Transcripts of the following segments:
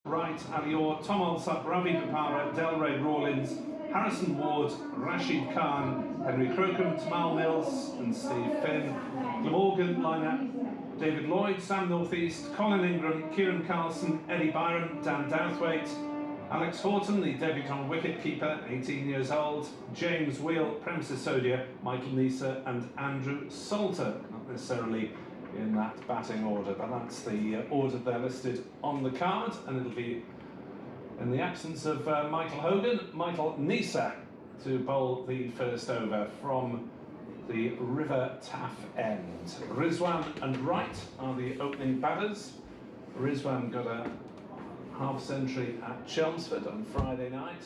Right, Alior, Tom Alsop, Ravi Papara, Delray Rawlins, Harrison Ward, Rashid Khan, Henry Crocombe, Tamal Mills and Steve Finn, Glamorgan lineup, David Lloyd, Sam Northeast, Colin Ingram, Kieran Carlson, Eddie Byron, Dan Douthwaite, Alex Horton, the debutant wicket-keeper, 18 years old, James Wheel, Prem Sisodia, Michael Nisa and Andrew Salter, not necessarily in that batting order, but that's the order they're listed on the card, and it'll be in the absence of Michael Hogan, Michael Nisa to bowl the first over from the River Taff end. Rizwan and Wright are the opening batters. Rizwan got a half century at Chelmsford on Friday night.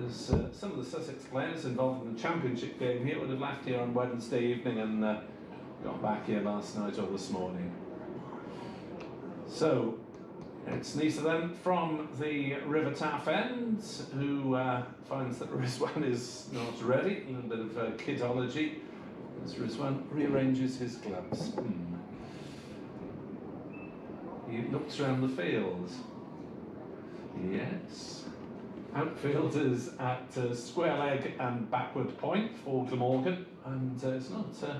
As some of the Sussex players involved in the championship game here would have left here on Wednesday evening and got back here last night or this morning. So it's Nisa then from the River Taff end, who finds that Rizwan is not ready. A little bit of kidology as Rizwan rearranges his gloves. He looks around the field. Yes. Outfielders at square leg and backward point for Glamorgan, and it's not the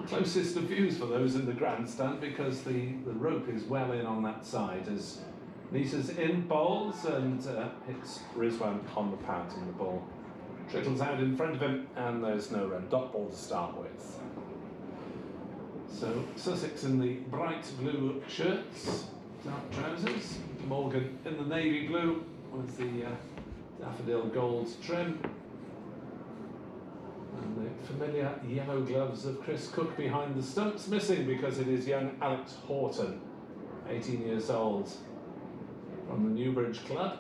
closest of views for those in the grandstand because the rope is well in on that side as Nisa's in, bowls and hits Rizwan on the pad, and the ball trickles out in front of him and there's no run. Dot ball to start with. So Sussex in the bright blue shirts, dark trousers, Morgan in the navy blue with the daffodil gold trim. And the familiar yellow gloves of Chris Cook behind the stumps, missing because it is young Alex Horton, 18 years old, from the Newbridge Club,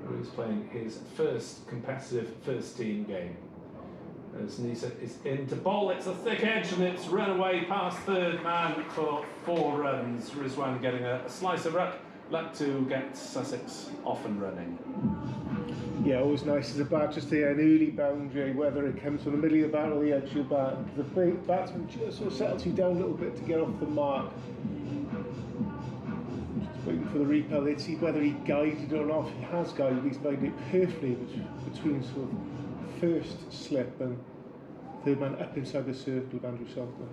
who is playing his first competitive first team game. As Nisa is in to bowl, it's a thick edge and it's run away past third man for 4 runs. Rizwan getting a slice of luck to get Sussex off and running. Yeah, always nice as a bat, just an early boundary, whether it comes from the middle of the bat or the edge of the bat. The batsman just sort of settles you down a little bit to get off the mark. Just waiting for the repel. Let's see whether he guided or not. He has guided, he's made it perfectly between sort of first slip and third man up inside the circle of Andrew Salter.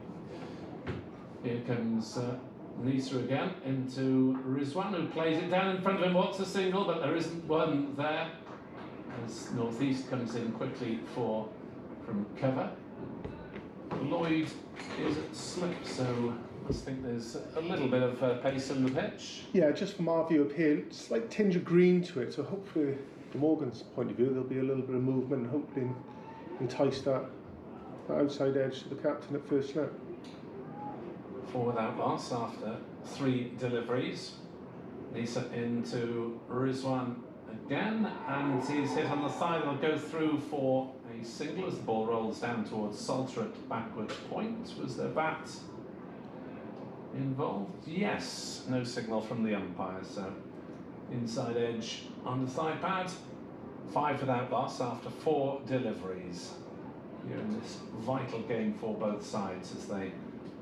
Here comes Nisa again into Rizwan, who plays it down in front of him. What's a single, but there isn't one there. As Northeast comes in quickly from cover. Lloyd is at slip, so I must think there's a little bit of pace in the pitch. Yeah, just from our view up here, slight tinge of green to it, so hopefully from Morgan's point of view there'll be a little bit of movement and hopefully entice that outside edge to the captain at first slip. 4 without loss after 3 deliveries. Nisa into Rizwan again, and he's hit on the thigh. They'll go through for a single as the ball rolls down towards Salter at backward point. Was there bat involved? Yes. No signal from the umpire, so inside edge on the thigh pad. 5 without loss after 4 deliveries. Here in this vital game for both sides as they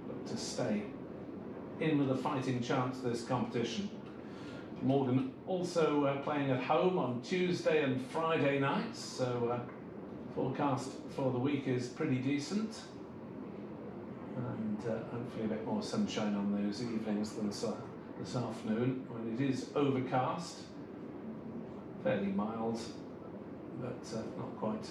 look to stay in with a fighting chance this competition. Morgan also playing at home on Tuesday and Friday nights, so forecast for the week is pretty decent, and hopefully a bit more sunshine on those evenings than this afternoon when it is overcast, fairly mild, but not quite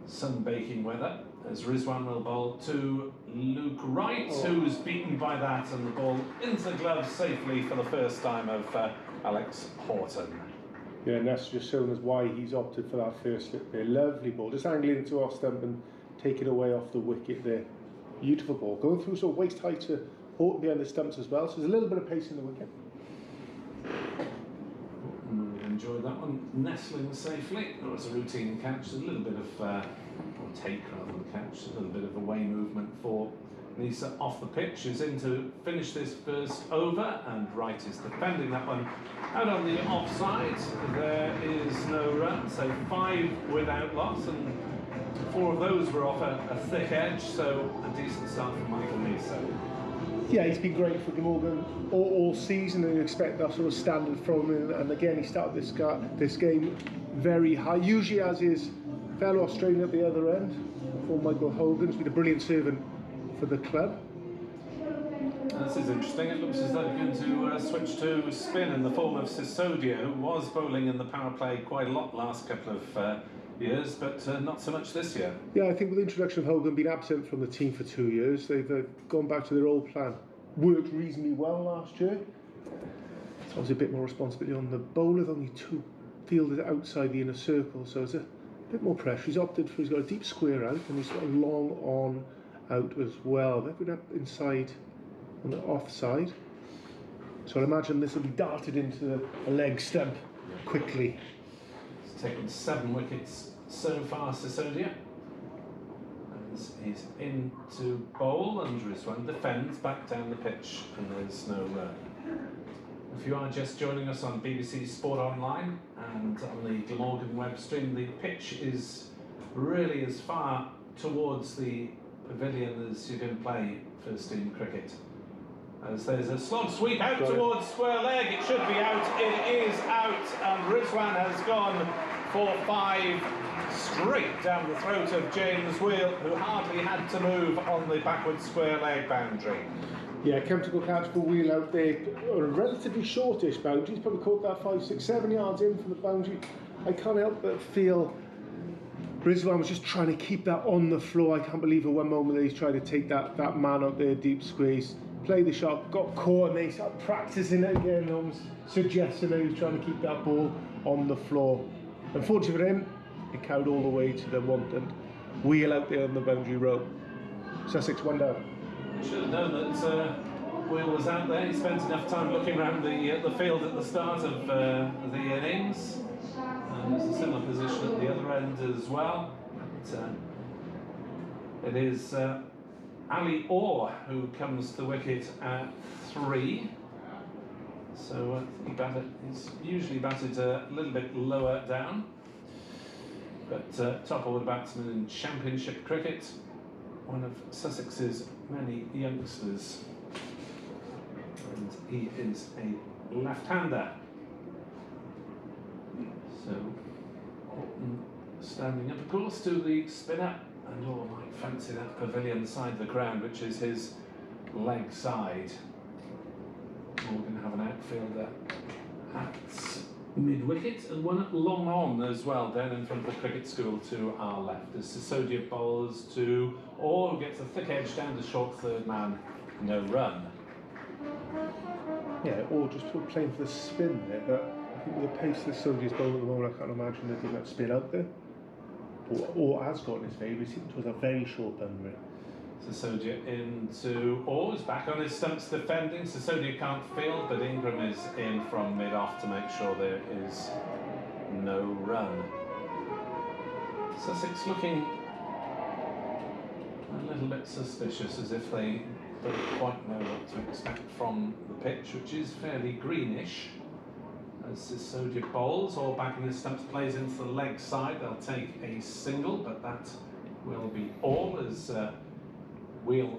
sun-baking weather, as Rizwan will bowl to Luke Wright, who's beaten by that, and the ball into the glove safely for the first time of Alex Horton. Yeah, and that's just shown us why he's opted for that first slip there. Lovely ball, just angling into off stump and take it away off the wicket there. Beautiful ball, going through sort of waist height to Horton behind the stumps as well, so there's a little bit of pace in the wicket. Enjoyed that one, nestling safely. It was a routine catch, a little bit of, or take rather than catch, a little bit of away movement for Nisa off the pitch. Is in to finish this first over, and Wright is defending that one out on the offside. There is no run, so 5 without loss, and 4 of those were off a thick edge, so a decent start from Michael Nisa. Yeah, he's been great for Glamorgan all season, and you expect that sort of standard from him. And again, he started this game very high, usually as his fellow Australian at the other end, for Michael Hogan's been a brilliant servant for the club. This is interesting. It looks as though they're going to switch to spin in the form of Sisodia, who was bowling in the power play quite a lot last couple of years, but not so much this year. Yeah, I think with the introduction of Hogan being absent from the team for 2 years, they've gone back to their old plan. Worked reasonably well last year. So there's a bit more responsibility on the bowler, with only 2 fielders outside the inner circle, so it's a bit more pressure. He's got a deep square out, and he's got a long on out as well. They've been up inside on the offside, so I imagine this will be darted into a leg stump quickly. He's taken 7 wickets so far, Sisodia. He's in to bowl, and Rizwan defends back down the pitch, and there's no run. If you are just joining us on BBC Sport Online and on the Glamorgan web stream, the pitch is really as far towards the pavilion as you can play first team cricket. As there's a slog sweep out towards square leg, it should be out, it is out, and Rizwan has gone for 5 straight down the throat of James Wheel, who hardly had to move on the backward square leg boundary. Yeah, comfortable catch for Wheel out there, a relatively shortish boundary. He's probably caught that 5, 6, 7 yards in from the boundary. I can't help but feel Rizwan was just trying to keep that on the floor. I can't believe at one moment that he's trying to take that man out there deep squeeze. Played the shot, got caught, and they started practicing it again, almost suggesting that he was trying to keep that ball on the floor. Unfortunately for him, it carried all the way to the wanted Wheel out there on the boundary row. Sussex 1 down. Should have known that Wheel was out there. He spent enough time looking around the field at the start of the innings. There's a similar position at the other end as well. But, it is Ali Orr who comes to the wicket at 3. So he's usually batted a little bit lower down. But top order batsman in Championship cricket, one of Sussex's many youngsters. And he is a left-hander. So Horton standing up, of course, to the spinner. And Orr might fancy that pavilion side of the ground, which is his leg side. We're going to have an outfielder at mid-wicket and one at long on as well, down in front of the cricket school to our left. As Sisodia bowls to Orr, who gets a thick edge down to short third man, no run. Yeah, or just playing for the spin there, but I think with the pace that Sisodia's bowling at the moment, I can't imagine that that spin out there. Or has got in his favour, he's hitting towards a very short boundary. Sisodia into Orr, is back on his stumps defending. Sisodia can't field, but Ingram is in from mid-off to make sure there is no run. Sussex looking a little bit suspicious, as if they don't quite know what to expect from the pitch, which is fairly greenish. As Sisodia bowls, or back in his stumps, plays into the leg side. They'll take a single, but that will be all, as Wheel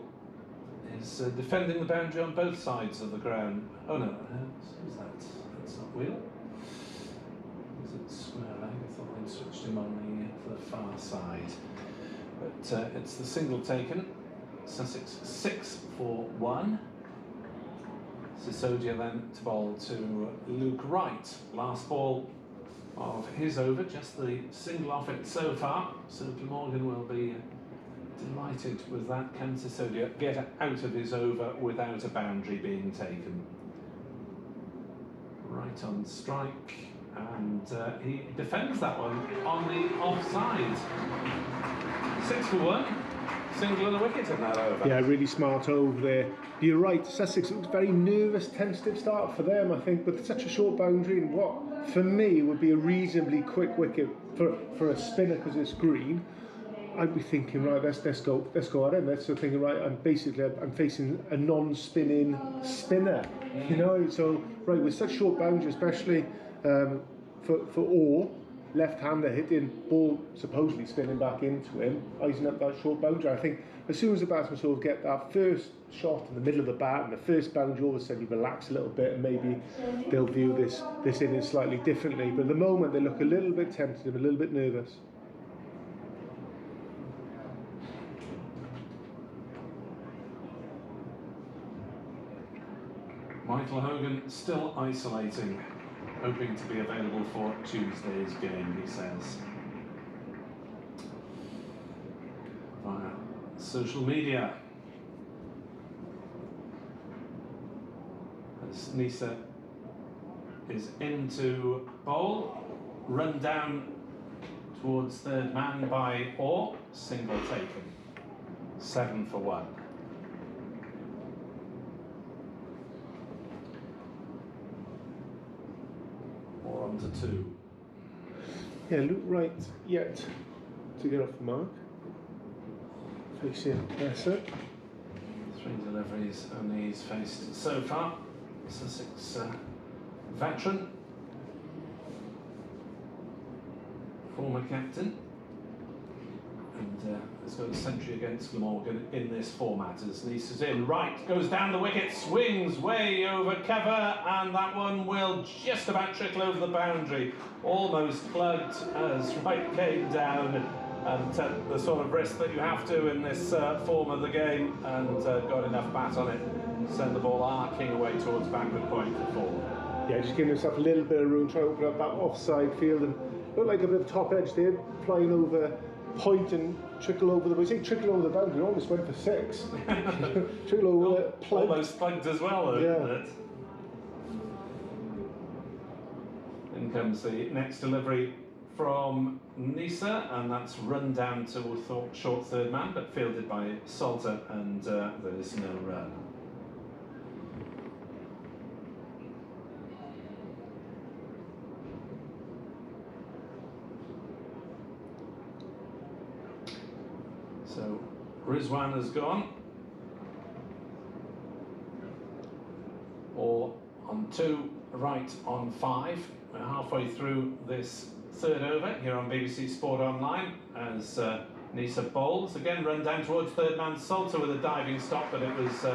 is defending the boundary on both sides of the ground. Oh no, who's that? That's not Wheel. Is it square leg? I thought they'd switched him on the far side. But it's the single taken. Sussex 6 for 1. Sisodia then to bowl to Luke Wright. Last ball of his over, just the single off it so far. So Glamorgan will be delighted with that. Can Sisodia get out of his over without a boundary being taken? Right on strike, and he defends that one on the offside. 6 for 1. Single and a wicket in that over. Yeah, really smart over there. You're right, Sussex, it was a very nervous, tentative start for them, I think, with such a short boundary, and what, for me, would be a reasonably quick wicket for a spinner because it's green. I'd be thinking, right, let's go at it. Let's thinking, right, I'm facing a non-spinning spinner, you know. So right, with such short boundary, especially for Orr, left-hander hitting, ball supposedly spinning back into him, icing up that short boundary. I think as soon as the batsman sort of get that first shot in the middle of the bat and the first boundary, all of a sudden you relax a little bit and maybe they'll view this innings slightly differently. But at the moment they look a little bit tentative, a little bit nervous. Michael Hogan still isolating, hoping to be available for Tuesday's game, he says. Via social media. As Nisa is into bowl, run down towards third man by Orr, single taken, 7 for 1. To 2. Yeah, Luke Wright yet to get off the mark. Facing Nessa. 3 deliveries only he's faced so far. Sussex veteran, former captain, and has got a century against Glamorgan in this format as Nisa's in. Wright goes down the wicket, swings way over cover, and that one will just about trickle over the boundary. Almost plugged as Wright came down and took the sort of risk that you have to in this form of the game, and got enough bat on it. Send the ball arcing away towards backward point for 4. Yeah, just giving himself a little bit of room, trying to open up that offside field, and looked like a bit of top edge there, flying over point and trickle over the. We say trickle over the boundary, almost went for 6. Trickle over, plugged. Almost plugged as well, though, yeah. Isn't it? In comes the next delivery from Nisa, and that's run down to short third man, but fielded by Salter, and there's no run. So Rizwan has gone, or on 2, Wright on 5. We're halfway through this third over here on BBC Sport Online as Nisa bowls. Again, run down towards third man. Salter with a diving stop, but it was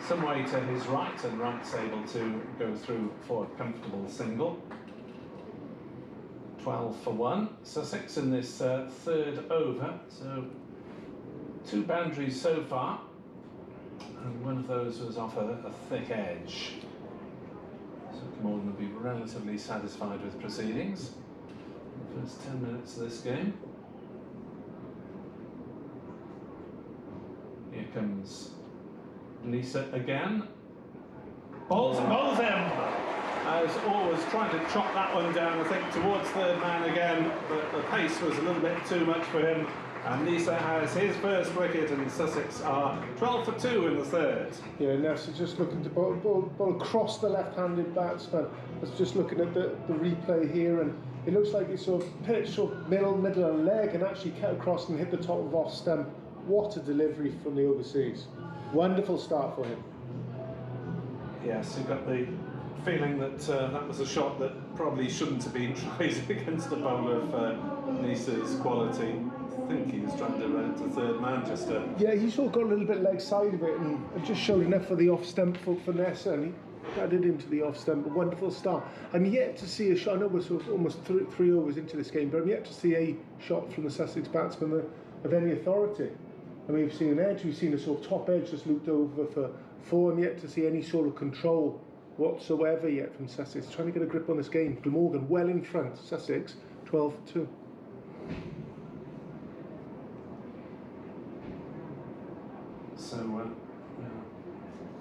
some way to his right, and Wright's able to go through for a comfortable single. 12 for 1, Sussex in this third over. So 2 boundaries so far, and one of those was off a thick edge. So Glamorgan will be relatively satisfied with proceedings in the first 10 minutes of this game. Here comes Nisa again. Bowls him! As Orr was trying to chop that one down, I think, towards third man again, but the pace was a little bit too much for him. And Nisa has his first wicket, and Sussex are 12 for 2 in the third. Yeah, Nessa just looking to bowl across the left-handed batsman. I was just looking at the replay here, and it looks like it's sort of pitched sort of middle of leg and actually cut across and hit the top of off stump. What a delivery from the overseas. Wonderful start for him. Yes, you got the feeling that that was a shot that probably shouldn't have been tried against a bowler of Nisa's quality. I think he was trying to run it to third man just to... Yeah, he sort of got a little bit leg side of it and just showed enough for the off stump for Nessa, and he added him to the off stump. A wonderful start. I'm yet to see a shot. I know we're sort of almost three overs into this game, but I'm yet to see a shot from the Sussex batsman of any authority. I mean, we've seen an edge, we've seen a sort of top edge just looped over for 4. I'm yet to see any sort of control whatsoever yet from Sussex. Trying to get a grip on this game. Glamorgan well in front. Sussex 12 for 2. So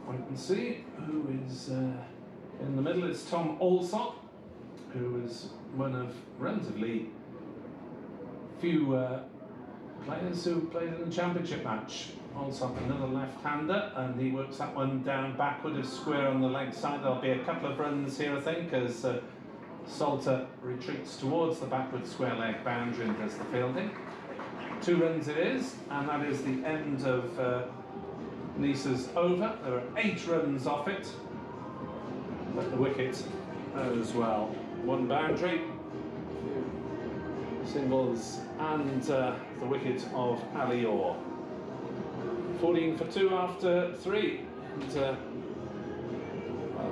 wait and see who is in the middle. It's Tom Alsop, who is one of relatively few players who played in the championship match. Alsop, another left-hander, and he works that one down backward of square on the leg side. There'll be a couple of runs here, I think, as Salter retreats towards the backward square leg boundary and does the fielding. 2 runs it is, and that is the end of Nisa's over. There are 8 runs off it, but the wicket as well. 1 boundary. singles and the wicket of Ali Orr. 14 for 2 after 3. And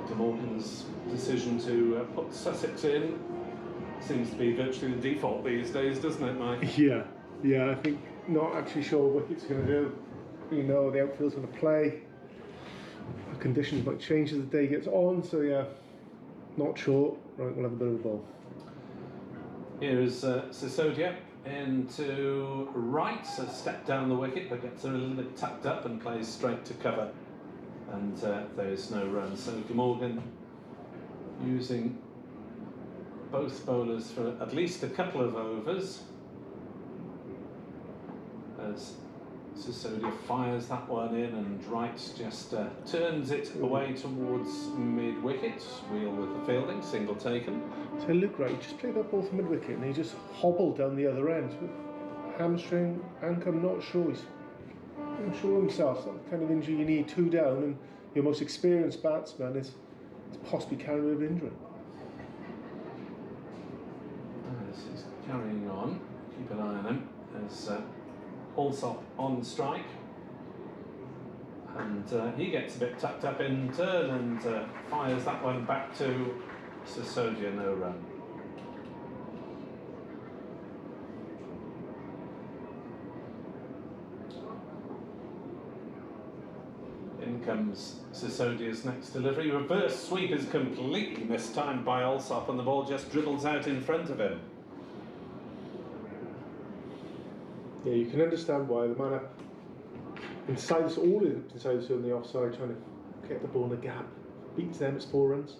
Glamorgan's decision to put Sussex in seems to be virtually the default these days, doesn't it, Mike? Yeah, I think not actually sure what Wicket's going to do. You know, the outfield's going to play. The conditions might change as the day gets on, so yeah, not sure. Right, we'll have a bit of a ball. Here's Sisodia into right, so step down the wicket, but gets a little bit tucked up and plays straight to cover. And there's no run. So Glamorgan using both bowlers for at least a couple of overs as Sisodia fires that one in, and Wright just turns it away towards mid-wicket. Wheel with the fielding, single taken. So look, right, he just played that ball for mid-wicket and he just hobbled down the other end. Hamstring, ankle, I'm not sure. He's unsure himself. That's the kind of injury you need, 2 down, and your most experienced batsman is possibly carrying a bit of injury. As he's carrying on, keep an eye on him as Allsop on strike, and he gets a bit tucked up in turn and fires that one back to Sisodia, no run. In comes Sisodia's next delivery. Reverse sweep is completely mistimed by Allsop, and the ball just dribbles out in front of him. Yeah, you can understand why the man inside this, all inside this on the offside, trying to get the ball in the gap. Beats them, it's 4 runs.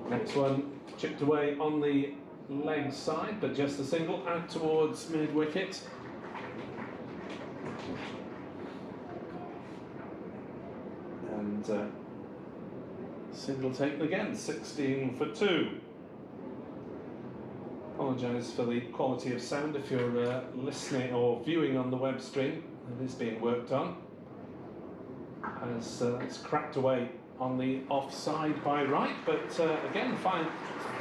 Next one chipped away on the leg side, but just a single out towards mid-wicket. And single taken again, 16 for 2. Apologise for the quality of sound if you're listening or viewing on the web stream. It is being worked on. As it's cracked away on the offside by Wright, but again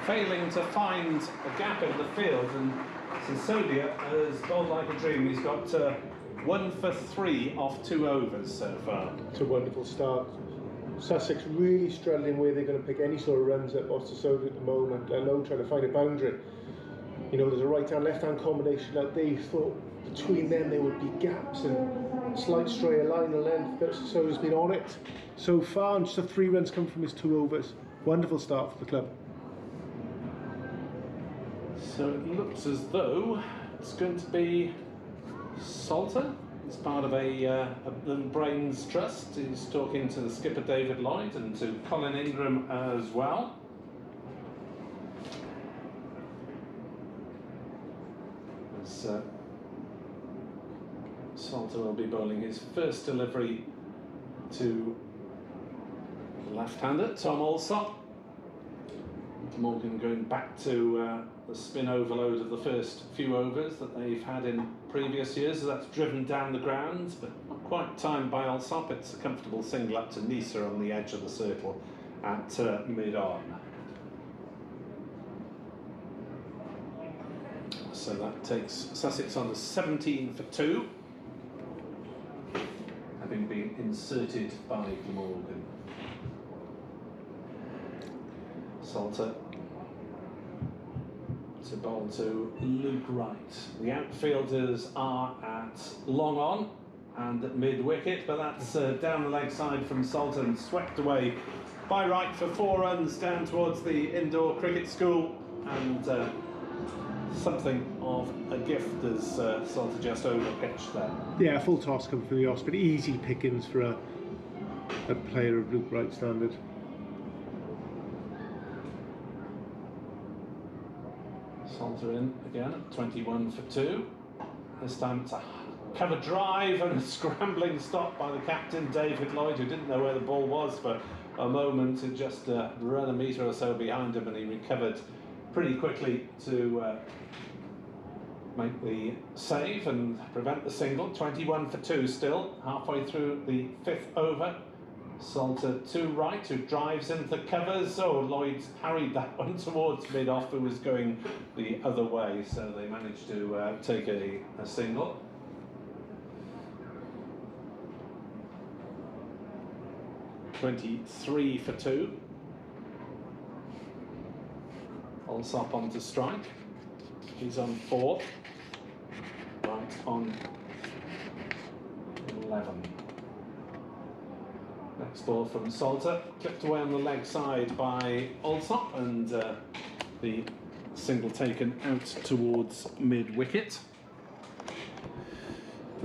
failing to find a gap in the field, and Sisodia has bowled like a dream. He's got 1 for 3 off 2 overs so far. It's a wonderful start. Sussex really struggling where they're going to pick any sort of runs at Sisodia at the moment, let alone trying to find a boundary. You know, there's a right-hand, left-hand combination out there. You thought between them there would be gaps and slight stray, a line of length, but Sisodia's been on it so far, and just the 3 runs come from his 2 overs. Wonderful start for the club. So it looks as though it's going to be Salter. It's part of a Little Brains Trust. He's talking to the skipper David Lloyd and to Colin Ingram as well. As Salter will be bowling his first delivery to left-hander Tom Allsop. Morgan going back to the spin overload of the first few overs that they've had in previous years. So that's driven down the grounds, but not quite timed by Allsop. It's a comfortable single up to Nisa on the edge of the circle at mid-on. So that takes Sussex on to 17 for 2, having been inserted by Glamorgan. Salter to bowl to Luke Wright. The outfielders are at long on and at mid-wicket, but that's down the leg side from Salter and swept away by Wright for 4 runs down towards the indoor cricket school, and something of a gift as Salter just over-pitched there. Yeah, full toss coming from the off, but easy pickings for a player of Luke Wright standard. Salter in again at 21 for 2. This time it's a cover drive and a scrambling stop by the captain David Lloyd, who didn't know where the ball was for a moment, and just ran a metre or so behind him, and he recovered pretty quickly to make the save and prevent the single. 21 for 2 still, halfway through the 5th over. Salter to right, who drives into the covers. Oh, Lloyd's parried that one towards mid-off, who was going the other way, so they managed to take a single. (23 for 2). Allsop on to strike. He's on 4. Right on 11. Next ball from Salter, clipped away on the leg side by Allsop, and the single taken out towards mid-wicket.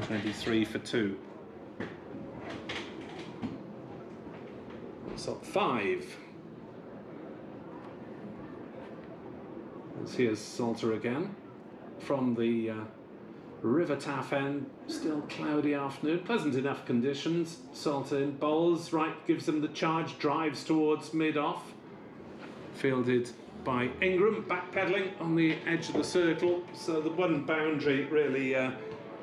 23 for 2. Allsop 5. As here's Salter again from the River Taff end. Still cloudy afternoon, pleasant enough conditions. Salter in bowls, right, gives them the charge, drives towards mid-off. Fielded by Ingram, backpedaling on the edge of the circle. So the one boundary really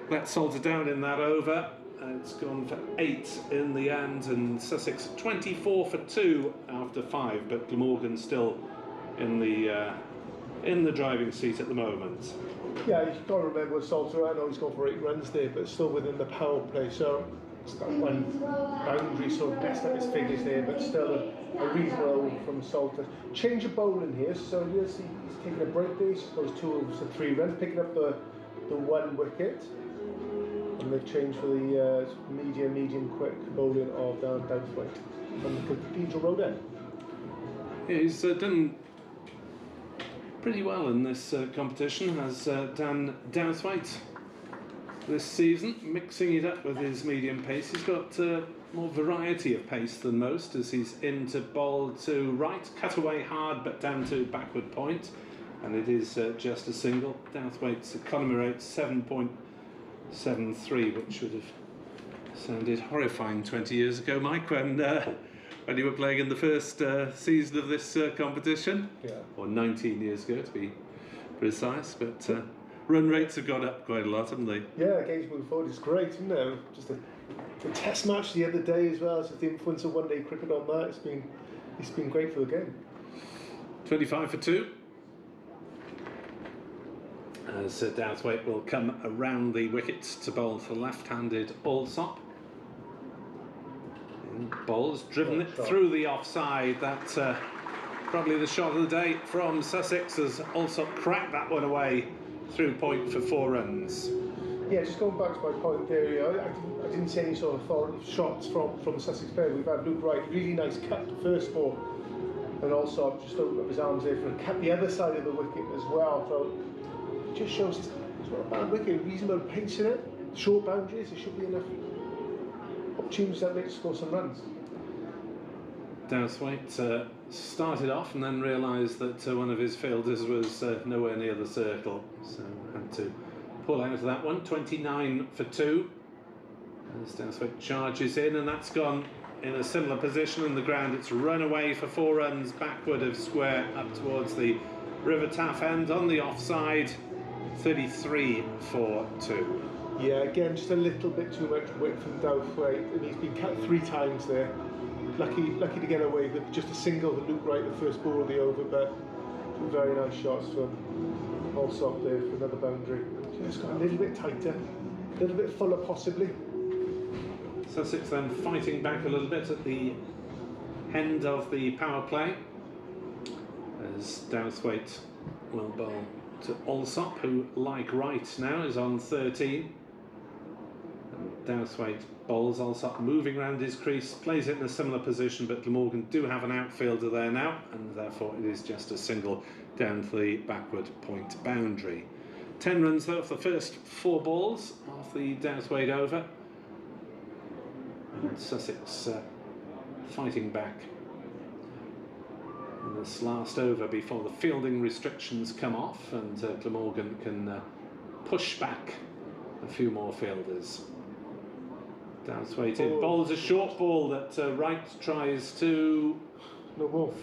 let Salter down in that over. It's gone for 8 in the end, and Sussex 24 for 2 after 5, but Glamorgan still in the driving seat at the moment. Yeah, you've got to remember with Salter, I know he's gone for 8 runs there, but still within the power play, so it's got one boundary sort of messed up his figures there, but still a reasonable from Salter. Change of bowling here, so you'll see he's taking a break there, he's supposed 2 overs to 3 runs, picking up the 1 wicket, and they've changed for the medium quick bowling of Dowthwaite from the Cathedral Road end. Yeah, he's done pretty well in this competition, has Dan Dowthwaite this season, mixing it up with his medium pace. He's got more variety of pace than most, as he's into bowl to right, cut away hard but down to backward point, and it is just a single. Dowthwaite's economy rate 7.73, which would have sounded horrifying 20 years ago, Mike, when you were playing in the first season of this competition, yeah, or 19 years ago to be precise, but run rates have gone up quite a lot, haven't they? Yeah, games moving forward is great, isn't it? Just a test match the other day as well, so the influence of one-day cricket on that, it's been great for the game. 25 for 2. As Dowthwaite will come around the wickets to bowl for left-handed Allsop. Bowls, driven it through the offside. That's probably the shot of the day from Sussex, as Allsop cracked that one away through point for 4 runs. Yeah, just going back to my point there, I didn't see any sort of authoritative shots from the Sussex player. We've had Luke Wright, really nice cut the first ball, and also just opened up his arms there for a cut the other side of the wicket as well. So it just shows it's not a bad wicket, reasonable pace in it, short boundaries, there should be enough opportunities that make to score some runs. Dowthwaite started off and then realised that one of his fielders was nowhere near the circle, so had to pull out of that one. 29 for 2. As Dowthwaite charges in, and that's gone in a similar position on the ground. It's run away for 4 runs backward of square up towards the River Taff end on the offside. 33 for 2. Yeah, again, just a little bit too much width from Dowthwaite, and he's been cut 3 times there. Lucky to get away with just a single to Luke Wright, the first ball of the over, but 2 very nice shots from Allsop there for another boundary. Just got a little bit tighter, a little bit fuller possibly. Sussex then fighting back a little bit at the end of the power play, as Dowthwaite will bowl to Allsop, who, like Wright now, is on 13. And Dowthwaite bowls. Allsop moving around his crease, plays it in a similar position, but Glamorgan do have an outfielder there now, and therefore it is just a single down to the backward point boundary. 10 runs though for the first 4 balls off the Dowthwaite over, and Sussex fighting back in this last over before the fielding restrictions come off, and Glamorgan can push back a few more fielders. Dowthwaite in, bowls a short ball that Wright tries to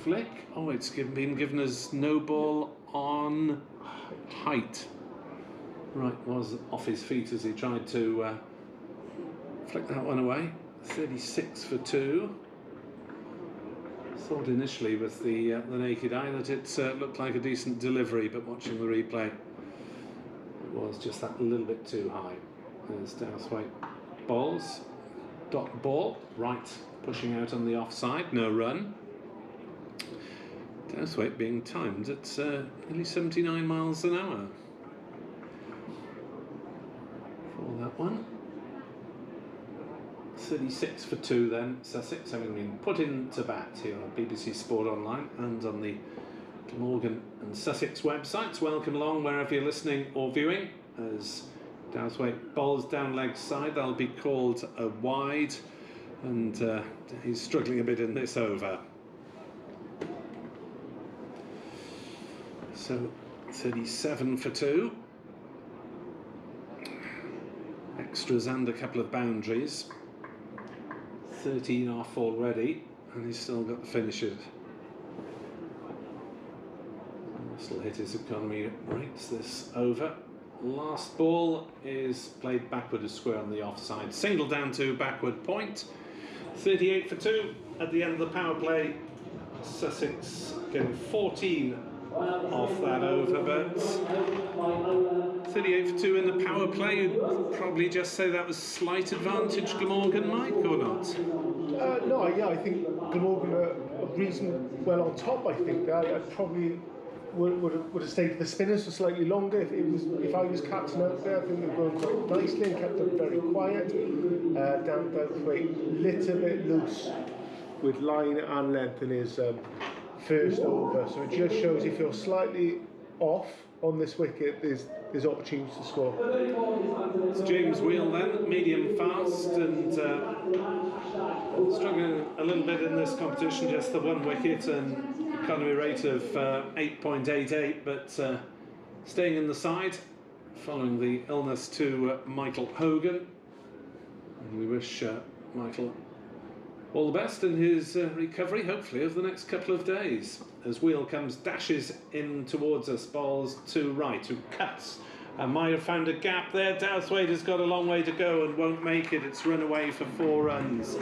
flick. Oh, it's been given as no ball on height. Wright was off his feet as he tried to flick that one away. 36 for 2. Thought initially with the naked eye that it looked like a decent delivery, but watching the replay, it was just that little bit too high. There's Dowthwaite bowls, dot ball, right, pushing out on the offside, no run. Dowthwaite being timed at nearly 79 miles an hour for that one. 36 for 2 then, Sussex, having been put into bat here on BBC Sport Online and on the Glamorgan and Sussex websites. Welcome along wherever you're listening or viewing, as Dowthwaite bowls down leg side. That'll be called a wide, and he's struggling a bit in this over. So 37 for 2. Extras and a couple of boundaries. 13 off already, and he's still got the finishes. Still hit his economy rates this over. Last ball is played backward as square on the offside. Single down to backward point. 38 for 2 at the end of the power play. Sussex getting 14 off that over, but 38 for 2 in the power play. You'd probably just say that was slight advantage Glamorgan, Mike, or not? No, yeah, I think Glamorgan are reasonably well on top. I think I probably would have stayed with the spinners for slightly longer if I was captain out there. I think they've gone quite nicely and kept them very quiet. Dowthwaite little bit loose with line and length in his first over, so it just shows if you're slightly off on this wicket, there's opportunities to score. It's James Wheel then, medium fast, and struggling a little bit in this competition, just the 1 wicket and economy rate of 8.88, but staying in the side following the illness to Michael Hogan. And we wish Michael all the best in his recovery, hopefully, over the next couple of days. As Wheel comes, dashes in towards us, bowls to right, who cuts. And might have found a gap there. Dowthwaite has got a long way to go and won't make it. It's run away for 4 runs.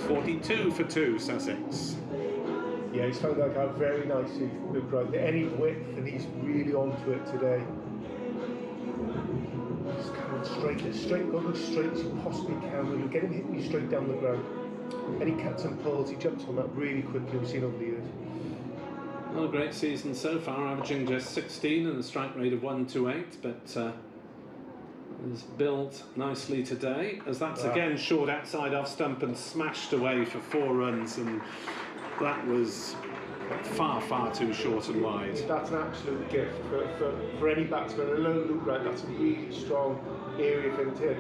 42 for 2, Sussex. Yeah, he's found that out very nicely. Look right, any width, and he's really onto it today. Just coming straight, go as straight as you possibly can. We'll get him hitting you straight down the ground. Any cuts and pulls, he jumps on that really quickly. We've seen over the years. Not a great season so far, averaging just 16 and a strike rate of 128, but has built nicely today, as that's again short outside off stump and smashed away for 4 runs, and that was far too short and wide. That's an absolute gift for any batsman. And look right, that's a really strong area for him to hit.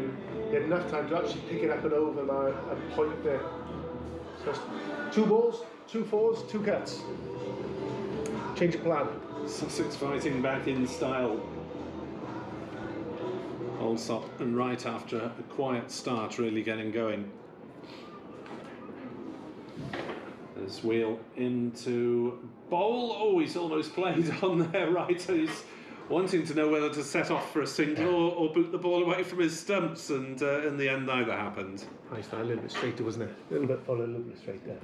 He had enough time to actually pick it up and over now and point there. So 2 balls, 2 fours, 2 cuts. Change of plan. Sussex fighting back in style. Allsop and right after a quiet start, really getting going. As Wheel into bowl. Oh, he's almost played on there, right. He's wanting to know whether to set off for a single or boot the ball away from his stumps, and in the end neither happened. Nice, a little bit straighter, wasn't it? A little bit fuller, a little bit straight there.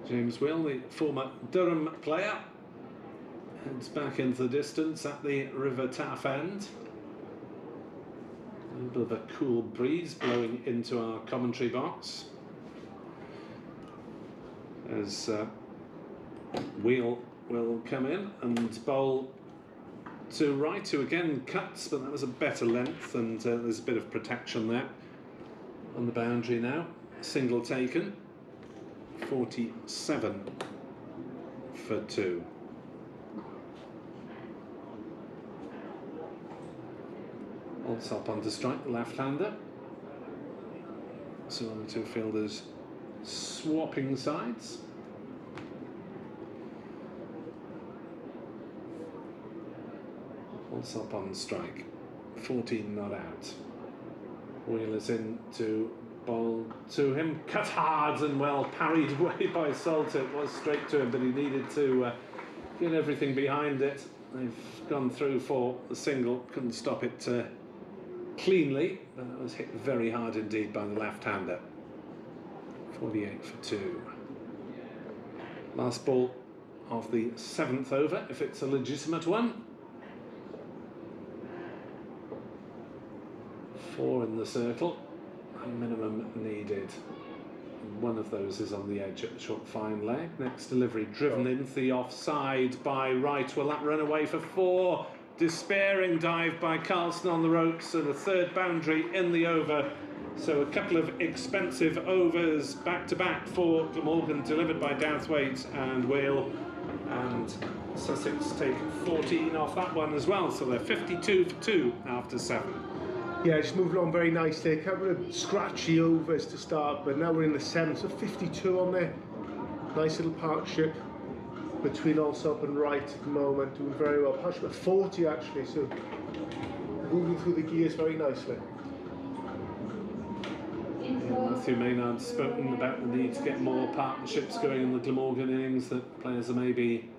James Wheel, the former Durham player, heads back into the distance at the River Taff end. A little bit of a cool breeze blowing into our commentary box. As Wheel will come in and bowl to right, who again cuts, but that was a better length, and there's a bit of protection there on the boundary now. Single taken. 47 for 2. Allsop on to strike, the left-hander. So on the 2 fielders swapping sides. Allsop on strike, 14 not out. Wheel is in to bowl to him, cut hard and well parried away by Salt. It was straight to him, but he needed to get everything behind it. They've gone through for the single, couldn't stop it cleanly, but it was hit very hard indeed by the left-hander. 48 for 2. Last ball of the 7th over, if it's a legitimate one. 4 in the circle, minimum needed. One of those is on the edge at the short fine leg. Next delivery driven into the offside by Wright. Will that run away for 4? Despairing dive by Carlson on the ropes, and a 3rd boundary in the over. So a couple of expensive overs back to back for Glamorgan, delivered by Douthwaite and Whale, and Sussex take 14 off that one as well. So they're 52 for 2 after 7. Yeah, just moved along very nicely. A couple of scratchy overs to start, but now we're in the 7th, so 52 on there. Nice little partnership between Alsop and Wright at the moment, doing very well. Partnership at 40 actually, so moving through the gears very nicely. Matthew Maynard's spoken about the need to get more partnerships going in the Glamorgan innings, that players are maybe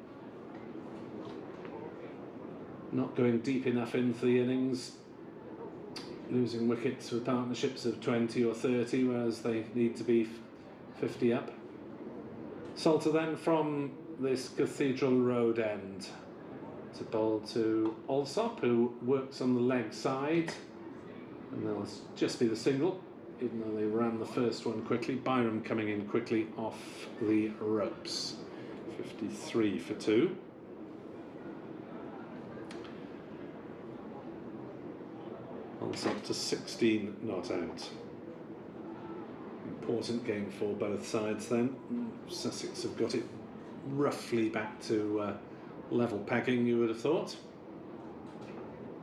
not going deep enough into the innings, losing wickets with partnerships of 20 or 30, whereas they need to be 50 up. Salter then from this Cathedral Road end to bowl to Alsop, who works on the leg side, and they'll just be the single, even though they ran the first one quickly. Byram coming in quickly off the ropes. 53 for 2. Alsop to 16 not out. Important game for both sides then. Sussex have got it roughly back to level pegging, you would have thought.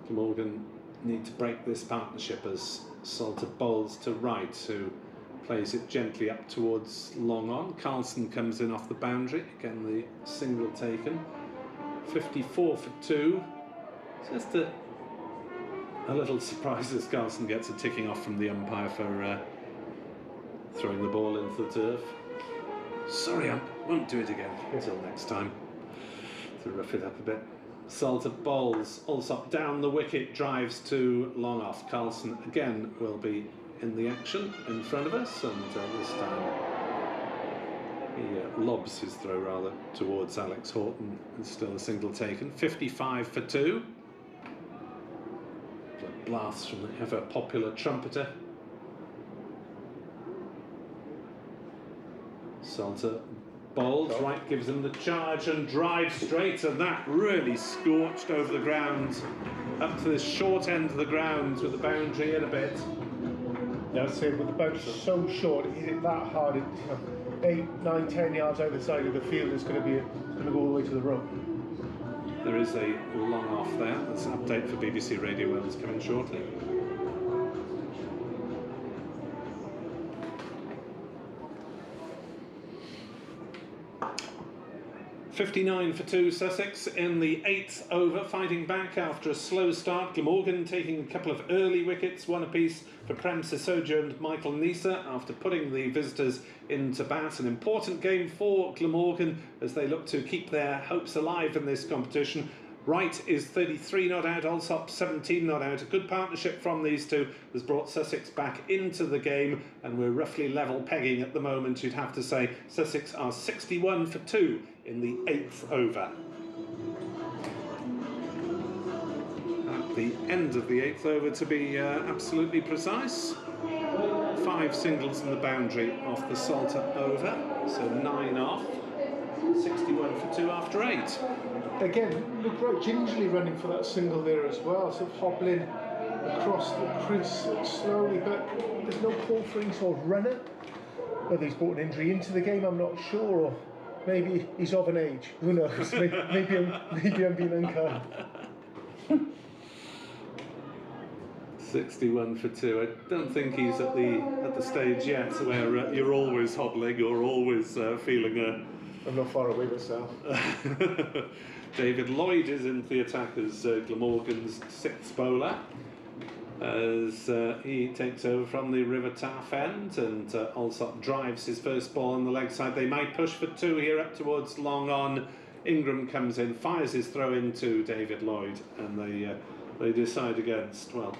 Glamorgan need to break this partnership as Salter bowls to Wright, who plays it gently up towards long on. Carlson comes in off the boundary, again the single taken. 54 for 2. Just a little surprise as Carlson gets a ticking off from the umpire for throwing the ball into the turf. Sorry, ump, won't do it again until next time. To rough it up a bit. Salter bowls, Alsop down the wicket, drives to long off. Carlson again will be in the action in front of us, and this time he lobs his throw rather towards Alex Horton, and still a single taken. 55 for 2. Blasts from the ever popular trumpeter. Salter bowls, Wright gives him the charge and drives straight, and that really scorched over the ground, up to the short end of the ground with the boundary in a bit. Yeah, I'd say with the boundary so short, it hit it that hard, it, 8, 9, 10 yards over the side of the field, it's going to go all the way to the rope. There is a long off there. That's an update for BBC Radio Wales coming shortly. 59 for 2 Sussex in the 8th over, fighting back after a slow start. Glamorgan taking a couple of early wickets, one apiece for Prem Sisoja and Michael Nisa after putting the visitors into bat. An important game for Glamorgan as they look to keep their hopes alive in this competition. Wright is 33 not out, Alsop 17 not out. A good partnership from these two has brought Sussex back into the game, and we're roughly level pegging at the moment, you'd have to say. Sussex are 61 for 2 in the 8th over. At the end of the 8th over, to be absolutely precise. 5 singles in the boundary off the Salter over, so 9 off. 61 for 2 after 8. Again, look right gingerly running for that single there as well, sort of hobbling across the crease slowly, but there's no call for any sort of runner. Whether he's brought an injury into the game, I'm not sure, or maybe he's of an age, who knows, maybe I'm being unkind. 61 for 2. I don't think he's at the stage yet where you're always hobbling or always feeling I'm not far away myself. David Lloyd is into the attack as Glamorgan's 6th bowler, as he takes over from the River Taff end, and Alsop drives his first ball on the leg side. They might push for 2 here up towards long on. Ingram comes in, fires his throw into David Lloyd, and they decide against, well,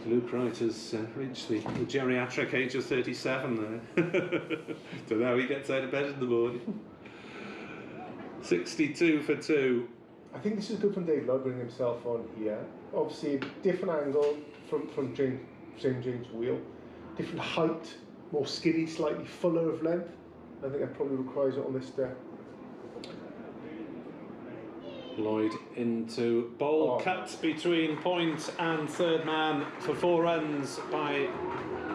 Luke Wright has reached the geriatric age of 37. Don't know how he gets out of bed in the morning. 62 for 2. I think this is good from David Lloyd bringing himself on here. Obviously, a different angle from James Wheel. Different height, more skinny, slightly fuller of length. I think that probably requires it on this day. Lloyd into bowl, cut between point and third man for 4 runs by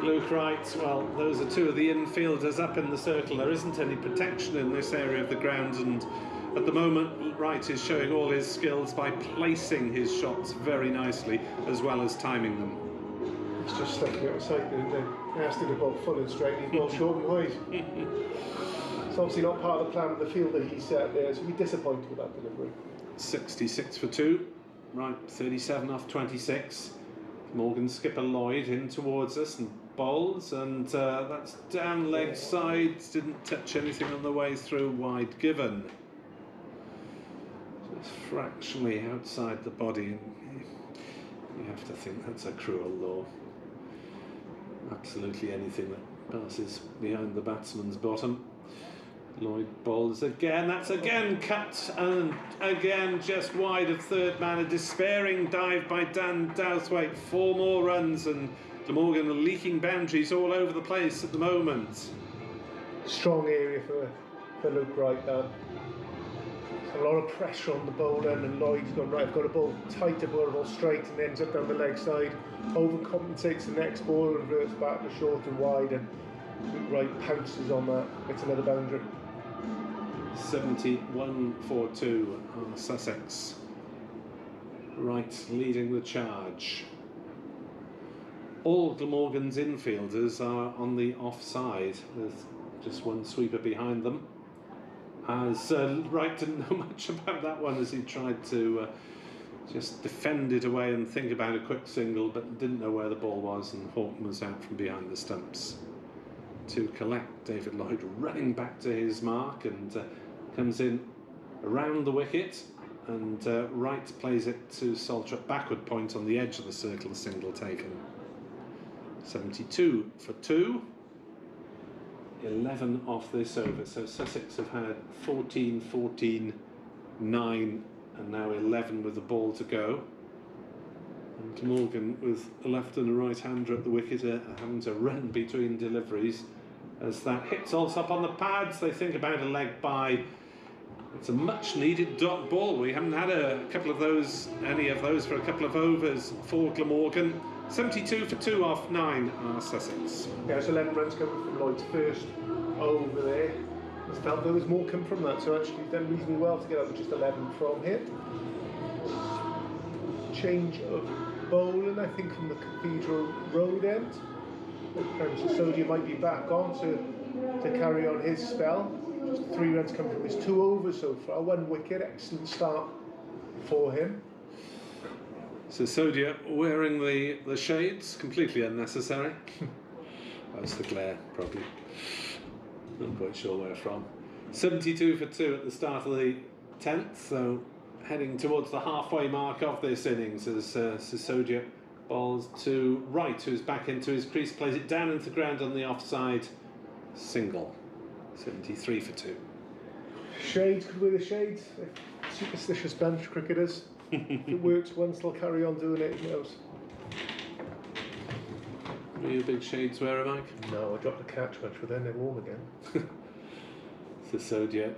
Luke Wright. Well, those are 2 of the infielders up in the circle. There isn't any protection in this area of the ground, and at the moment Wright is showing all his skills by placing his shots very nicely as well as timing them. He's just sticking it outside, didn't he? He has to do both full and straight, and he's both short and wide. It's obviously not part of the plan of the field that he set there, so he'll be disappointed with that delivery. 66 for 2. Right, 37 off 26. Morgan skipper Lloyd in towards us and bowls, and that's down leg sides, didn't touch anything on the way through, wide given. Just fractionally outside the body. You have to think that's a cruel law. Absolutely anything that passes behind the batsman's bottom. Lloyd bowls again, that's again cut, and again just wide of third man. A despairing dive by Dan Douthwaite, 4 more runs, and Glamorgan are leaking boundaries all over the place at the moment. Strong area for Luke Wright there. A lot of pressure on the bowler, and Lloyd's gone, right, I've got to bowl tighter, bowl straight, and ends up down the leg side, overcompensates the next ball and reverts back to short and wide, and Luke Wright pounces on that, gets another boundary. 71 for 2 on Sussex. Wright leading the charge. All Glamorgan's infielders are on the offside. There's just one sweeper behind them. As Wright didn't know much about that one, as he tried to just defend it away and think about a quick single, but didn't know where the ball was, and Horton was out from behind the stumps to collect. David Lloyd running back to his mark, and comes in around the wicket, and Wright plays it to Saltrop, backward point on the edge of the circle, a single taken. 72 for 2. 11 off this over, so Sussex have had 14, 14, 9, and now 11 with the ball to go. And Glamorgan, with a left and a right hander at the wicket, are having to run between deliveries. As that hits Alsop on the pads, they think about a leg by. It's a much needed dot ball. We haven't had any of those for a couple of overs for Glamorgan. 72 for 2 off 9 are Sussex. Yeah, it's 11 runs coming from Lloyd's first over there. I felt there was more come from that, so actually he's done reasonably well to get up with just 11 from here. Change of bowling, I think, from the Cathedral Road end. Sodia might be back on to carry on his spell. Just 3 runs coming from his 2 overs so far, 1 wicket, excellent start for him. Sodia wearing the shades, completely unnecessary. That's the glare, probably. Not quite sure where from. 72 for 2 at the start of the 10th, so heading towards the halfway mark of this innings as Sodia bowls to Wright, who's back into his crease, plays it down into the ground on the offside single. 73 for 2. Shades, could wear the shades. Superstitious bench cricketers. If it works once, they'll carry on doing it, who knows. Are you a big shades wearer, Mike? No, I dropped the catch much, but then they're warm again. Sodia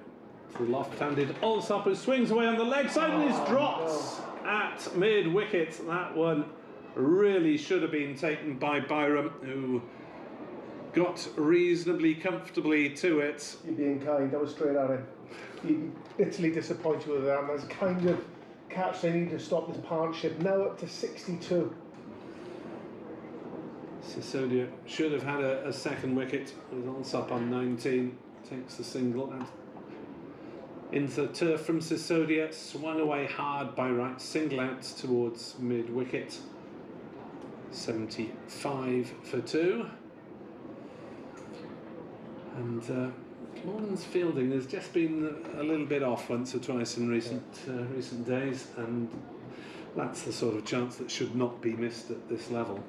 to the left-handed Alsop, who swings away on the leg side and is dropped at mid-wicket. That one really should have been taken by Byram, who got reasonably comfortably to it. You're being kind, that was straight at him. He'd be bitterly disappointed with that. There's a kind of catch they need to stop this partnership. Now up to 62. Sodia should have had a second wicket with Alsop on 19. Takes the single and into the turf from Sodia, swung away hard by Wright, single out towards mid-wicket. 75 for 2. And Glamorgan's fielding has just been a little bit off once or twice in recent days, and that's the sort of chance that should not be missed at this level,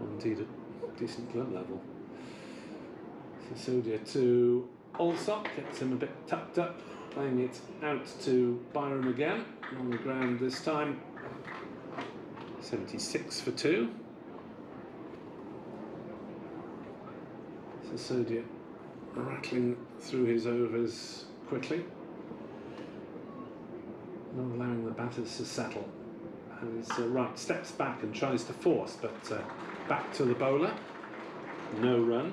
or indeed at decent club level. Sodia to Alsop, gets him a bit tucked up, playing it out to Byram again, on the ground this time. 76 for 2. Sisodia rattling through his overs quickly, not allowing the batters to settle. And he's right, steps back and tries to force, but back to the bowler. No run.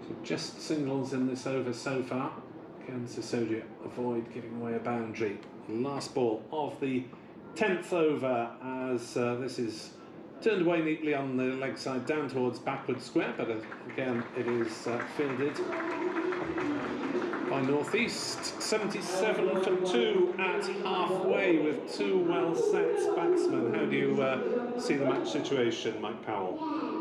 So just singles in this over so far. Can Sisodia avoid giving away a boundary? Last ball of the 10th over, as this is turned away neatly on the leg side down towards backward square, but again it is fielded by North East. 77 for 2 at halfway with 2 well set batsmen. How do you see the match situation, Mike Powell?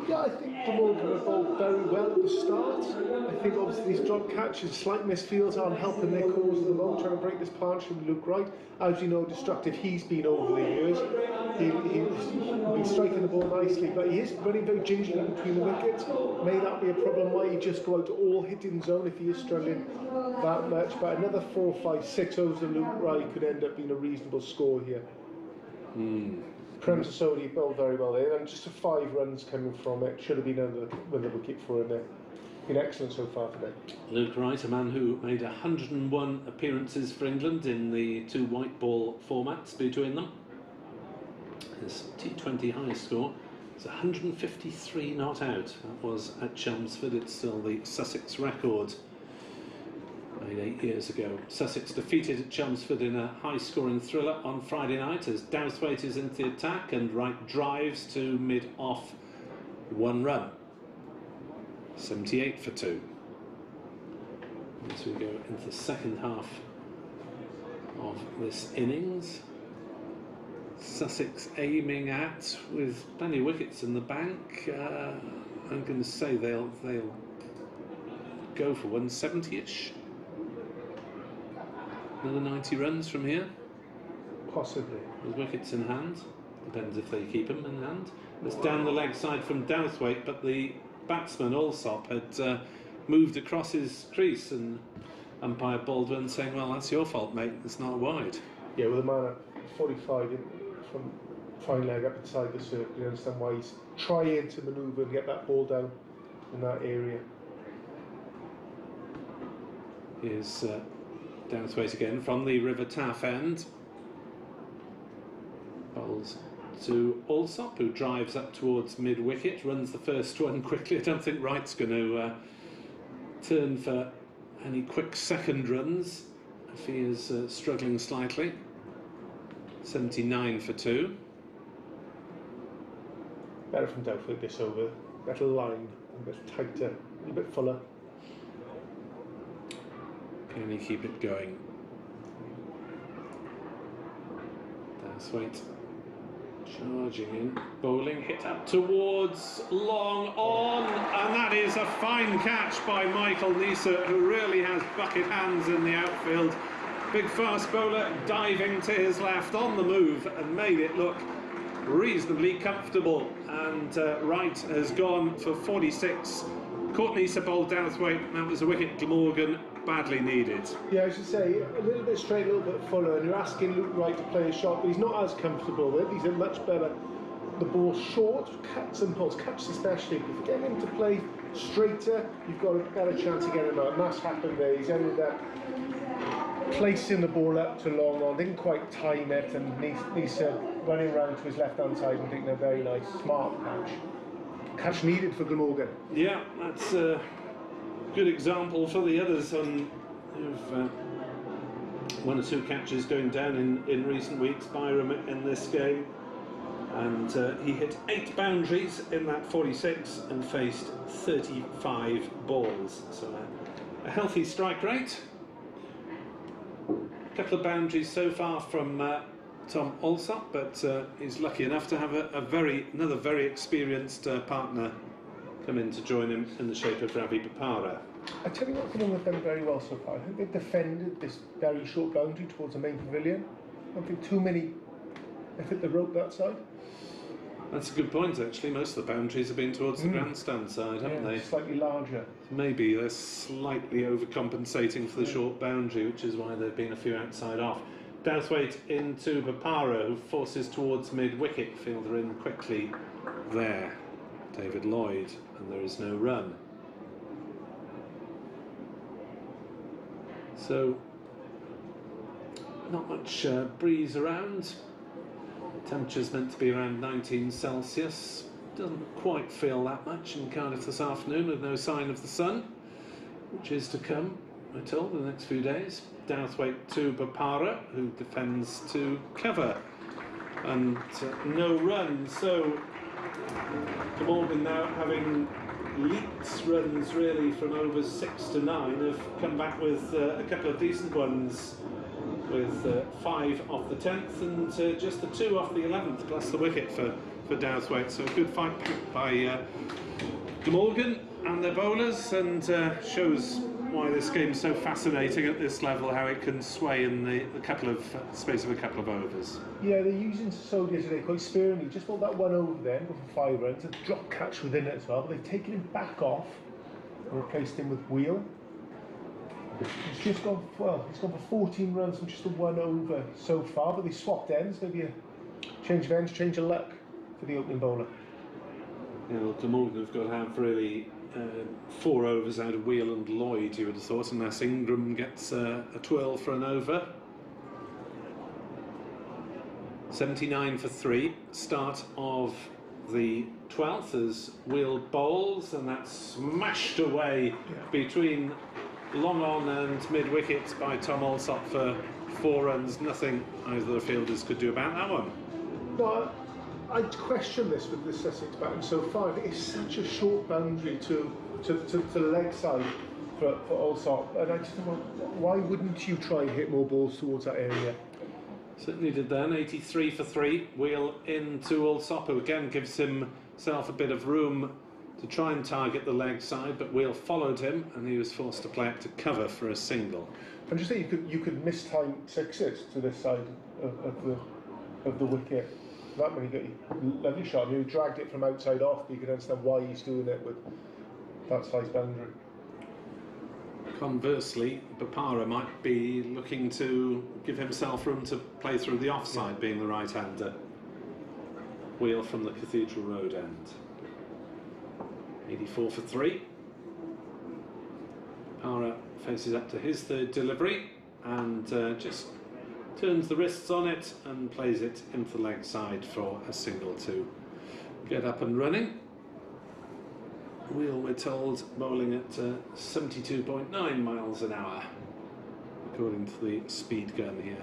Yeah, I think Glamorgan have bowled very well at the start. I think obviously these drop catches, slight misfields aren't helping their cause at the moment, trying to break this partnership with Luke Wright. As you know, destructive he's been over the years. He's been striking the ball nicely, but he is running very gingerly between the wickets. May that be a problem? Why he just go out to all hitting zone if he is struggling that much? But another 4, 5, 6 overs of Luke Wright could end up being a reasonable score here. Prem Sisodi bowled very well there, and just 5 runs coming from it. Should have been with the wicket for in there. Been excellent so far today. Luke Wright, a man who made 101 appearances for England in the 2 white ball formats between them. His T20 highest score is 153 not out. That was at Chelmsford. It's still the Sussex record, made 8 years ago. Sussex defeated at Chelmsford in a high-scoring thriller on Friday night as Douthwaite is into the attack and Wright drives to mid-off 1 run. 78 for 2. As we go into the second half of this innings, Sussex aiming at, with plenty of wickets in the bank, I'm going to say they'll go for 170-ish. Another 90 runs from here. Possibly. With wickets in hand. Depends if they keep them in hand. It's down the leg side from Douthwaite, but the batsman Alsop had moved across his crease, and umpire Baldwin saying, well, that's your fault, mate, it's not wide. Yeah, with a man at 45 from fine leg up inside the circle, you understand why he's trying to manoeuvre and get that ball down in that area. Here's Douthwaite again from the River Taff end. Bowls to Alsop, who drives up towards mid-wicket, runs the first one quickly. I don't think Wright's going to turn for any quick second runs if he is struggling slightly. 79 for 2. Better from Douthwaite this over. Better line, a bit tighter, a bit fuller. Can he keep it going? Douthwaite charging in, bowling, hit up towards long on, and that is a fine catch by Michael Neser, who really has bucket hands in the outfield. Big fast bowler diving to his left on the move and made it look reasonably comfortable, and Wright has gone for 46. Caught Neser bowled Douthwaite, that was a wicket Glamorgan badly needed. Yeah, I should say, a little bit straight, a little bit fuller, and you're asking Luke Wright to play a shot, but he's not as comfortable with. He's a much better. The ball short, cuts and pulls, cuts especially. If you get him to play straighter, you've got a better chance of getting him out, and that's happened there. He's ended up placing the ball up to long on, didn't quite time it, and Neser running round to his left-hand side and taking a very nice, smart catch. Catch needed for Glamorgan. Yeah, that's a good example for the others who've 1 or 2 catches going down in recent weeks. Byram in this game, and he hit 8 boundaries in that 46 and faced 35 balls, so a healthy strike rate. A couple of boundaries so far from Tom Alsop, but he's lucky enough to have another very experienced partner come in to join him in the shape of Ravi Bopara. I tell you what, Glamorgan have done very well so far. I think they've defended this very short boundary towards the main pavilion. I don't think too many have hit the rope that side. That's a good point, actually. Most of the boundaries have been towards the grandstand side, haven't they? Slightly larger. Maybe they're slightly overcompensating for the short boundary, which is why there have been a few outside off. Douthwaite into Bapara, who forces towards mid-wicket. Fielder in quickly there. David Lloyd, and there is no run. So, not much breeze around. Temperature's meant to be around 19 Celsius. Doesn't quite feel that much in Cardiff this afternoon, with no sign of the sun, which is to come, we're told, in the next few days. Douthwaite to Bapara, who defends to cover, and no run. So Glamorgan, now having leaked runs really from overs 6 to 9, have come back with a couple of decent ones, with 5 off the 10th and just the 2 off the 11th, plus the wicket for Douthwaite. So a good fight by Glamorgan and their bowlers, and shows why this game's so fascinating at this level, how it can sway in the space of a couple of overs. Yeah, they're using Sodius today quite sparingly. Just bought that one over there for 5 runs, a drop catch within it as well, but they've taken him back off and replaced him with Wheel. He's just gone, well, he's gone for 14 runs from just the 1 over so far, but they swapped ends. Maybe a change of ends, change of luck for the opening bowler. Yeah, well, Glamorgan have got to have really 4 overs out of Wheel and Lloyd, you would have thought, unless Ingram gets a twirl for an over. 79 for 3, start of the 12th as Wheel bowls, and that's smashed away between long on and mid-wicket by Tom Alsop for 4 runs. Nothing either of the fielders could do about that one. No, I question this with the Sussex batting so far. It's such a short boundary to the leg side for Alsop, and I just think, well, why wouldn't you try and hit more balls towards that area? Certainly did then. 83 for 3. Wheel into Alsop, who again gives himself a bit of room to try and target the leg side, but Wheel followed him and he was forced to play out to cover for a single. And just think you could mistime 6s to this side of the wicket. That when you get a lovely shot, you dragged it from outside off, but you can understand why he's doing it with that size boundary. Conversely, Bapara might be looking to give himself room to play through the offside, being the right-hander. Wheel from the Cathedral Road end. 84 for 3. Bapara faces up to his 3rd delivery and just turns the wrists on it and plays it into the leg side for a single to get up and running. Wheel, we're told, bowling at 72.9 miles an hour, according to the speed gun here.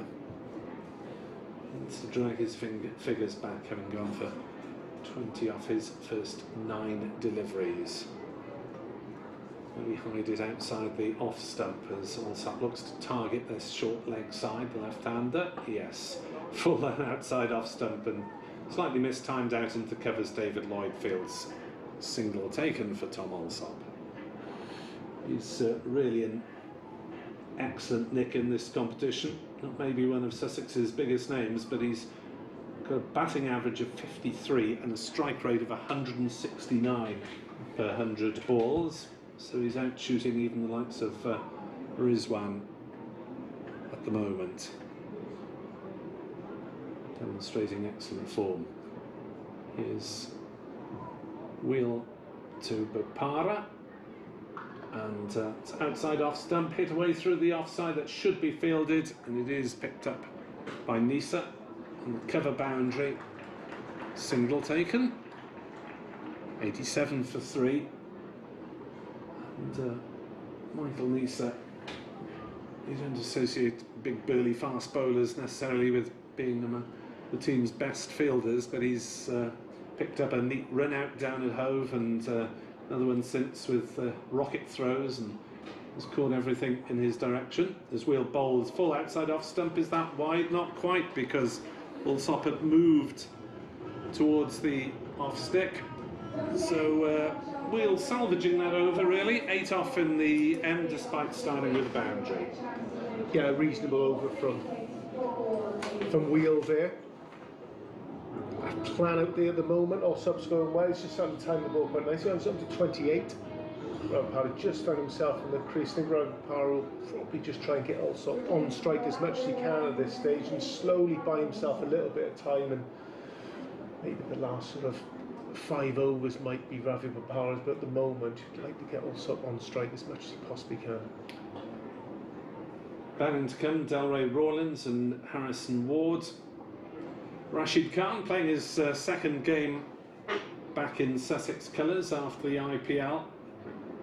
Needs to drag his figures back, having gone for 20 off his first 9 deliveries. Maybe hide it outside the off stump as Alsop looks to target this short leg side, the left-hander. Yes, full outside off stump and slightly mistimed out into covers David Lloyd fields. Single taken for Tom Alsop. He's really an excellent nick in this competition. Not maybe one of Sussex's biggest names, but he's got a batting average of 53 and a strike rate of 169 per 100 balls. So he's out shooting even the likes of Rizwan at the moment. Demonstrating excellent form. Here's Wheel to Bapara, and it's outside off stump, hit away through the offside. That should be fielded, and it is picked up by Nisa on the cover boundary. Single taken. 87 for 3. And Michael Nisa, you don't associate big burly fast bowlers necessarily with being among the team's best fielders, but he's picked up a neat run out down at Hove, and another one since with rocket throws, and has caught everything in his direction. As Wheel bowls full outside off stump. Is that wide? Not quite, because Alsop had moved towards the off stick. So Wheel salvaging that over really. 8 off in the end despite starting with a boundary. Yeah, a reasonable over from Wheel there. plan out there at the moment. All subs going well. He's just starting to time the ball quite nicely. He's up to 28. Mohammad just found himself in the crease. I think Mohammad will probably just try and get also on strike as much as he can at this stage and slowly buy himself a little bit of time, and maybe the last sort of 5 overs might be Ravi Bopara's, but at the moment you'd like to get also on strike as much as he possibly can. Batting to come, Delray Rawlins and Harrison Ward. Rashid Khan playing his second game back in Sussex colours after the IPL.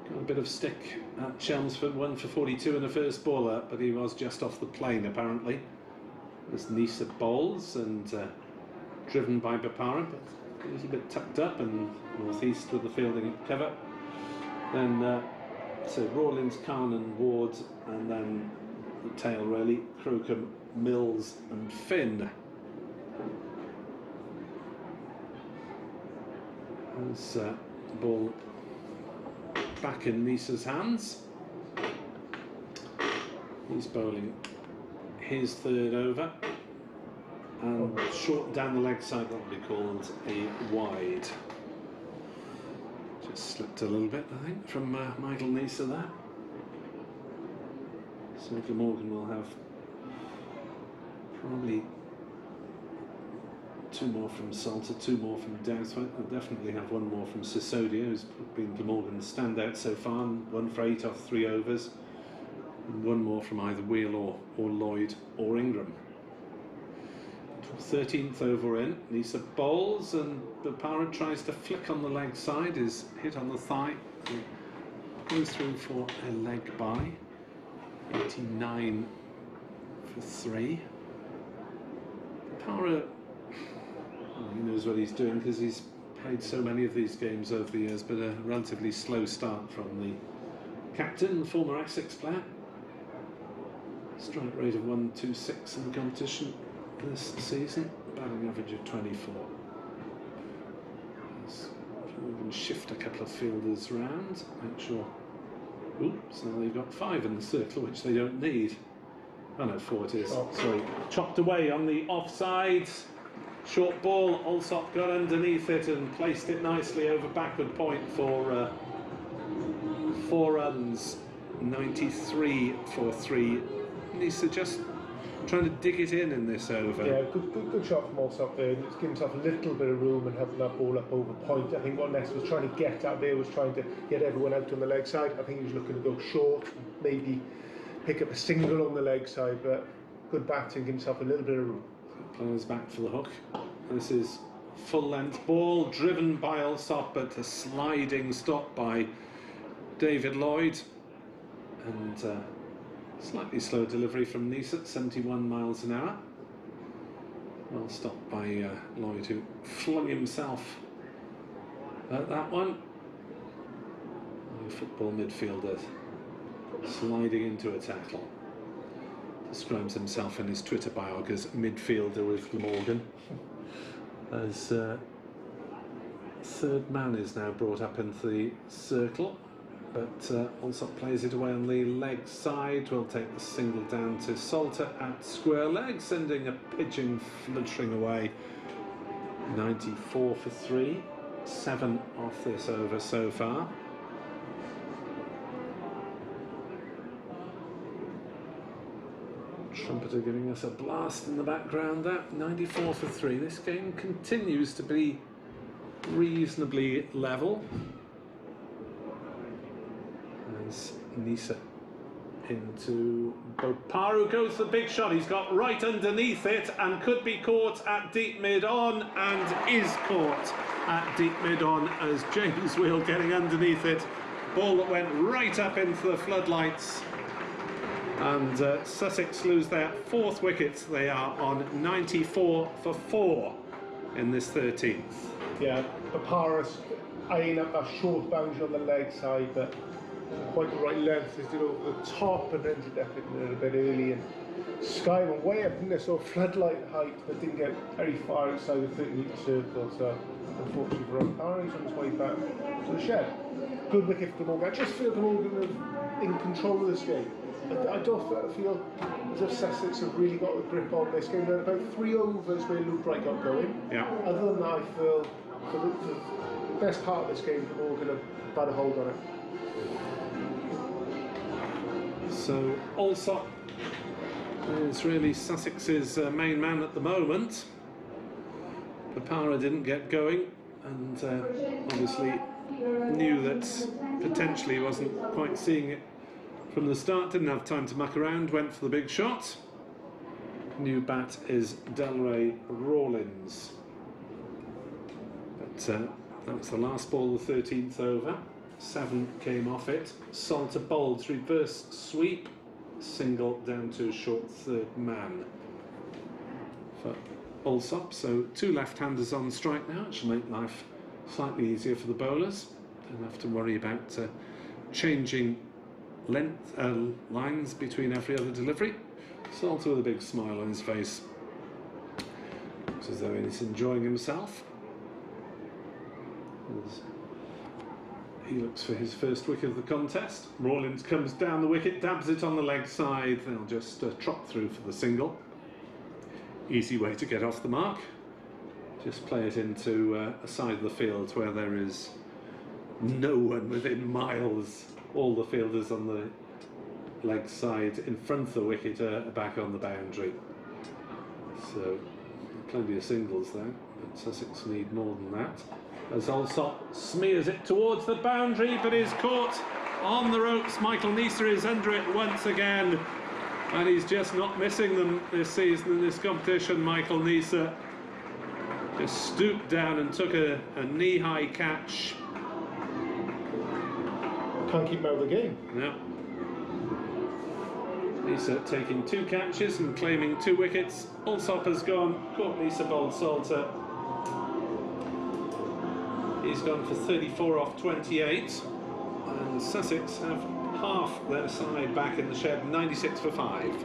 Got a bit of stick at Chelmsford, 1 for 42 in the first bowler, but he was just off the plane apparently. As Nisa bowls and driven by Bopara, but a little bit tucked up and northeast with the fielding at cover. Then so Rawlins, Khan and Ward, and then the tail really, Crocombe, Mills and Finn. As the ball back in Nisa's hands. He's bowling his third over, and short down the leg side, that will be called a wide. Just slipped a little bit, I think, from Michael Nisa there. So Glamorgan will have probably 2 more from Salter, 2 more from Dowswell. They'll definitely have 1 more from Sisodia, who's been Glamorgan's standout so far, and 1 for 8 off 3 overs. And 1 more from either Wheel or Lloyd or Ingram. 13th over in, Nisa bowls and Bopara tries to flick on the leg side, is hit on the thigh, goes through for a leg by. 89 for 3. Bopara, he knows what he's doing because he's played so many of these games over the years, but a relatively slow start from the captain, the former Essex player. Strike rate of 126 in the competition this season, batting average of 24. Let's even shift a couple of fielders round, make sure. Oops, now they've got 5 in the circle, which they don't need. Oh no, 4 it is. Sorry, chopped away on the offside. Short ball, Alsop got underneath it and placed it nicely over backward point for 4 runs. 93 for 3. Nisa just trying to dig it in this over. Yeah, good shot from Alsop there. He's given himself a little bit of room and having that ball up over point. I think what Ness was trying to get out there was trying to get everyone out on the leg side. I think he was looking to go short, maybe pick up a single on the leg side, but good batting, give himself a little bit of room. Players back for the hook. This is full length ball driven by Alsop, but a sliding stop by David Lloyd, and slightly slow delivery from Nisa at 71 miles an hour. Well stopped by Lloyd, who flung himself at that one. Football midfielder sliding into a tackle. Describes himself in his Twitter bio as midfielder with Glamorgan. As third man is now brought up into the circle, but also plays it away on the leg side. Will take the single down to Salter at square leg, sending a pigeon fluttering away. 94 for 3, 7 off this over so far. Trumpeter giving us a blast in the background there. 94 for 3. This game continues to be reasonably level. As Nisa into Bopara, goes the big shot. He's got right underneath it and could be caught at deep mid-on, and is caught at deep mid-on as James Wheel getting underneath it. Ball that went right up into the floodlights. And Sussex lose their 4th wicket. They are on 94 for 4 in this 13th. Yeah, Bopara's eyeing up that short boundary on the leg side, but quite the right length. He's did over the top and ended up a little bit early. And Sky went way up in this sort of floodlight height, but didn't get very far outside the 30-metre circle. So unfortunately for Bopara, he's on his way back to the shed. Good wicket for Mohammad. I just feel Mohammad in control of this game. I don't feel as if Sussex have really got a grip on this game. There are about 3 overs where Luke Wright got going. Yeah. Other than that, I feel for the best part of this game, Glamorgan have had a hold on it. So Allsop is really Sussex's main man at the moment. Papara didn't get going, and obviously knew that potentially wasn't quite seeing it from the start, didn't have time to muck around, went for the big shot. New bat is Delray Rawlins. But that was the last ball of the 13th over. 7 came off it. Salter bowled, reverse sweep, single down to short third man for Allsop. So 2 left-handers on strike now. It should make life slightly easier for the bowlers. Don't have to worry about changing length lines between every other delivery. Salter with a big smile on his face. Looks as though he's enjoying himself. As he looks for his first wicket of the contest. Rawlins comes down the wicket, dabs it on the leg side. They'll just trot through for the single. Easy way to get off the mark. Just play it into a side of the field where there is no one within miles. All the fielders on the leg side in front of the wicket are back on the boundary. So plenty of singles there, but Sussex need more than that. As Allsop smears it towards the boundary, but is caught on the ropes. Michael Neser is under it once again, and he's just not missing them this season in this competition. Michael Neser just stooped down and took a knee-high catch. Can't keep him out of the game. No. Neser taking 2 catches and claiming 2 wickets. Allsop has gone, caught Neser, bowled Salter. He's gone for 34 off 28, and Sussex have half their side back in the shed, 96 for 5.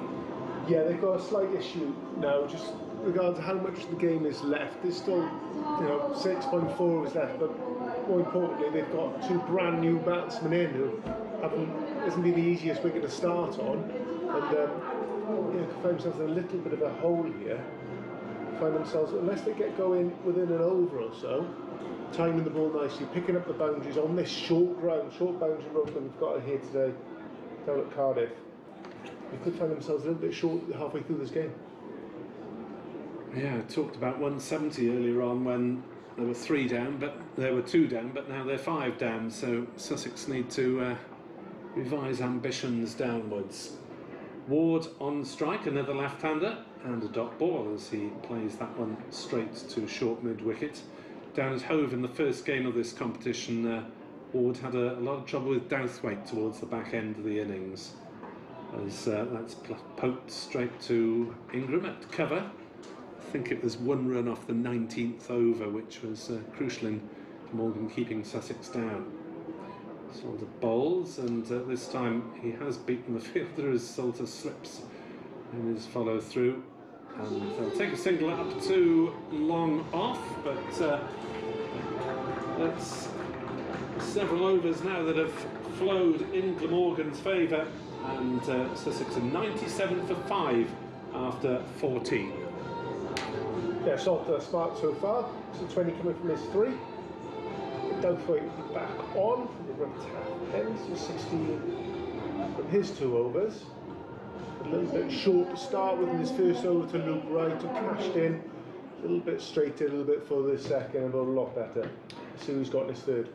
Yeah, they've got a slight issue now, just regarding to how much the game is left. There's still, 6.4 overs left, but more importantly, they've got 2 brand new batsmen in who isn't been the easiest wicket to start on, and find themselves in a little bit of a hole here. Find themselves, unless they get going within an over or so, timing the ball nicely, picking up the boundaries on this short boundary road that we've got here today down at Cardiff. They could find themselves a little bit short halfway through this game. Yeah, I talked about 170 earlier on when there were 3 down, but there were 2 down, but now they're 5 down, so Sussex need to revise ambitions downwards. Ward on strike, another left-hander, and a dot ball as he plays that one straight to short mid-wicket. Down at Hove in the first game of this competition, Ward had a lot of trouble with Douthwaite towards the back end of the innings, as that's poked straight to Ingram at cover. I think it was 1 run off the 19th over, which was crucial in Morgan keeping Sussex down. Salter bowls, and this time he has beaten the fielder as Salter slips in his follow through. And they'll take a single up to long off, but that's several overs now that have flowed in Glamorgan's favour, and Sussex are 97 for 5 after 14. Yeah, Salter smart so far. So 20 coming from his 3. Douthwaite back on from the rubbed ends, so 16 from his 2 overs. A little bit short to start with in his first over to Luke Wright, who cashed in. A little bit straighter, a little bit further this second, and a lot better. Let's see who he's got in his 3rd.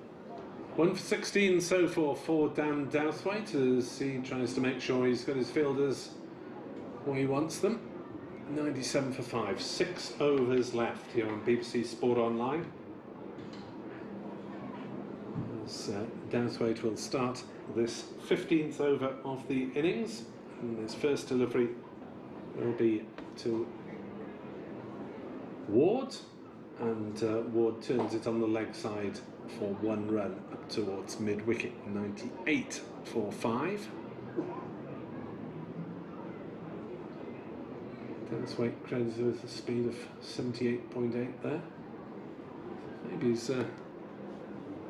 1 for 16 so far for Dan Douthwaite as he tries to make sure he's got his fielders where he wants them. 97 for 5, 6 overs left here on BBC Sport Online. As Douthwaite will start this 15th over of the innings, and his first delivery will be to Ward, and Ward turns it on the leg side for 1 run up towards mid-wicket, 98 for 5. Douthwaite credited with a speed of 78.8 there. Maybe he's a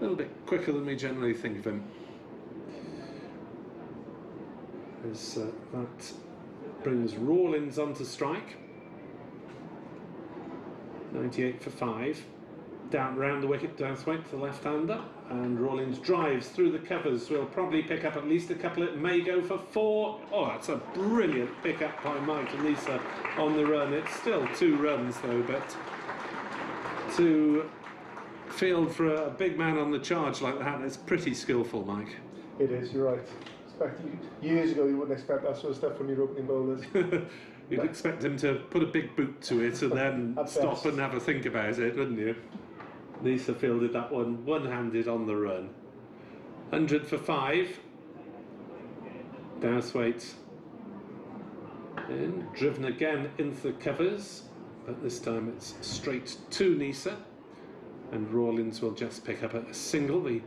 little bit quicker than we generally think of him. as that brings Rawlins onto strike. 98 for 5. Down round the wicket, Dowthwaite, the left-hander, and Rawlins drives through the covers. Will probably pick up at least a couple. It may go for 4. Oh, that's a brilliant pick-up by Mike and Lisa on the run. It's still 2 runs though, but to field for a big man on the charge like that is pretty skillful, Mike. It is, you're right. Years ago you wouldn't expect that sort of stuff from your opening bowlers. You'd expect him to put a big boot to it and then stop and have a think about it, wouldn't you? Lisa fielded that one one-handed on the run. 100 for 5. Dowthwaite in, driven again into the covers, but this time it's straight to Nisa, and Rawlins will just pick up a single, the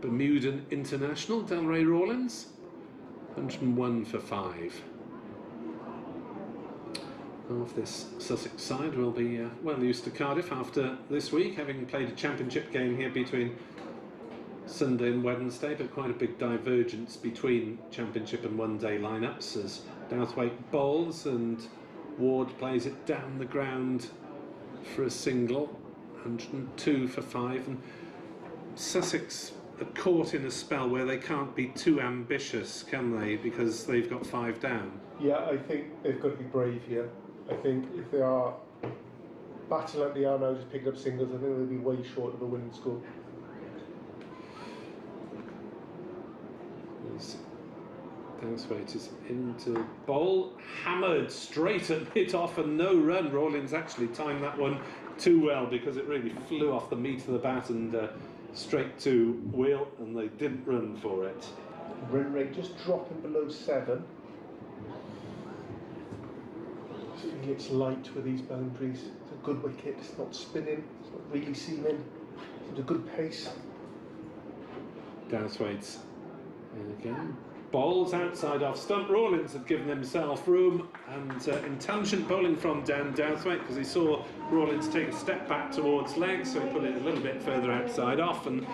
Bermudan international, Delray Rawlins. 101 for 5. Half this Sussex side will be well used to Cardiff after this week, having played a championship game here between Sunday and Wednesday, but quite a big divergence between championship and one-day lineups as Dowthwaite bowls and Ward plays it down the ground for a single. 102 for 5, and Sussex are caught in a spell where they can't be too ambitious, can they, because they've got 5 down. Yeah, I think they've got to be brave here. I think if they are batting like they are now, just picking up singles, I think they'll be way short of a winning score. Dowthwaite is into bowl, hammered straight at it off and no run. Rawlins actually timed that one too well because it really flew off the meat of the bat and straight to wheel, and they didn't run for it. Run rate just dropping below 7. It's light with these boundaries. It's a good wicket, it's not spinning, it's not really seaming. It's a good pace. Dowthwaite's in again. Bowls outside off stump. Rawlins had given himself room, and intelligent bowling from Dan Dowthwaite, because he saw Rawlins take a step back towards legs, so he put it a little bit further outside off, and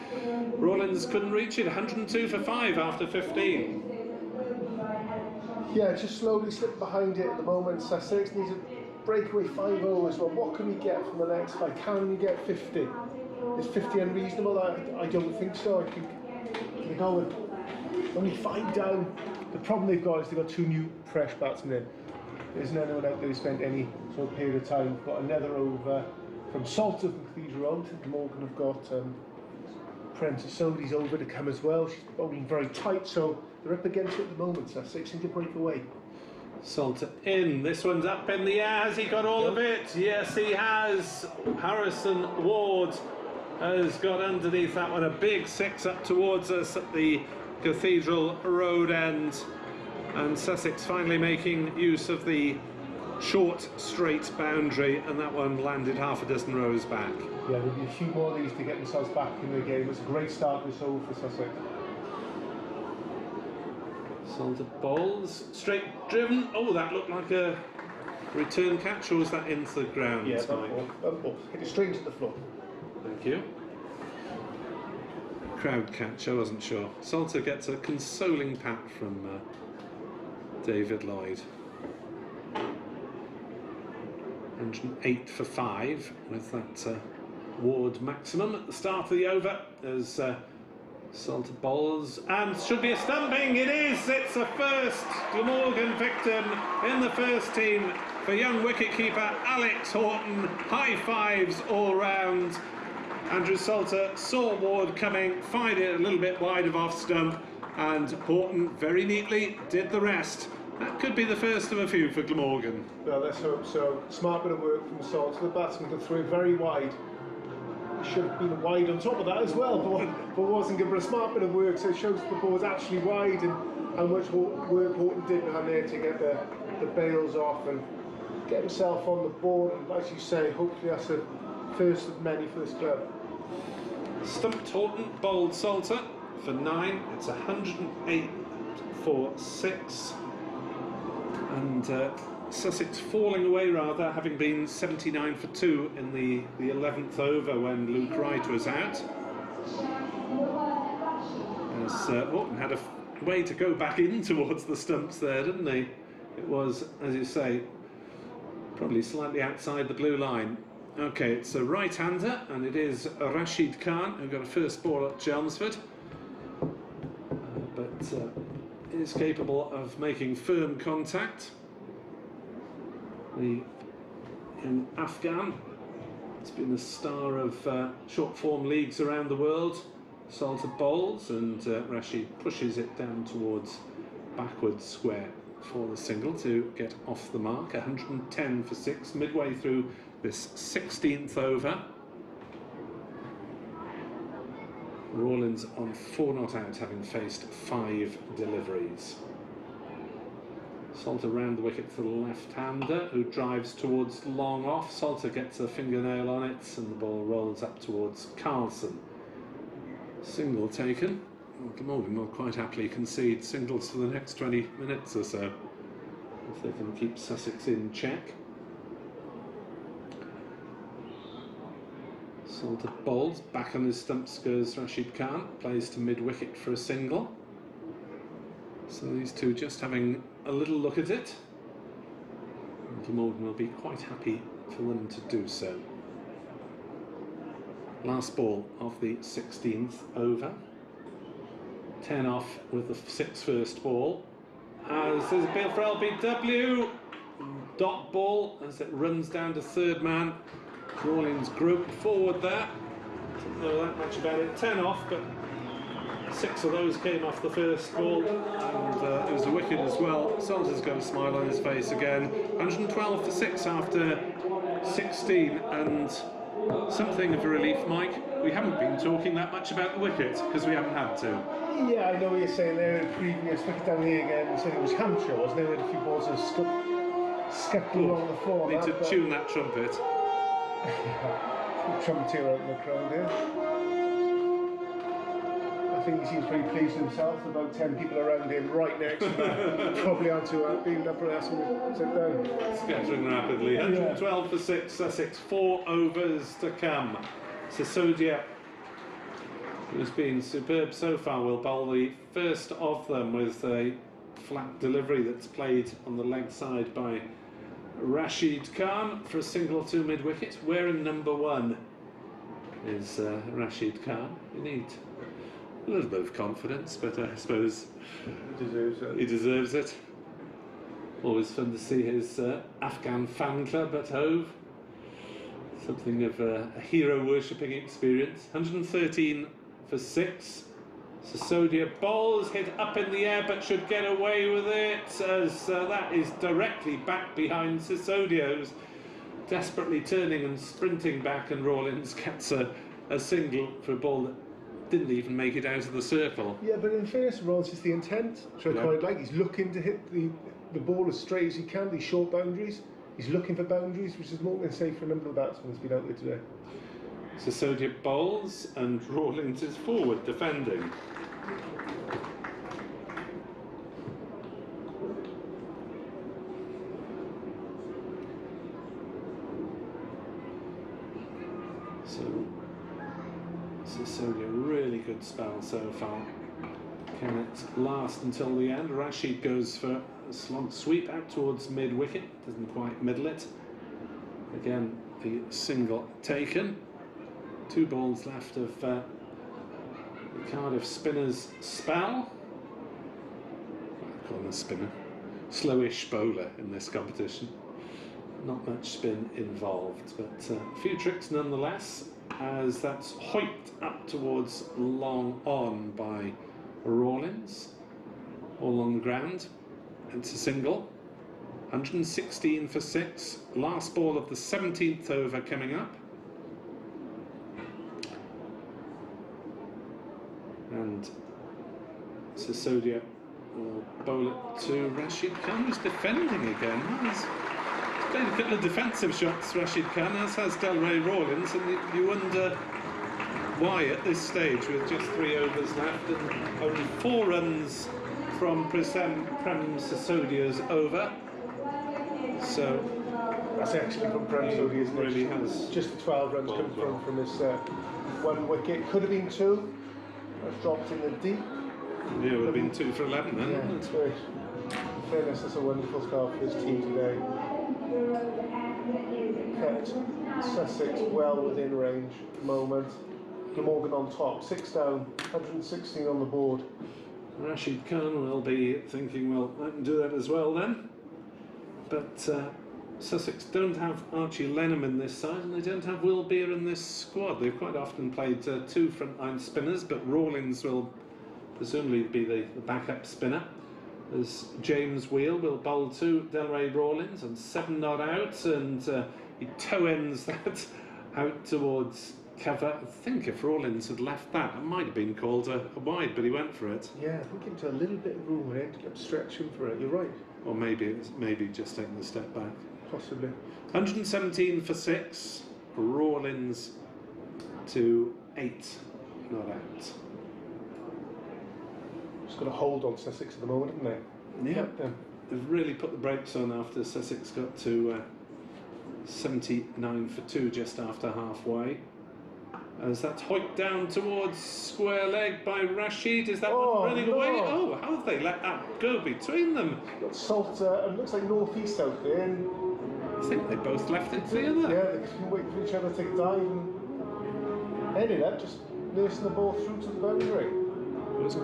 Rawlins couldn't reach it. 102 for 5 after 15. Yeah, just slowly slipped behind it at the moment. Sussex needs a breakaway 5-0 as well. What can we get from the next 5? Can we get 50? Is 50 unreasonable? I don't think so. I think they go with only 5 down. The problem they've got is they've got 2 new fresh batsmen in. There isn't anyone out there who spent any sort of period of time. We've got another over from Salter from Cathedral Road. Morgan have got Prentice Sodhi's over to come as well. She's bowling very tight, so they're up against it at the moment. Sussex need to break away. Salter in. This one's up in the air. Has he got all of it? Yes, he has. Harrison Ward has got underneath that one. A big 6 up towards us at the Cathedral Road end. And Sussex finally making use of the short, straight boundary, and that one landed half a dozen rows back. Yeah, there'll be a few more of these to get themselves back in the game. It's a great start this over for Sussex. Salter bowls, straight driven. Oh, that looked like a return catch, or was that into the ground? Yeah, that ball. Hit it straight into the floor. Thank you. Crowd catch, I wasn't sure. Salter gets a consoling pat from David Lloyd. 108 for 5 with that Ward maximum at the start of the over as Salter bowls, and should be a stumping. It is. It's a first Glamorgan victim in the first team for young wicket-keeper Alex Horton. High fives all round. Andrew Salter saw Ward coming, fired it a little bit wide of off stump, and Horton very neatly did the rest. That could be the first of a few for Glamorgan. Well, let's hope so. Smart bit of work from Salter. The batsman could throw it very wide. Should have been wide on top of that as well, but wasn't good. But a smart bit of work, so it shows the ball was actually wide and how much work Horton did behind there to get the bails off and get himself on the board. And as you say, hopefully that's a first of many for this club. Stumped Horton, bowled Salter for 9. It's 108 for 6. And Sussex falling away rather, having been 79 for 2 in the 11th over when Luke Wright was out. As Horton had a way to go back in towards the stumps there, didn't he? It was, as you say, probably slightly outside the blue line. Okay, it's a right-hander, and it is Rashid Khan who got a first ball at Chelmsford, but is capable of making firm contact. The young Afghan has been a star of short-form leagues around the world. Salter bowls, and Rashid pushes it down towards backwards square for the single to get off the mark. 110 for 6, midway through this 16th over. Rawlins on 4 not out, having faced 5 deliveries. Salter round the wicket for the left-hander, who drives towards long off. Salter gets a fingernail on it, and the ball rolls up towards Carlson. Single taken. Glamorgan will quite happily concede singles for the next 20 minutes or so, if they can keep Sussex in check. Salter bowls, back on his stumps goes Rashid Khan, plays to mid-wicket for a single. So these two just having a little look at it. Glamorgan will be quite happy for them to do so. Last ball of the 16th over. 10 off with the 6 first ball. As there's a bill for LBW. Dot ball as it runs down to third man. Rawlins groped forward there. Didn't know that much about it. 10 off, but 6 of those came off the first ball, and it was a wicket as well. Salter's got a smile on his face again. 112 for 6 after 16, and something of a relief, Mike. We haven't been talking that much about the wicket because we haven't had to. Yeah, I know what you're saying there. In the previous wicket down here again, you said it was Hampshire, wasn't it? With a few balls that scupped along the floor. Need to tune that trumpet. Trumpeter out in the crowd there. I think he seems pretty pleased with himself. About 10 people around him right next to him. Probably aren't too happy. They'll probably ask him to sit down. Scattering rapidly. 112 for 6, Sussex. 4 overs to come. Sisodia, who's been superb so far, will bowl the first of them with a flat delivery that's played on the leg side by Rashid Khan for a single to mid-wicket. Wearing number 1 is Rashid Khan. You need a little bit of confidence, but I suppose he deserves it. Always fun to see his Afghan fan club at Hove. Something of a hero worshipping experience. 113 for 6. Sisodia bowls, hit up in the air, but should get away with it, as that is directly back behind Sisodia, who's desperately turning and sprinting back, and Rawlins gets a single for a ball that didn't even make it out of the circle. Yeah, but in fairness, Rawlins, it's the intent, which I quite like. He's looking to hit the ball as straight as he can, these short boundaries. He's looking for boundaries, which is more than safe for a number of batsmen who's been out there today. Sisodia bowls, and Rawlins is forward defending. So Sisodia, really good spell so far. Can it last until the end? Rashid goes for a slog sweep out towards mid-wicket, doesn't quite middle it. Again, the single taken. 2 balls left of the Cardiff spinner's spell. I call him a spinner. Slowish bowler in this competition. Not much spin involved, but a few tricks nonetheless, as that's hoiked up towards long on by Rawlins. All on the ground. It's a single. 116 for 6. Last ball of the 17th over coming up. And Sisodia will bowl it to Rashid Khan, who's defending again. He's played a couple of defensive shots, Rashid Khan, as has Delray Rawlins, and you wonder why at this stage, with just 3 overs left and only 4 runs from Prem Sisodia's over. So that's actually from Prem Sisodia's. Really has just the 12 runs come from his 1 wicket. Could have been 2. That's dropped in the deep. Yeah, it would have been 2 for 11 then, Yeah, wouldn't it's it? great. In fairness, that's a wonderful start for his team today. Kept Sussex well within range at the moment. Glamorgan on top, 6 down, 116 on the board. Rashid Khan will be thinking, well, I can do that as well then. But Sussex don't have Archie Lenham in this side, and they don't have Will Beer in this squad. They've quite often played 2 frontline spinners, but Rawlins will presumably be the backup spinner. As James Wheel will bowl to Delray Rawlins, and 7 not out, and he toe ends that out towards cover. I think if Rawlins had left that, it might have been called a wide, but he went for it. Yeah, I think into a little bit of room and ended up stretching for it. You're right. Or maybe it was just taking a step back. Possibly. 117 for 6. Rawlins to 8 not out. Just got a hold on Sussex at the moment, haven't they? Yeah, they've really put the brakes on after Sussex got to 79 for 2 just after halfway. As that's hoiked down towards square leg by Rashid. Is that one running away? Oh, how have they let that go between them? Got Salt, it looks like northeast out there. And I think they both left it together. yeah, they can wait for each other to take a dive and ended up just nursing the ball through to the boundary.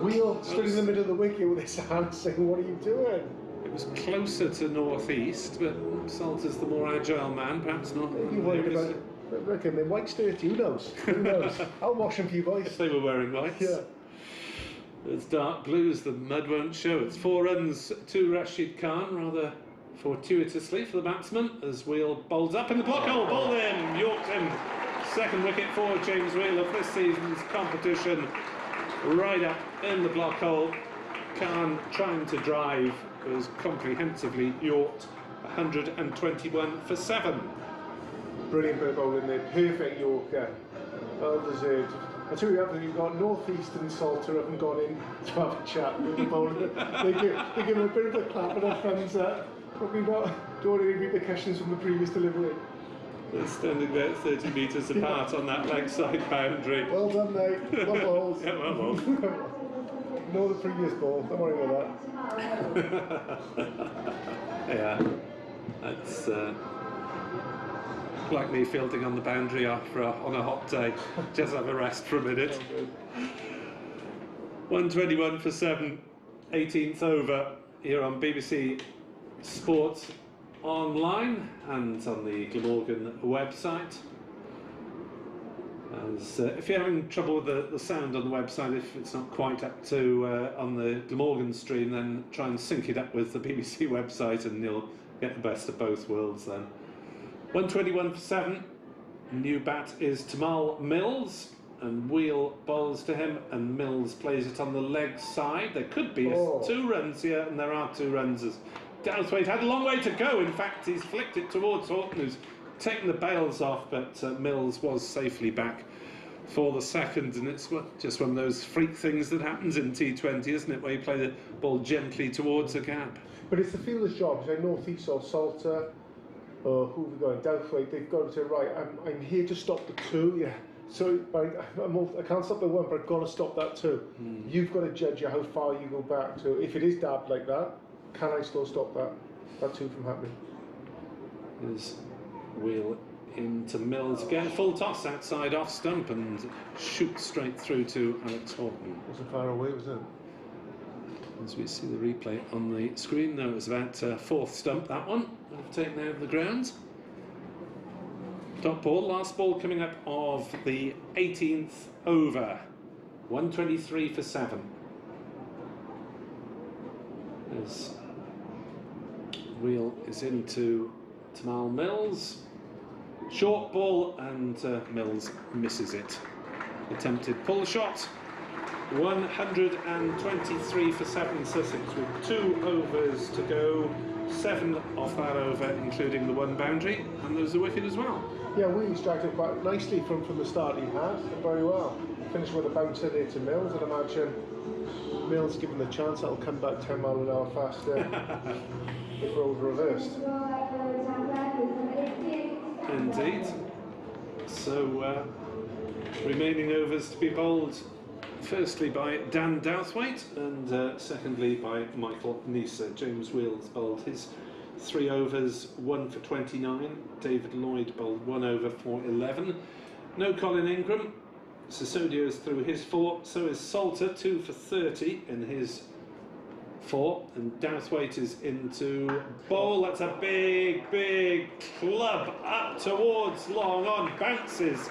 Wheel stood in the middle of the wicket with his hands saying, "What are you doing?" It was closer to northeast, but Salt is the more agile man, perhaps not. Maybe worried about it. Reckon they're white dirty, who knows? Who knows? I'll wash them for you boys. If they were wearing whites. Yeah. It's dark blues, the mud won't show. It's 4 runs to Rashid Khan, rather fortuitously for the batsman, as Wheel bowls up in the block hole, bowled in, yorked him. Second wicket for James Wheel of this season's competition, right up in the block hole. Khan trying to drive was comprehensively yorked, 121 for 7. Brilliant bit of bowling there, perfect Yorker, well deserved. I tell you what, you've got North East and Salter haven't gone in to have a chat with the bowler. they give him a bit of a clap and a thumbs up. Probably not doing any repercussions from the previous delivery. They're standing there 30 metres apart on that leg side boundary. Well done, mate. Well bowled. Yeah, well bowled. Ignore the previous ball, don't worry about that. Yeah, that's like me fielding on the boundary on a hot day. Just have a rest for a minute. 121 for 7, 18th over here on BBC Sports Online and on the Glamorgan website. As, if you're having trouble with the sound on the website, if it's not quite up to on the Glamorgan stream, then try and sync it up with the BBC website and you'll get the best of both worlds then. 121 for 7. New bat is Tamal Mills, and Wheel bowls to him, and Mills plays it on the leg side. There could be 2 runs here, and there are 2 runs as Dowthwaite had a long way to go. In fact, he's flicked it towards Horton, who's taken the bails off, but Mills was safely back for the second, and it's just one of those freak things that happens in T20, isn't it, where you play the ball gently towards a gap. But it's the fielder's job, so North East or Salter, or who have we got? Dowthwaite, they've got to say, right, I'm here to stop the 2, yeah. So I can't stop the 1, but I've got to stop that 2. You've got to judge how far you go back to. If it is dabbed like that, can I still stop that 2 from happening? There's Wheel into Mills again, full toss outside off stump and shoot straight through to Alex Horton. Wasn't far away, was it? As we see the replay on the screen, no, it was about 4th stump, that one, I've taken out of the ground. Top ball, last ball coming up of the 18th over, 123 for 7. As Wheel is into Tamal Mills, short ball, and Mills misses it. Attempted pull shot. 123 for 7 Sussex with 2 overs to go. 7 off that over, including the 1 boundary, and there's a wicket as well. Yeah, Wheely striked it quite nicely from the start he had, and very well. Finished with a bouncer there to Mills, and imagine Mills given the chance, that'll come back 10 miles an hour faster if roles reversed. Indeed. So, remaining overs to be bowled firstly by Dan Douthwaite and secondly by Michael Nisa. James Wheels bowled his 3 overs, 1 for 29. David Lloyd bowled 1 over for 11. No Colin Ingram. Sisodio's through his 4, so is Salter, 2 for 30 in his 4, and Douthwaite is into bowl. That's a big, big club up towards long on, bounces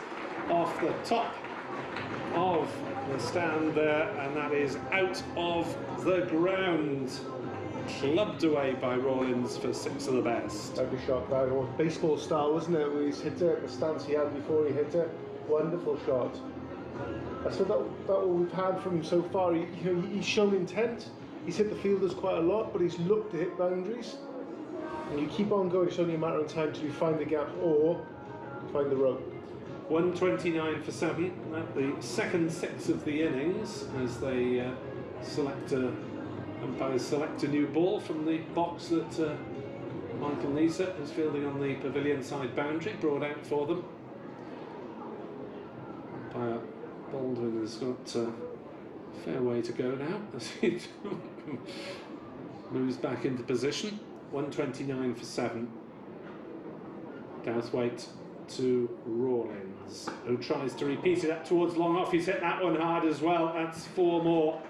off the top of the stand there, and that is out of the ground. Clubbed away by Rawlins for 6 of the best. Lovely shot, that was baseball style, wasn't it? Where he's hit it at the stance he had before he hit it. Wonderful shot. So that what we've had from him so far. He's shown intent. He's hit the fielders quite a lot, but he's looked to hit boundaries. And you keep on going. It's only a matter of time till you find the gap or find the rope. 129 for 7. At the second 6 of the innings, as they umpires select a new ball from the box that Michael Nisa is fielding on the pavilion side boundary, brought out for them. Umpire Baldwin has got a fair way to go now as he moves back into position. 129 for 7. Douthwaite to Rawlins, who tries to repeat it up towards long off. He's hit that one hard as well. That's 4 more.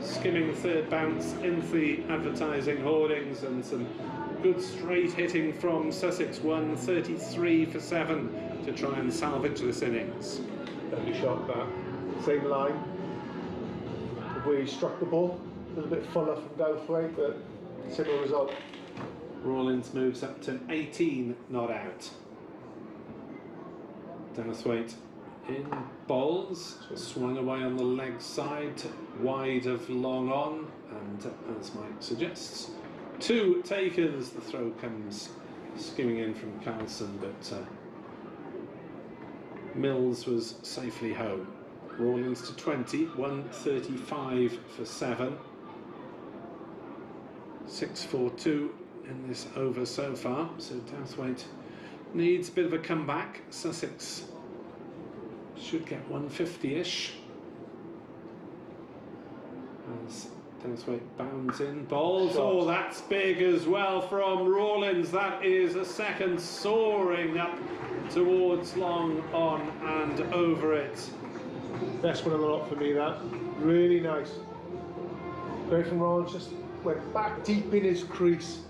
Skimming third bounce into the advertising hoardings, and some good straight hitting from Sussex. 133 for 7 to try and salvage this innings. Lovely shot, that. Same line. Where he struck the ball. A little bit fuller from Douthwaite, but similar result. Rawlins moves up to 18 not out. Douthwaite in bowls, swung away on the leg side, wide of long on, and as Mike suggests, 2 takers. The throw comes skimming in from Carlson, but Mills was safely home. Rawlins to 20, 135 for 7. 6-4-2 in this over so far, so Douthwaite needs a bit of a comeback. Sussex should get 150-ish. As Douthwaite bounds in, bowls. Oh, that's big as well from Rawlins. That is a second soaring up towards long on and over it. Best one of the lot for me, that. Really nice. Great from Rawlins, just went back deep in his crease.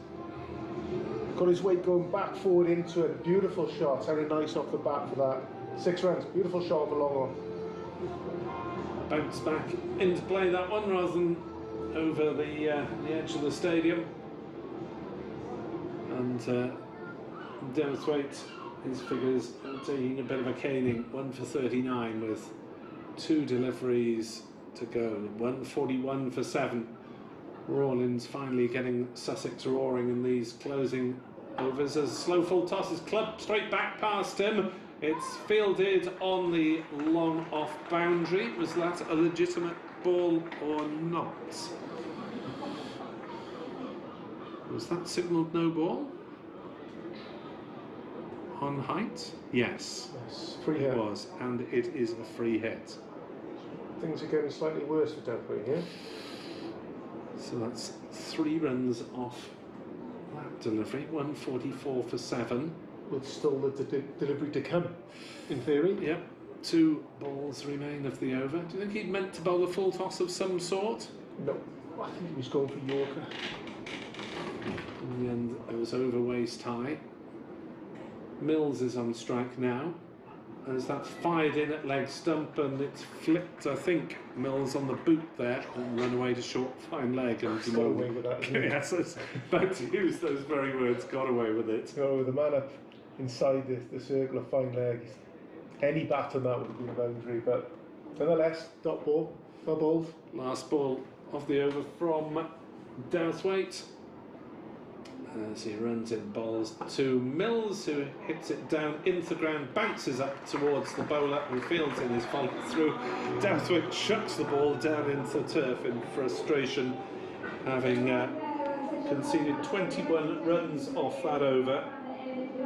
Got his weight going back forward into it. Beautiful shot. Sounded nice off the bat for that. 6 runs. Beautiful shot of a long on. Bounce back into play that one rather than over the edge of the stadium. And Douthwaite, his figures taking a bit of a caning. 1 for 39 with 2 deliveries to go. 141 for 7. Rawlins finally getting Sussex roaring in these closing overs as slow full toss is clubbed straight back past him. It's fielded on the long off boundary. Was that a legitimate ball or not? Was that signalled no ball? On height? Yes. Yes, free hit. It was, and it is a free hit. Things are getting slightly worse for Douthwaite here. So that's 3 runs off that delivery. 144 for 7. With still the delivery to come, in theory. Yep. 2 balls remain of the over. Do you think he'd meant to bowl a full toss of some sort? No. I think he was going for Yorker. In the end, it was over waist high. Mills is on strike now. As that's fired in at leg stump, and it's flipped, I think, Mills on the boot there and run away to short fine leg. And got away with that, isn't he? Yes, I was about to use those very words, got away with it. Oh, the man up inside the circle of fine leg. Any bat on that would have been a boundary, but nonetheless, dot ball, no balls. Last ball of the over from Douthwaite. As he runs in bowls to Mills, who hits it down into the ground, bounces up towards the bowler who fields in his follow through. Douthwaite chucks the ball down into the turf in frustration, having conceded 21 runs off that over.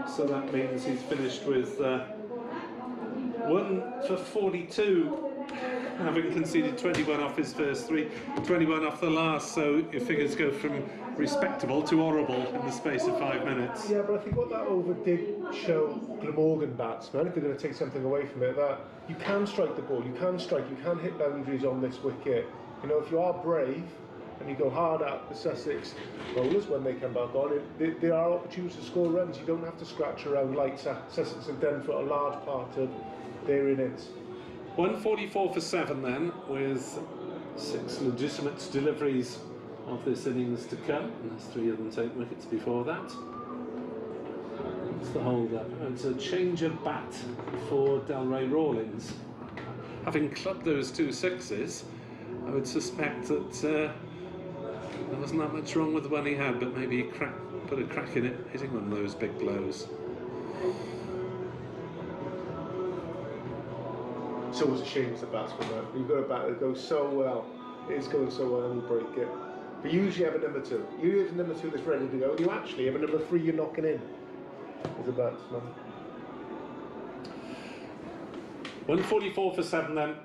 So that means he's finished with 1 for 42. having conceded 21 off his first 3, 21 off the last, so your figures go from respectable to horrible in the space of 5 minutes. Yeah, but I think what that over did show Glamorgan batsmen, if they're going to take something away from it, that you can strike the ball, you can hit boundaries on this wicket. You know, if you are brave and you go hard at the Sussex bowlers when they come back on, there are opportunities to score runs. You don't have to scratch around like Sussex have done for a large part of their innings. 144 for 7 then, with 6 legitimate deliveries of this innings to come, unless 3 of them take wickets before that. It's the holder. It's a change of bat for Delray Rawlins. Having clubbed those 2 sixes, I would suspect that there wasn't that much wrong with the one he had, but maybe he put a crack in it, hitting one of those big blows. It's always a shame as a batsman that you've got a bat that goes so well, it is going so well and you break it. But you usually have a number 2. You have a number 2 that's ready to go. You actually have a number 3 you're knocking in as a batsman. 144 for 7 then.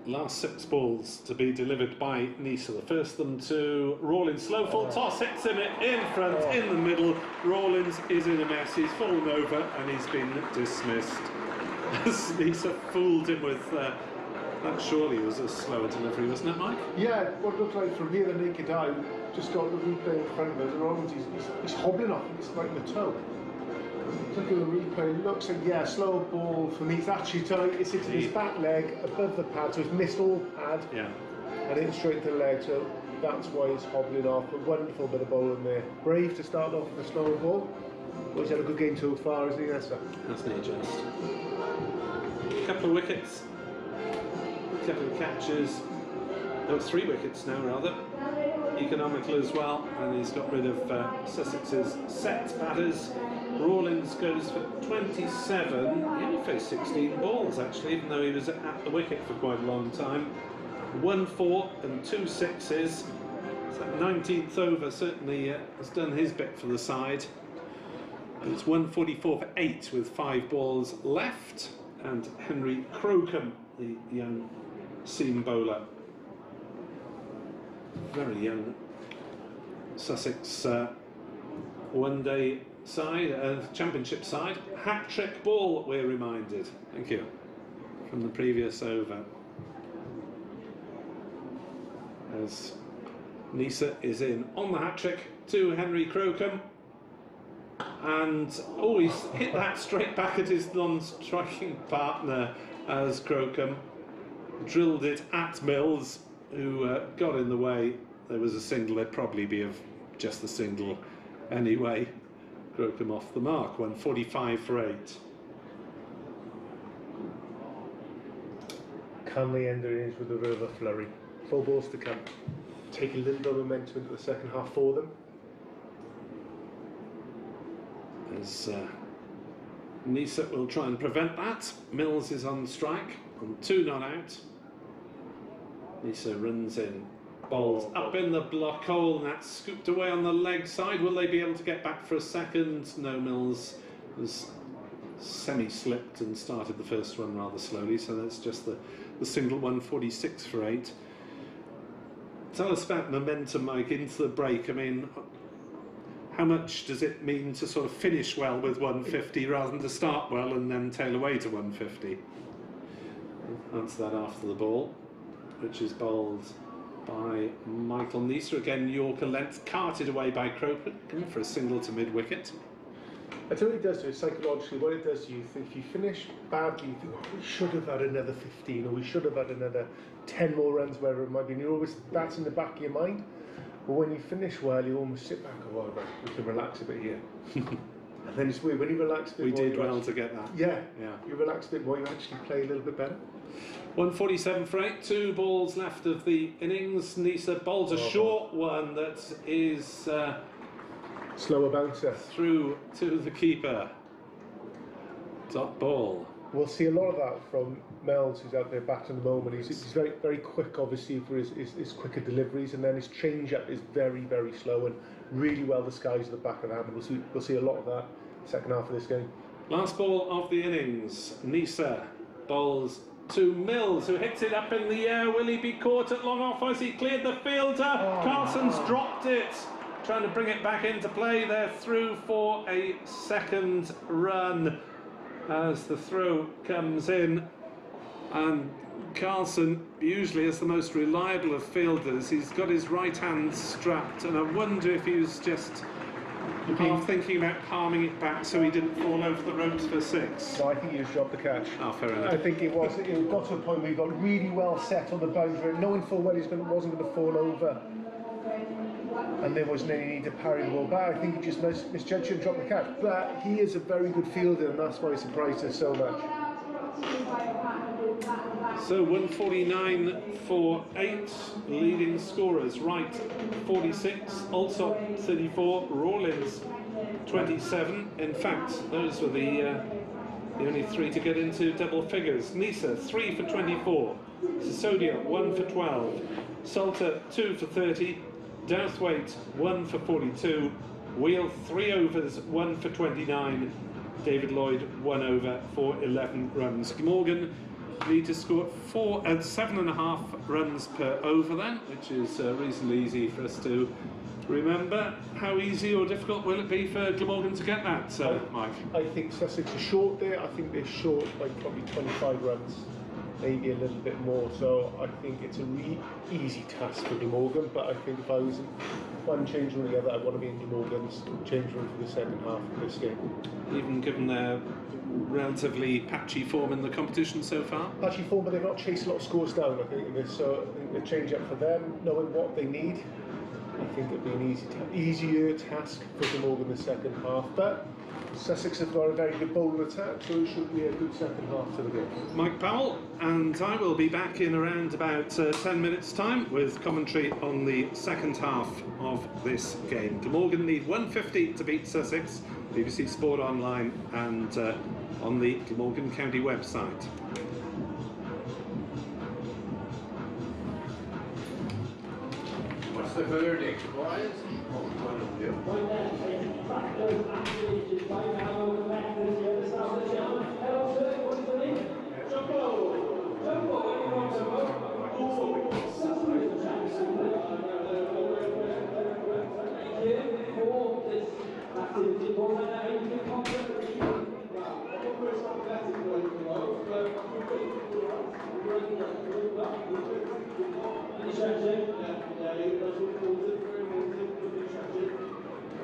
Last 6 balls to be delivered by Nisa. The first of them to Rawlins. Slow full toss, hits him in front, in the middle. Rawlins is in a mess. He's fallen over and he's been dismissed. Nisa fooled him with that. Surely was a slower delivery, wasn't it, Mike? Yeah, what it looked like from here, the naked eye, just got the replay in front of us, and Rawlins, he's hobbling off, he's like the toe. Look at the replay, looks like, yeah, slow ball for me. It's actually it's hitting his back leg above the pad, so it's missed all pad, and hitting straight to the leg, so that's why he's hobbling off. A wonderful bit of bowling there. Brave to start off with a slower ball. Well, he's had a good game so far, isn't he, Nessa? Hasn't he just? A couple of wickets, a couple of catches. No, 3 wickets now, rather. Economical as well, and he's got rid of Sussex's set batters. Rawlins goes for 27. He only faced 16 balls, actually, even though he was at the wicket for quite a long time. 1 4 and 2 sixes. So that 19th over certainly has done his bit for the side. And it's 144 for 8 with 5 balls left. And Henry Crocombe, the young seam bowler, very young Sussex one-day side, championship side. Hat-trick ball, we're reminded. Thank you. From the previous over. As Nisa is in on the hat-trick to Henry Crocombe. And he's hit that straight back at his non-striking partner as Crocombe drilled it at Mills, who got in the way. There was a single, it'd probably be of just the single anyway. Crocombe off the mark, 145 for 8. Can they end their innings with a bit of a flurry? 4 balls to come. Take a little bit of momentum into the second half for them. As Nisa will try and prevent that. Mills is on strike, on 2 not out. Nisa runs in, bowls up in the block hole, and that's scooped away on the leg side. Will they be able to get back for a second? No, Mills was semi-slipped and started the first one rather slowly, so that's just the single. 146 for 8. Tell us about momentum, Mike, into the break. I mean, how much does it mean to sort of finish well with 150 rather than to start well and then tail away to 150? We'll answer that after the ball, which is bowled by Michael Nisa. Again, Yorker length, carted away by Crocombe for a single to mid-wicket. I tell you what it does to you, psychologically, what it does to you, if you finish badly, you think, we should have had another 15, or we should have had another 10 more runs, wherever it might be, and you're always, that's in the back of your mind. But when you finish well, you almost sit back and go, right, we can relax a bit here. And then it's weird, when you relax a bit more... We did well to get that. Yeah, you relax a bit more, you actually play a little bit better. 147 for 8, 2 balls left of the innings. Nisa bowls a short one that is... slower bouncer. Through to the keeper. Dot ball. We'll see a lot of that from Mills, who's out there batting at the moment. He's very, very quick, obviously, for his quicker deliveries, and then his change-up is very, very slow and really well disguised at the back of the hand. We'll see a lot of that second half of this game. Last ball of the innings. Nisa bowls to Mills, who hits it up in the air. Will he be caught at long off as he cleared the fielder? Carlson's dropped it, trying to bring it back into play. They're through for a second run as the throw comes in. And Carlson, usually is the most reliable of fielders. He's got his right hand strapped, and I wonder if he was just half thinking about palming it back so he didn't fall over the ropes for 6. No, I think he just dropped the catch. Oh, fair enough. I think it got to a point where he got really well set on the boundary, knowing full well he wasn't going to fall over, and there wasn't any need to parry the ball back. I think he just misjudged and dropped the catch. But he is a very good fielder, and that's why he surprised us so much. So 149 for 8 leading scorers. Wright 46, Alsop 34, Rawlins 27. In fact, those were the only 3 to get into double figures. Nisa 3 for 24, Sisodia 1 for 12, Salter 2 for 30, Douthwaite 1 for 42, Wheel 3 overs 1 for 29, David Lloyd 1 over for 11 runs. Glamorgan need to score 7.5 runs per over then, which is reasonably easy for us to remember. How easy or difficult will it be for Glamorgan to get that, Mike? I think Sussex are short there. I think they're short by probably 25 runs, maybe a little bit more. So I think it's a really easy task for Glamorgan, but I think if I was in one change room or the other, I want to be in Glamorgan's change room for the second half of this game. Even given their relatively patchy form in the competition so far? Patchy form, but they've not chased a lot of scores down, I think, in this. So I think the change up for them, knowing what they need, I think it'd be an easier task for Glamorgan in the second half. But Sussex have got a very good bowling attack, so it should be a good second half to the game. Mike Powell, and I will be back in around about 10 minutes' time with commentary on the second half of this game. Glamorgan need 150 to beat Sussex. BBC Sport Online and on the Glamorgan County website. What's the verdict, boys?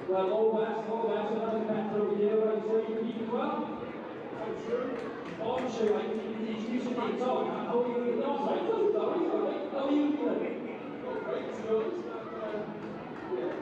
Well, all that's another factor over here, right? So you can eat well. I'm sure. Oh, I'm sure. He's using the talk. How are you doing? No, right? How are you doing? Right, so yeah,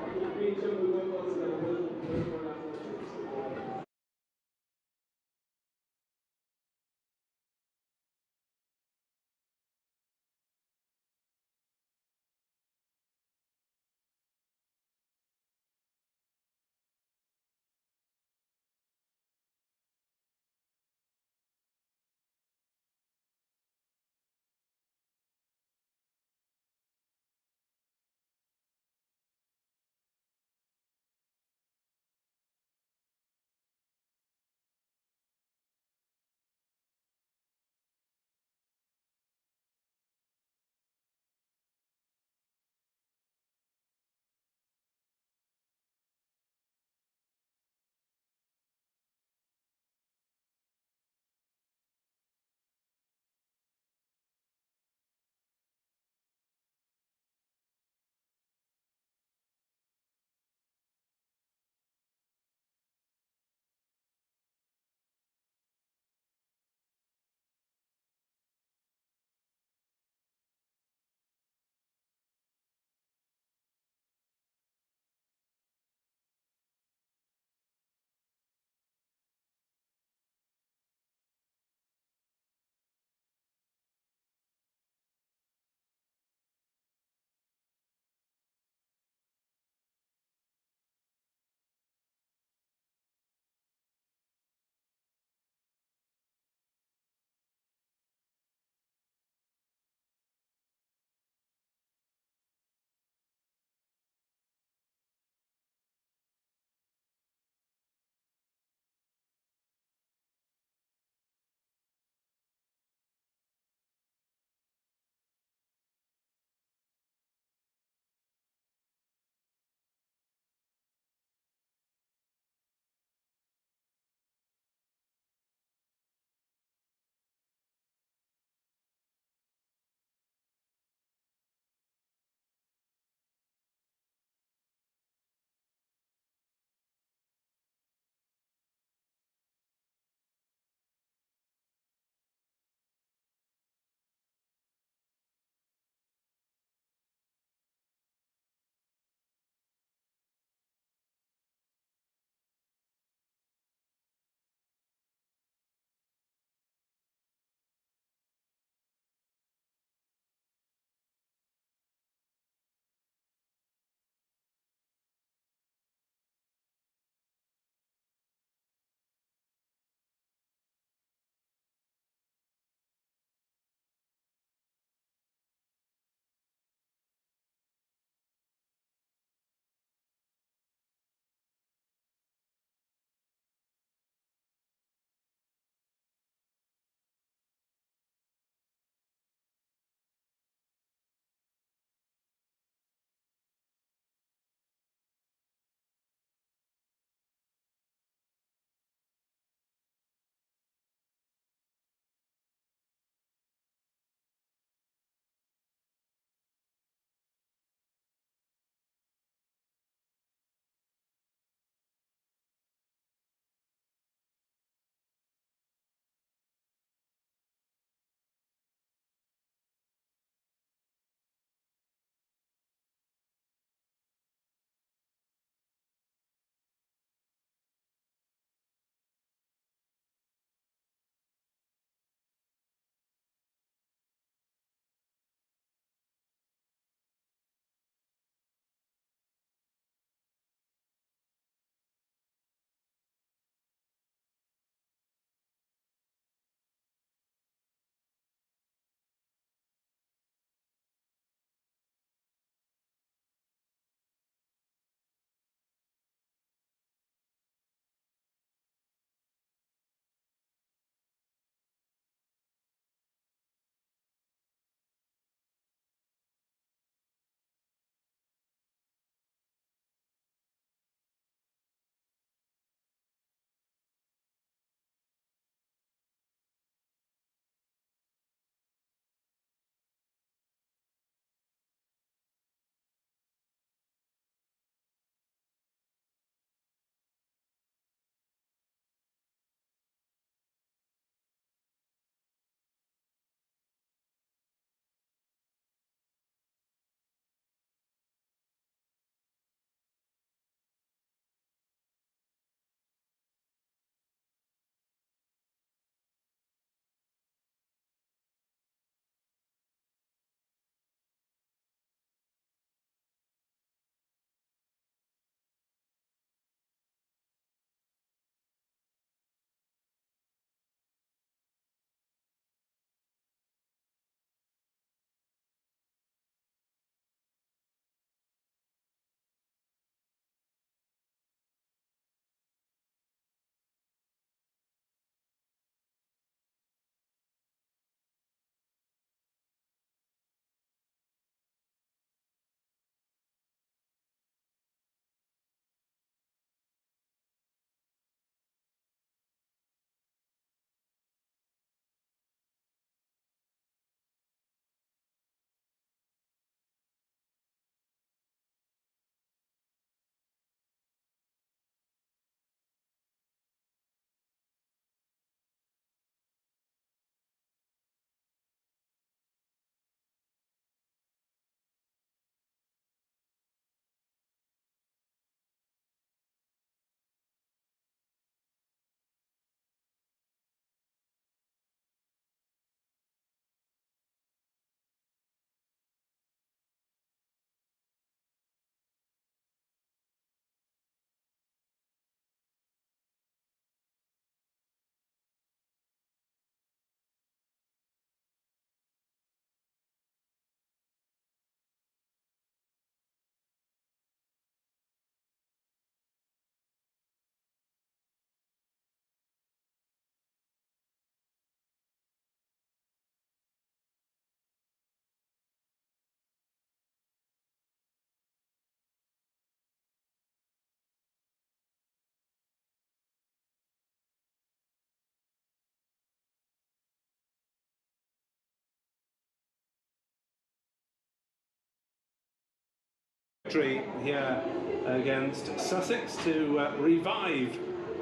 Victory here against Sussex to revive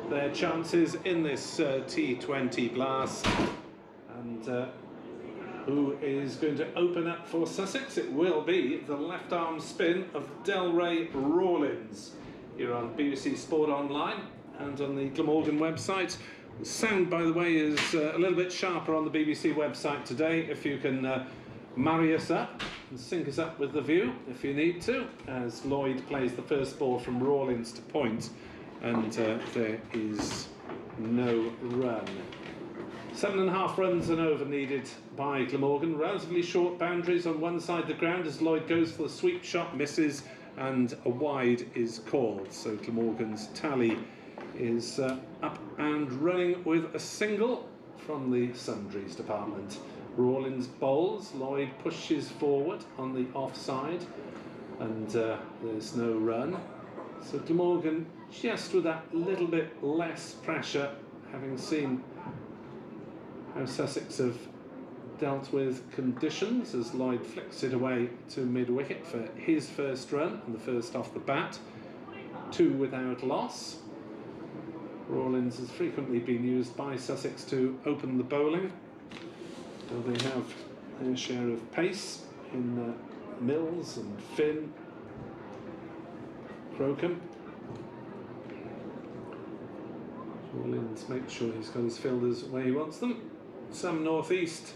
their chances in this T20 blast. And who is going to open up for Sussex? It will be the left arm spin of Delray Rawlins here on BBC Sport Online and on the Glamorgan website. The sound, by the way, is a little bit sharper on the BBC website today. If you can marry us up and sync us up with the view if you need to, as Lloyd plays the first ball from Rawlins to point, and there is no run. 7.5 runs and over needed by Glamorgan. Relatively short boundaries on one side of the ground as Lloyd goes for the sweep shot, misses, and a wide is called. So Glamorgan's tally is up and running with a single from the sundries department. Rawlins bowls, Lloyd pushes forward on the offside, and there's no run. So Glamorgan just with that little bit less pressure, having seen how Sussex have dealt with conditions as Lloyd flicks it away to mid-wicket for his first run, and the first off the bat. 2 without loss. Rawlins has frequently been used by Sussex to open the bowling. So they have their share of pace in Mills and Finn, Crocombe. Rawlins makes sure he's got his fielders where he wants them. Sam Northeast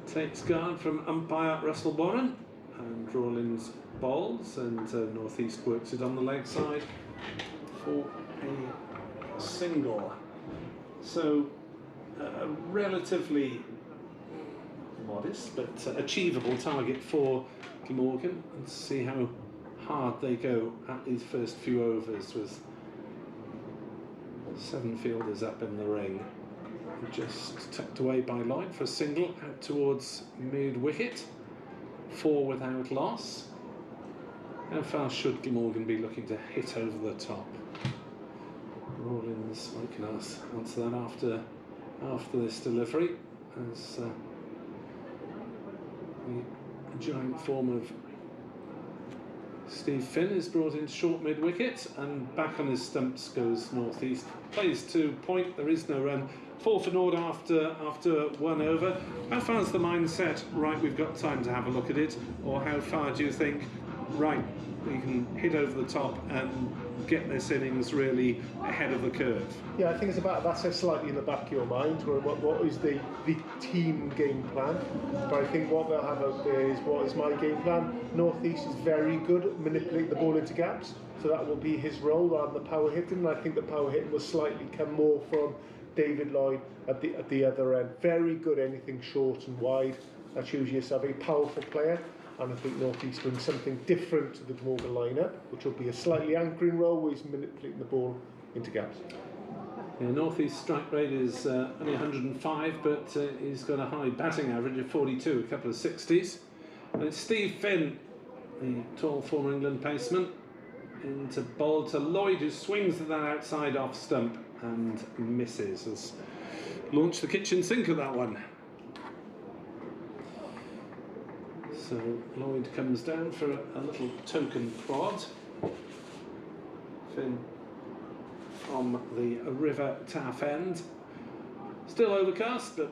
takes guard from umpire Russell Warren, and Rawlins bowls, and Northeast works it on the leg side for a single. So a relatively modest but achievable target for Glamorgan. Let's see how hard they go at these first few overs with 7 fielders up in the ring. Just tucked away by Lloyd for a single out towards mid-wicket. 4 without loss. How far should Glamorgan be looking to hit over the top? Rawlins, I can answer that after this delivery, as the giant form of Steve Finn is brought into short mid-wicket, and back on his stumps goes Northeast. Plays to point, there is no run. 4 for naught after 1 over. How far is the mindset? Right, we've got time to have a look at it, or how far do you think? Right, we can hit over the top and get this innings really ahead of the curve. Yeah, I think it's about that's slightly in the back of your mind, where what is the team game plan. But I think what they'll have out there is what is my game plan. Northeast is very good at manipulating the ball into gaps, so that will be his role rather than the power hitting. And I think the power hitting will slightly come more from David Lloyd at the other end. Very good anything short and wide. That's usually a very powerful player. And I think Northeast brings something different to the Glamorgan lineup, which will be a slightly anchoring role where he's manipulating the ball into gaps. Yeah, Northeast strike rate is only 105, but he's got a high batting average of 42, a couple of 60s. And it's Steve Finn, the tall former England paceman, into bowl to Lloyd, who swings at that outside off stump and misses. Has launched the kitchen sink at that one. So Lloyd comes down for a little token prod. Finn from the River Taff end. Still overcast, but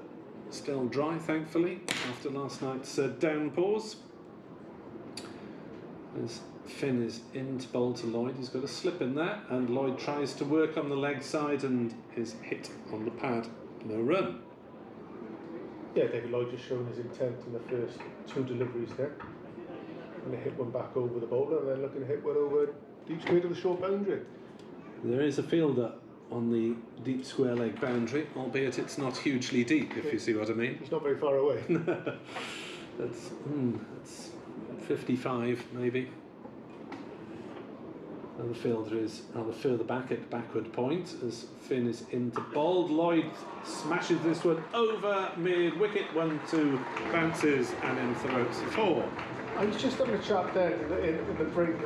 still dry, thankfully, after last night's downpours. As Finn is in to bowl to Lloyd, he's got a slip in there, and Lloyd tries to work on the leg side and is hit on the pad. No run. Yeah, David Lloyd just showing his intent in the first 2 deliveries there. And they hit one back over the bowler, and then looking to hit one over deep square to the short boundary. There is a fielder on the deep square leg boundary, albeit it's not hugely deep, if you see what I mean. He's not very far away. That's 55 maybe. And the fielder is rather further back at backward point as Finn is into bold. Lloyd smashes this one over mid-wicket. 1-2 bounces and in throats 4. I was just having a chat there in the break.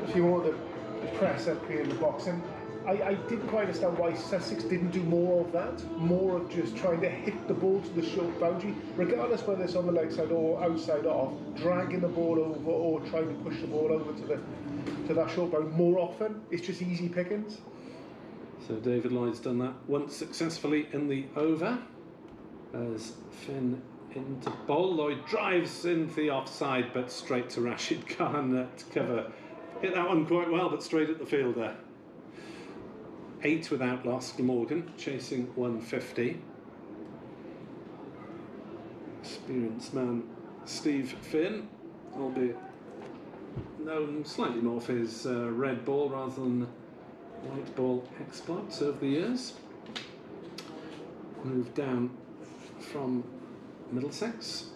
If you want to press up here in the boxing, I didn't quite understand why Sussex didn't do more of that, more of just trying to hit the ball to the short boundary, regardless whether it's on the leg side or outside off, dragging the ball over or trying to push the ball over to that short boundary. More often, it's just easy pickings. So David Lloyd's done that once successfully in the over. As Finn into bowl, Lloyd drives into the offside, but straight to Rashid Khan to cover. Hit that one quite well, but straight at the fielder. 8 without loss, Glamorgan chasing 150. Experienced man Steve Finn, albeit known slightly more for his red ball rather than white ball exploits over the years. Moved down from Middlesex.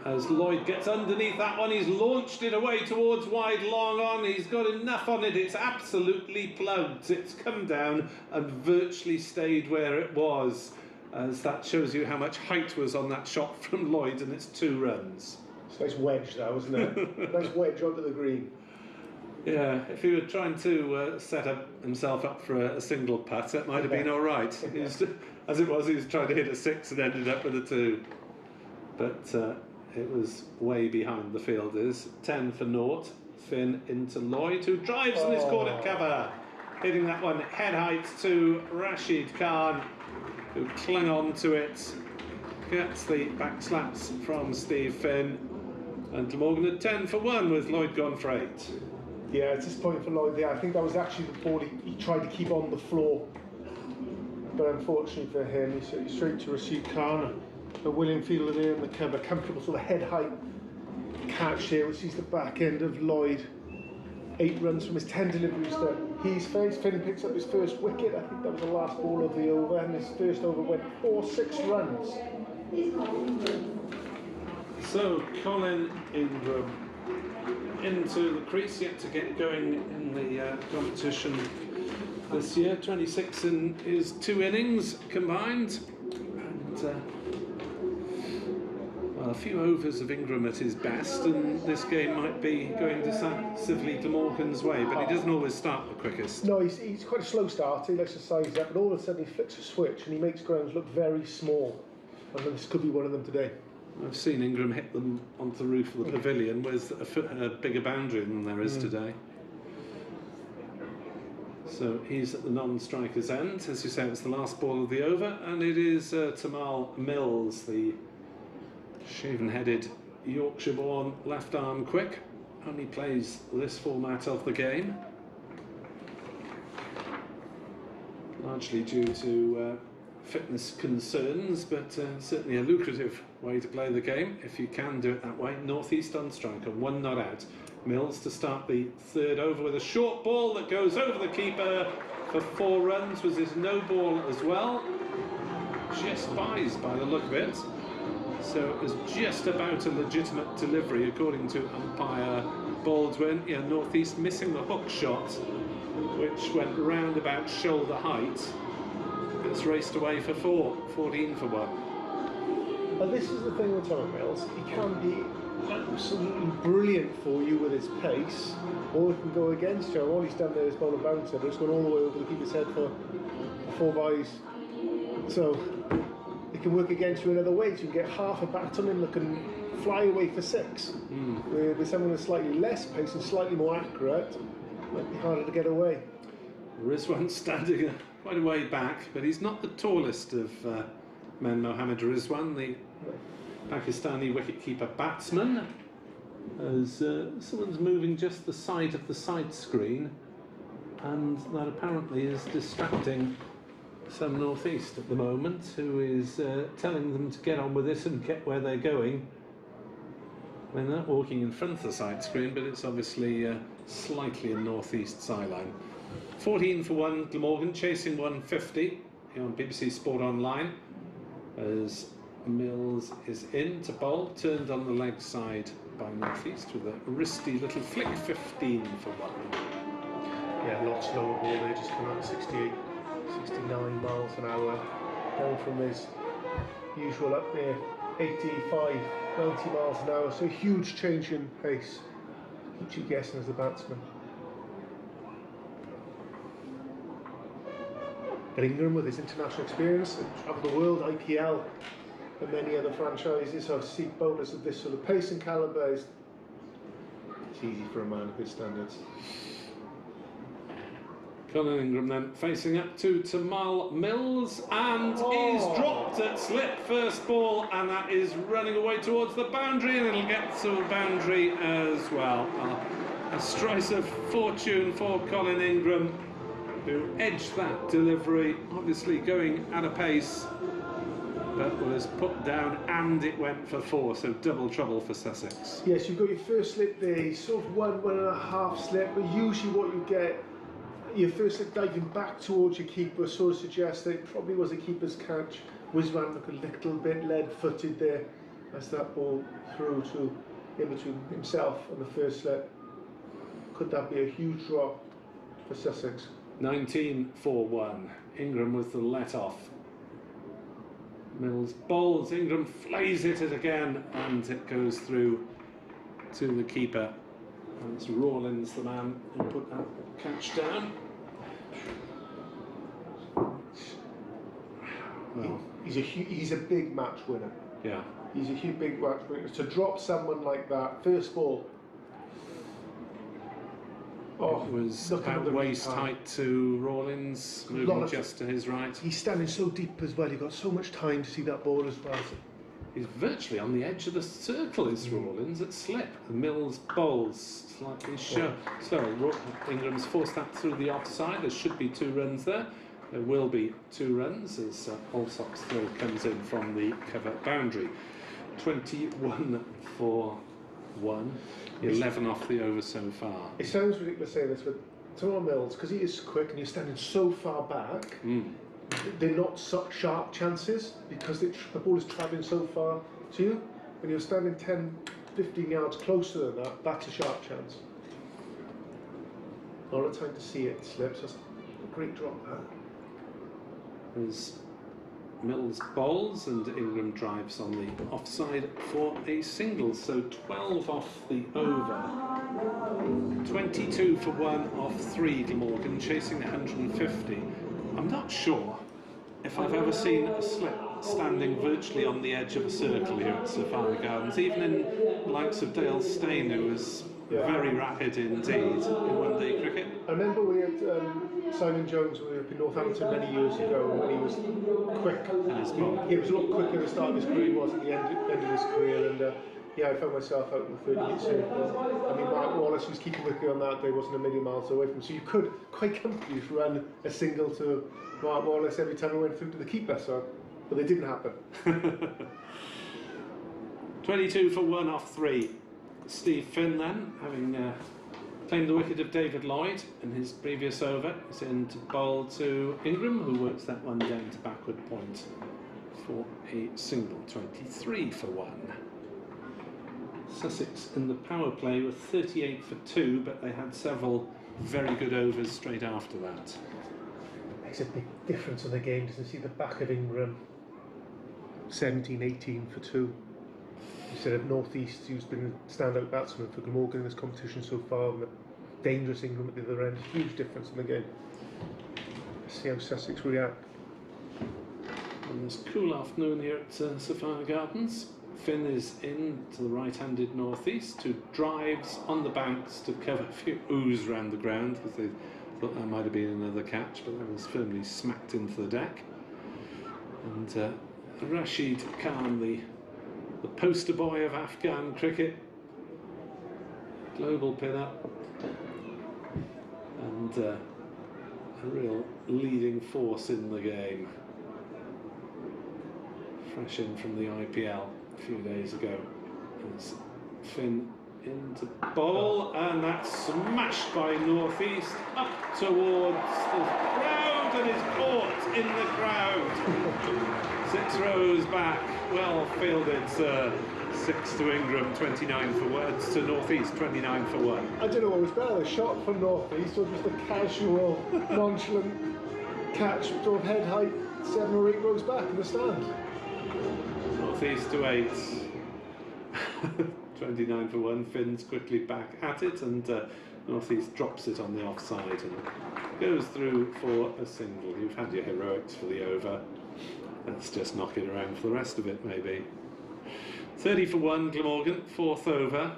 As Lloyd gets underneath that one, he's launched it away towards wide, long on. He's got enough on it. It's absolutely plugged. It's come down and virtually stayed where it was. As that shows you how much height was on that shot from Lloyd, and it's 2 runs. It's a nice wedge, though, isn't it? Nice wedge onto the green. Yeah, if he were trying to set himself up for a single putt, that might have been all right. As it was, he was trying to hit a 6 and ended up with a 2. But it was way behind the fielders. 10 for naught. Finn into Lloyd, who drives in his corner cover. Hitting that one head height to Rashid Khan, who clung on to it. Gets the back slaps from Steve Finn. And Glamorgan at 10 for 1 with Lloyd gone for 8. Yeah, it's disappointing for Lloyd there. I think that was actually the ball he tried to keep on the floor. But unfortunately for him, he's straight to Rashid Khan. A willing fielder there in the cover, comfortable sort of head height catch here, which is the back end of Lloyd. 8 runs from his 10 deliveries that he's faced. Finn picks up his first wicket. I think that was the last ball of the over, and his first over went 6 runs. So Colin Ingram into the crease, yet to get going in the competition this year. 26 in his 2 innings combined, and well, a few overs of Ingram at his best, and this game might be going decisively Glamorgan's way, but he doesn't always start the quickest. No, he's quite a slow starter. He likes to size up, but all of a sudden he flicks a switch and he makes grounds look very small. And this could be one of them today. I've seen Ingram hit them onto the roof of the pavilion with a bigger boundary than there is today. So he's at the non-striker's end. As you say, it's the last ball of the over, and it is Tamal Mills, the shaven-headed Yorkshire-born left-arm quick. Only plays this format of the game, largely due to fitness concerns, but certainly a lucrative way to play the game if you can do it that way. Northeast on striker, 1 not out. Mills to start the 3rd over with a short ball that goes over the keeper for 4 runs. Was his no ball as well? Just buys by the look of it. So it was just about a legitimate delivery according to umpire Baldwin. Yeah, Northeast missing the hook shot, which went round about shoulder height. It's raced away for 14 for 1. And this is the thing with Tamal Mills. He can be absolutely brilliant for you with his pace, or it can go against you. All he's done there is bowl a bouncer, but it's gone all the way over the keeper's head for 4 byes. So it can work against you in other ways. You can get half a bat on him that can fly away for 6. With someone with slightly less pace and slightly more accurate, it might be harder to get away. Rizwan standing quite a way back, but he's not the tallest of men. Mohammad Rizwan, the Pakistani wicket-keeper batsman, as someone's moving just the side of the side screen, and that apparently is distracting some Northeast at the moment, who is telling them to get on with it and get where they're going. They're not walking in front of the side screen, but it's obviously slightly a Northeast sideline. 14 for 1, Glamorgan chasing 150 here on BBC Sport Online, as Mills is in to bowl, turned on the leg side by Northeast with a wristy little flick. 15 for 1. Yeah, a lot slower ball there, just coming out 68, 69 miles an hour, down from his usual up there, 85, 90 miles an hour, so a huge change in pace. Keeps you guessing as a batsman. But Ingram, with his international experience, of the world, IPL, and many other franchises, have seen bowlers of this sort of pace and calibre. It's easy for a man of his standards. Colin Ingram then facing up to Tamal Mills, and he's dropped at slip first ball, and that is running away towards the boundary, and it'll get to the boundary as well. A slice of fortune for Colin Ingram, who edged that delivery, obviously going at a pace, but was put down and it went for 4, so double trouble for Sussex. Yes, you've got your first slip there, you sort of 1.5 slip, but usually what you get, your first slip diving back towards your keeper sort of suggests that it probably was a keeper's catch. Rizwan looked a little bit lead-footed there as that ball threw to in between himself and the first slip. Could that be a huge drop for Sussex? 19 for 1. Ingram with the let-off. Mills bowls, Ingram flays it again, and it goes through to the keeper. And it's Rawlins, the man who put that catch down. Well, he's a big match winner. Yeah. He's a huge big match winner. To drop someone like that, first ball. It was about waist height to Rawlins, moving just to his right. He's standing so deep as well, he got so much time to see that ball as well. He's virtually on the edge of the circle, is Rawlins at slip. Mills bowls slightly slow. Ingram's forced that through the offside. There should be 2 runs there. There will be 2 runs as Allsopp's throw comes in from the cover boundary. 21 for 1. 11 off the over so far. It sounds ridiculous saying this, but Tamal Mills, because he is quick and you're standing so far back, they're not such sharp chances because the ball is travelling so far to you. When you're standing 10, 15 yards closer than that, that's a sharp chance. A lot of time to see it slips. That's a great drop there. As Mills bowls and Ingram drives on the offside for a single, so 12 off the over. 22 for 1 off 3, Glamorgan chasing 150. I'm not sure if I've ever seen a slip standing virtually on the edge of a circle here at Safari Gardens, even in the likes of Dale Steyn, who was very rapid indeed in one-day cricket. I remember we had Simon Jones, we were up in Northampton many years ago, when he was quick. He was a lot quicker at the start of his career than he was at the end of his career, and yeah, I found myself out in the 30-metre circle. I mean, Mark Wallace, who's keeping wicket on that day, wasn't a million miles away from him, so you could quite comfortably run a single to Mark Wallace every time he went through to the keeper, but they didn't happen. 22 for 1 off 3. Steve Finn then, having claimed the wicket of David Lloyd in his previous over, is in to bowl to Ingram, who works that one down to backward point for a single. 23 for 1. Sussex in the power play were 38 for 2, but they had several very good overs straight after that. Makes a big difference in the game, doesn't see the back of Ingram. 17, 18 for 2. Instead of North East, who's been a standout batsman for Glamorgan in this competition so far, and the dangerous Ingram at the other end. Huge difference in the game. Let's see how Sussex react. On this cool afternoon here at Safari Gardens, Finn is in to the right-handed northeast, 2 drives on the banks to cover a few oohs around the ground because they thought that might have been another catch, but that was firmly smacked into the deck. And Rashid Khan, the poster boy of Afghan cricket, global pin-up, and a real leading force in the game. Fresh in from the IPL a few days ago. As Finn into bowl, and that's smashed by North East up towards the crowd, and is caught in the crowd. 6 rows back, well fielded, sir. 6 to Ingram, 29 for 1, to North East, 29 for 1. I don't know what was better, the shot from North East or just a casual, nonchalant catch, sort of head height, 7 or 8 rows back in the stand. North East to 8. 29 for 1. Finn's quickly back at it, and North East drops it on the offside and goes through for a single. You've had your heroics for the over. Let's just knock it around for the rest of it, maybe. 30 for 1, Glamorgan, 4th over.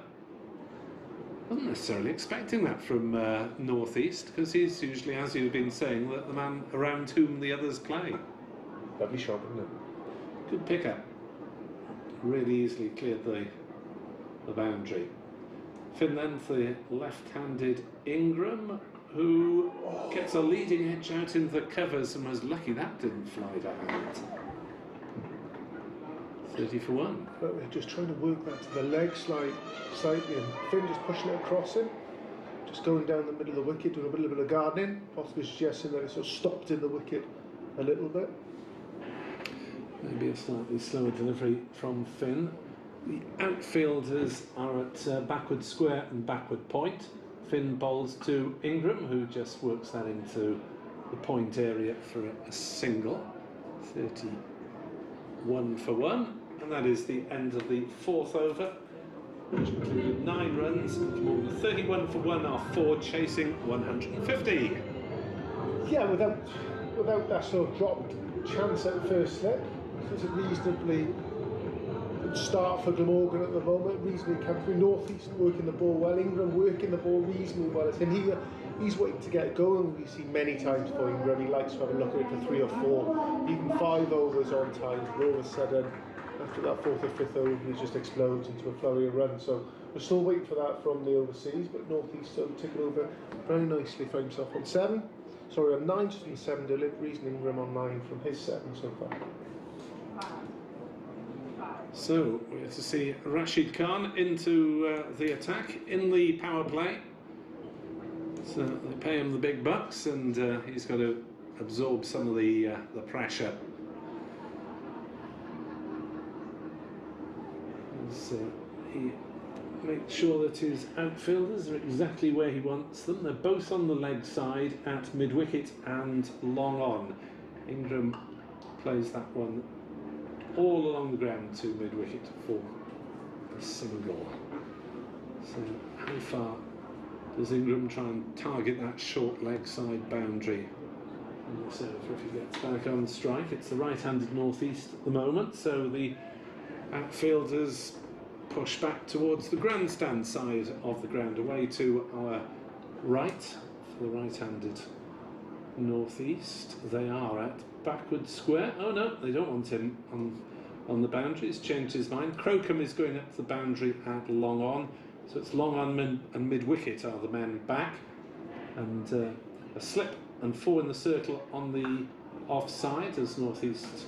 Wasn't necessarily expecting that from North East, because he's usually, as you've been saying, the man around whom the others play. Lovely shot, isn't it? Good pick-up. Really easily cleared the boundary. Finn then for the left-handed Ingram, who gets a leading edge out in the covers and was lucky that didn't fly down. 30 for 1. But we're just trying to work that to the leg slightly, and Finn just pushing it across him, just going down the middle of the wicket, doing a little bit of gardening, possibly suggesting that it sort of stopped in the wicket a little bit. Maybe a slightly slower delivery from Finn. The outfielders are at backward square and backward point. Finn bowls to Ingram, who just works that into the point area for a single. 31 for 1, and that is the end of the 4th over, which included 9 runs. 31 for 1 are 4, chasing 150. Yeah, without that sort of dropped chance at first slip, it's a reasonably good start for Glamorgan at the moment. Reasonably comfortable. North East working the ball well. Ingram working the ball reasonably well. He's waiting to get going. We've seen many times for Ingram. He likes to have a look at it for 3 or 4, even 5 overs on time. But all of a sudden, after that 4th or 5th over, he just explodes into a flurry of runs. So we're still waiting for that from the overseas. But North East still taking over very nicely for himself on 7. Sorry, on 9 just from 7 deliveries, and Ingram on 9 from his 7 so far. So we have to see Rashid Khan into the attack in the power play. So they pay him the big bucks, and he's got to absorb some of the pressure. So he makes sure that his outfielders are exactly where he wants them. They're both on the leg side at mid-wicket and long on. Ingram plays that one all along the ground to mid-wicket for a single. So how far does Ingram try and target that short leg side boundary? And so if he gets back on strike, it's the right-handed North East at the moment, so the outfielders push back towards the grandstand side of the ground, away to our right for the right-handed North East. They are at backward square. Oh no, they don't want him on the boundary. He's changed his mind. Crocombe is going up to the boundary at long on, so it's long on and mid-wicket are the men back, and a slip and 4 in the circle on the offside as North East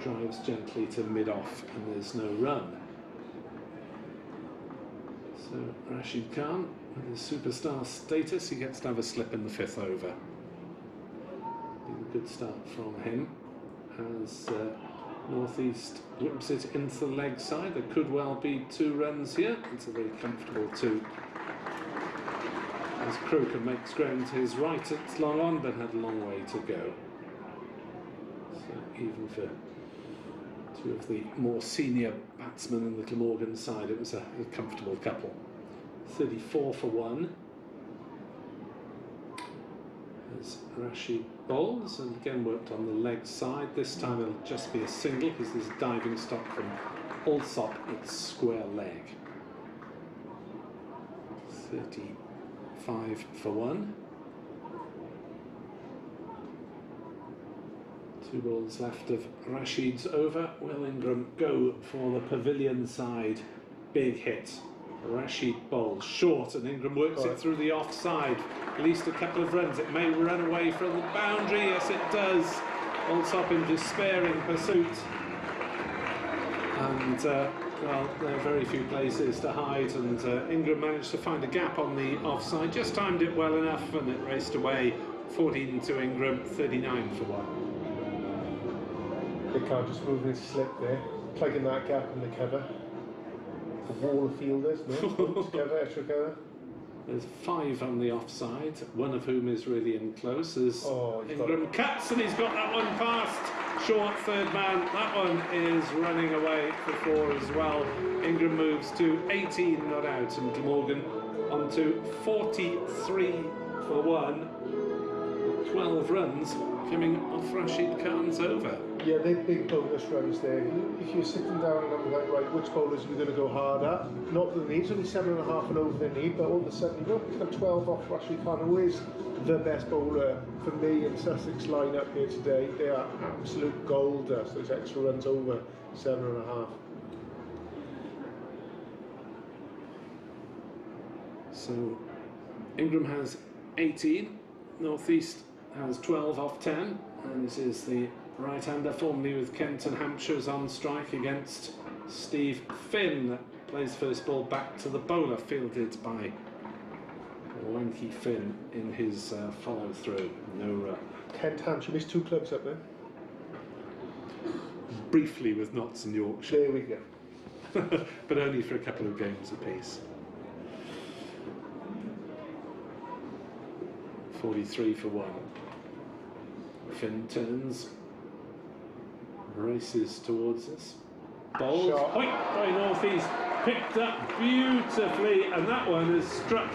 drives gently to mid-off, and there's no run. So Rashid Khan, with his superstar status, he gets to have a slip in the 5th over. A good start from him as North East whips it into the leg side. There could well be 2 runs here. It's a very comfortable 2. As Crocombe makes ground to his right, it's long on, but had a long way to go. So even for 2 of the more senior batsmen in the Glamorgan side, it was a comfortable couple. 34 for 1. As Rashid bowls, and again worked on the leg side. This time it'll just be a single because there's a diving stop from Alsop at square leg. 35 for 1. 2 balls left of Rashid's over. Will Ingram go for the pavilion side? Big hit. Rashid bowls short, and Ingram works it through the offside. At least a couple of runs. It may run away from the boundary. Yes, it does. Alsop in despairing pursuit. And, well, there are very few places to hide, and Ingram managed to find a gap on the offside. Just timed it well enough, and it raced away. 14 to Ingram, 39 for 1. They can't just move his slip there, plugging that gap in the cover. A wall of fielders, no? Together, extra cover. There's 5 on the offside, one of whom is really in close as Ingram cuts, and he's got that one past short 3rd man. That one is running away for 4 as well. Ingram moves to 18 not out, and Glamorgan on to 43 for 1. 12 runs coming off Rashid Khan's over. Yeah, they're big bonus runs there. If you're sitting down and I'm like, right, which bowlers are we going to go hard at? Not the need, it's only 7.5 and over the need, but all of a sudden you pick up 12 off Rashid Khan, who is the best bowler for me in Sussex lineup here today. They are absolute gold dust, those extra runs over 7.5. So Ingram has 18, North East has 12 off 10, and this is the right-hander formerly with Kent and Hampshire's on strike against Steve Finn. Plays first ball back to the bowler, fielded by lanky Finn in his follow-through. No run. Kent Hampshire missed 2 clubs up there. Briefly with Notts and Yorkshire. There we go. But only for a couple of games apiece. 43 for 1. Finn turns, races towards us. Bowls, point by North East, picked up beautifully, and that one is struck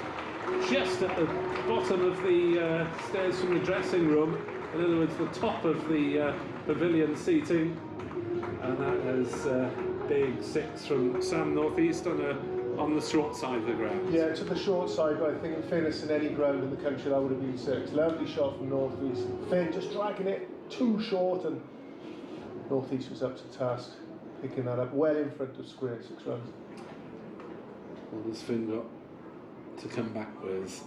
just at the bottom of the stairs from the dressing room. In other words, the top of the pavilion seating, and that is big 6 from Sam North East on the short side of the ground. Yeah, to the short side, but I think in fairness, in any ground in the country, that would have been 6. Lovely shot from North East. Finn just dragging it too short, and North East was up to the task, picking that up well in front of square, 6 runs. What has Finn got to come back with?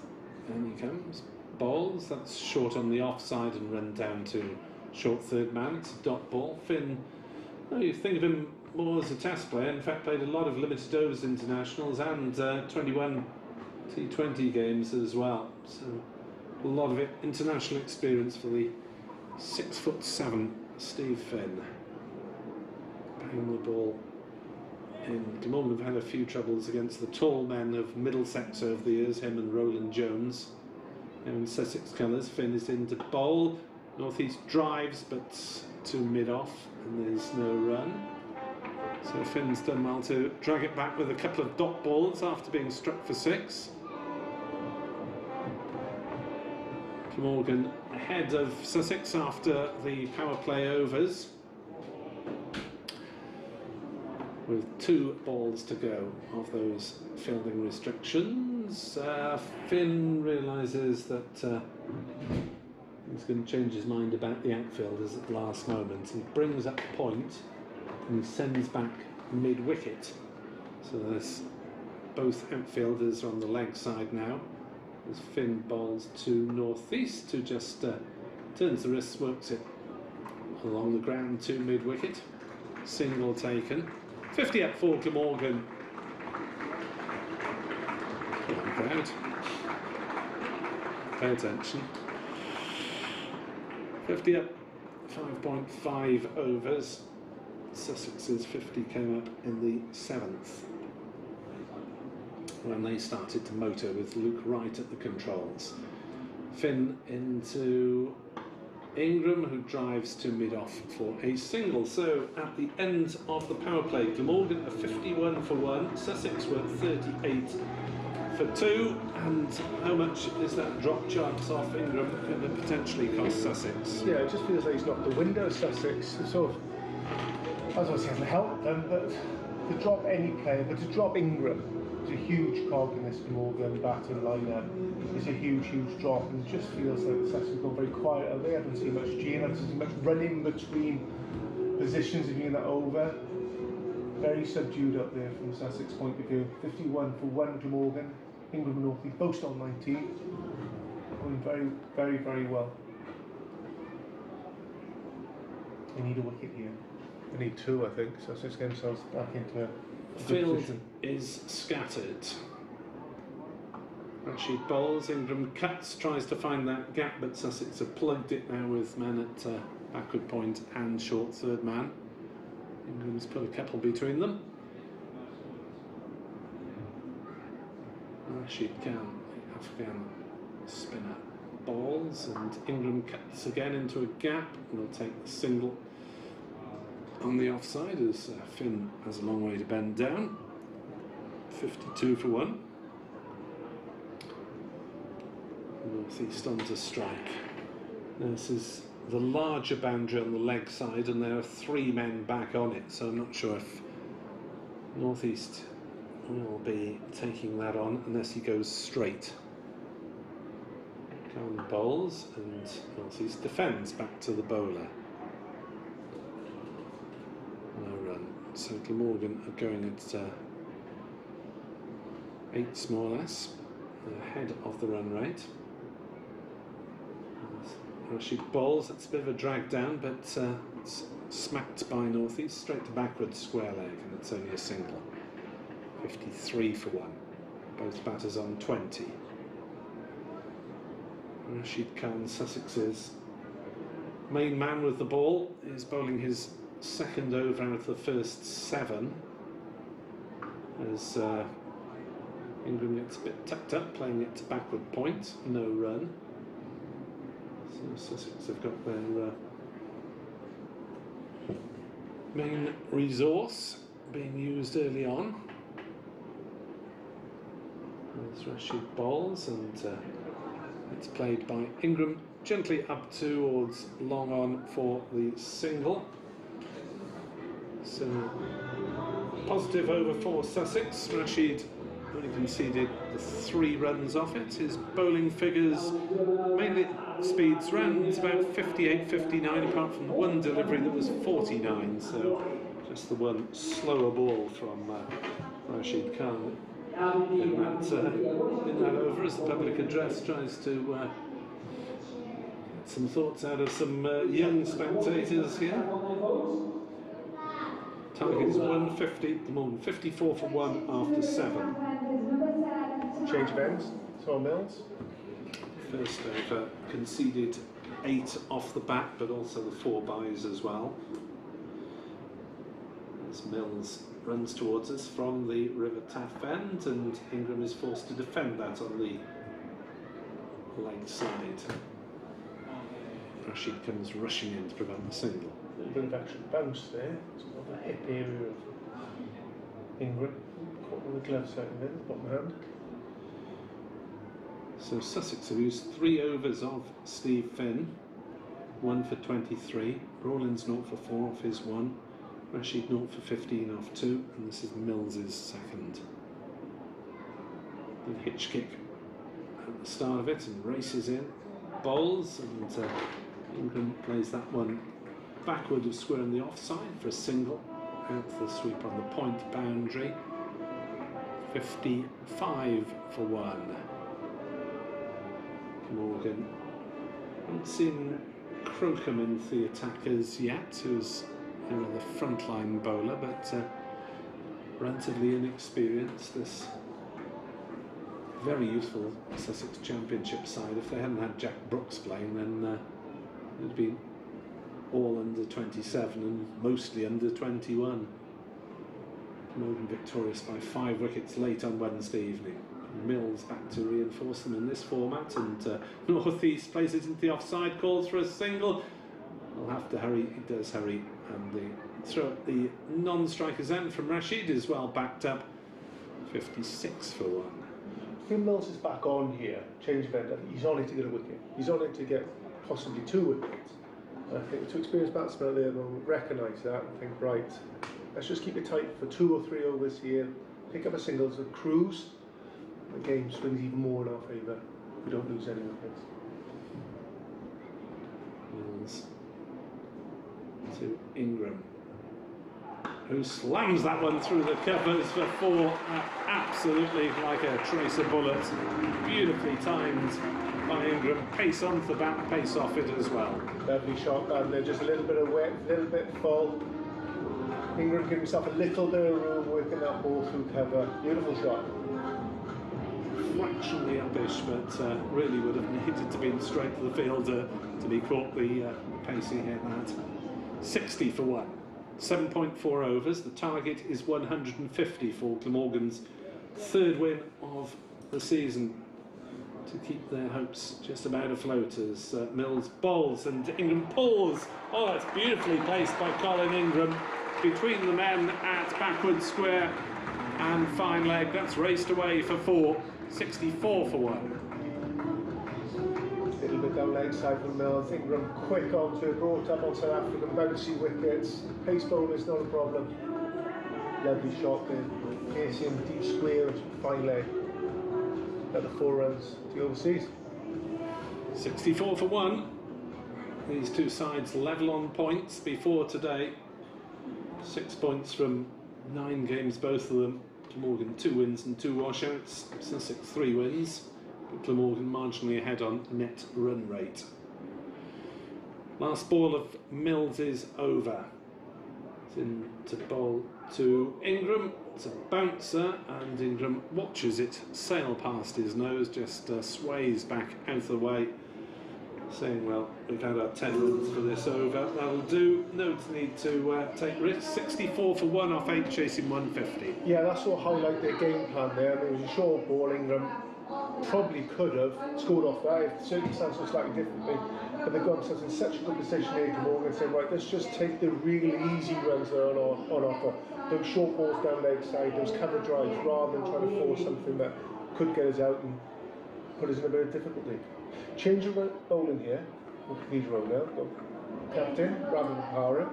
And he comes. Bowls, that's short on the offside and run down to short third man. It's a dot ball. Finn, well, you think of him more as a test player, in fact played a lot of limited overs internationals and 21 T20 games as well, so a lot of international experience for the 6'7" Steve Finn. Banging the ball in. Glamorgan have had a few troubles against the tall men of Middlesex over the years, him and Roland Jones. Now in Sussex colours, Finn is in to bowl. North East drives but to mid-off, and there's no run. So Finn's done well to drag it back with a couple of dot balls after being struck for 6. Glamorgan ahead of Sussex after the power play overs, with 2 balls to go of those fielding restrictions. Finn realises that he's going to change his mind about the outfielders at the last moment. He brings up the point and he sends back mid-wicket. So there's both outfielders on the leg side now. As Finn bowls to North East, who just turns the wrist, works it along the ground to mid-wicket. Single taken. 50 up for Glamorgan. Crowd. Pay attention. 50 up, 5.5 overs. Sussex's 50 came up in the 7th when they started to motor with Luke Wright at the controls. Finn into Ingram, who drives to mid-off for a single. So at the end of the power play, Glamorgan are 51 for 1, Sussex were 38 for 2, and how much is that drop chance off Ingram going to potentially cost Sussex? Yeah, it just feels like he's knocked the window of Sussex. Sort of, I was going to say, to help them, but to drop any player, but to drop Ingram is a huge cog in this Glamorgan batting lineup. It's a huge, huge drop, and it just feels like Sussex has gone very quiet. They haven't seen much G, haven't seen much running between positions of being that over. Very subdued up there from Sussex point of view. 51 for 1 Glamorgan. Ingram and North East both on 19. Going very, very, very well. They need a wicket here. They need 2, I think. Sussex get themselves back into a Field position. is scattered. Rashid bowls, Ingram cuts, tries to find that gap, but Sussex have plugged it now with men at backward point and short third man. Ingram's put a couple between them. Rashid Khan, the Afghan spinner, bowls, and Ingram cuts again into a gap, and will take the single on the offside as Finn has a long way to bend down. 52 for 1. North East onto strike. This is the larger boundary on the leg side, and there are 3 men back on it, so I'm not sure if North East will be taking that on unless he goes straight. Khan bowls and North East defends back to the bowler. No run. So Glamorgan are going at 8 more or less, ahead of the run rate. Rashid bowls, it's a bit of a drag down, but it's smacked by North East, straight to backwards square leg, and it's only a single. 53 for 1. Both batters on 20. Rashid Khan, Sussex's main man with the ball, is bowling his 2nd over out of the first 7. As Ingram gets a bit tucked up, playing it to backward point, no run. So Sussex have got their main resource being used early on. There's Rashid bowls, and it's played by Ingram gently up towards long on for the single. So positive over for Sussex. Rashid only conceded the 3 runs off it. His bowling figures, mainly speeds, ran about 58, 59, apart from the one delivery that was 49. So just the one slower ball from Rashid Khan in that over, as the public address tries to get some thoughts out of some young spectators here. Target is 150, Glamorgan 54 for 1 after 7. Change of ends, Tom Mills. First over conceded 8 off the bat, but also the 4 byes as well. As Mills runs towards us from the River Taff end, and Ingram is forced to defend that on the leg side. Rashid comes rushing in to prevent the single. A little bit of extra bounce there. It's got the hip area of Ingram. Caught with the glove side of it, bottom hand. So Sussex have used 3 overs of Steve Finn. 1 for 23. Rawlins 0 for 4 off his 1. Rashid 0 for 15 off 2. And this is Mills's 2nd. And hitch kick at the start of it, and races in. Bowls, and Ingram plays that one backward of square in the offside for a single. Out the sweep on the point boundary. 55 for 1. Morgan. Haven't seen Crocombe into the attackers yet, who's the frontline bowler, but relatively inexperienced. This very useful Sussex Championship side. If they hadn't had Jack Brooks playing, then it'd be all under 27 and mostly under 21. Morgan victorious by 5 wickets late on Wednesday evening. Mills back to reinforce them in this format, and North East plays it into the offside, calls for a single. I'll have to hurry, he does hurry, and the throw at the non-striker's end from Rashid is well backed up. 56 for 1. I think Mills is back on here, change of end. I think he's on it to get a wicket. He's on it to get possibly 2 wickets. And I think the 2 experienced batsmen out there will recognise that and think, right, let's just keep it tight for 2 or 3 overs here, pick up a single as a cruise. The game swings even more in our favour. We don't lose any wickets. Mills to Ingram, who slams that one through the covers for 4. Absolutely like a tracer bullet. Beautifully timed by Ingram. Pace onto the bat, pace off it as well. Lovely shot down there, just a little bit of wet, a little bit full. Ingram giving himself a little bit of room, working that ball through cover. Beautiful shot. Fractionally uppish, but really would have needed to be straight to the fielder to be caught the pace he hit that. 60 for 1. 7.4 overs. The target is 150 for Glamorgan's 3rd win of the season, to keep their hopes just about afloat as Mills bowls and Ingram pulls. Oh, that's beautifully placed by Colin Ingram between the men at backward square and fine leg. That's raced away for 4. 64 for 1. down leg side from Mills. Ingram quick onto it, brought up on South African bouncy wickets. Pace bowler's not a problem. Lovely shot there. Piercing, deep square, fine leg. Another 4 runs to the overseas. 64 for 1. These two sides level on points before today. 6 points from 9 games, both of them. Glamorgan 2 wins and 2 washouts. Sussex 3 wins. But Glamorgan marginally ahead on net run rate. Last ball of Mills is over. It's in to bowl to Ingram. It's a bouncer, and Ingram watches it sail past his nose, just sways back out of the way, saying, well, we've had our 10 runs for this over, that'll do, no need to take risks. 64 for 1 off 8, chasing 150. Yeah, that's what highlight their game plan there. It was a short ball. Ingram probably could have scored off that if the circumstances were slightly differently, but they've got themselves in such a good position here, Glamorgan, saying, right, let's just take the really easy runs that are on offer. Those short balls down leg side, those cover drives, rather than trying to force something that could get us out and put us in a bit of difficulty. Change of bowling here. Look at these roll now. Got captain, Ravi Bapara.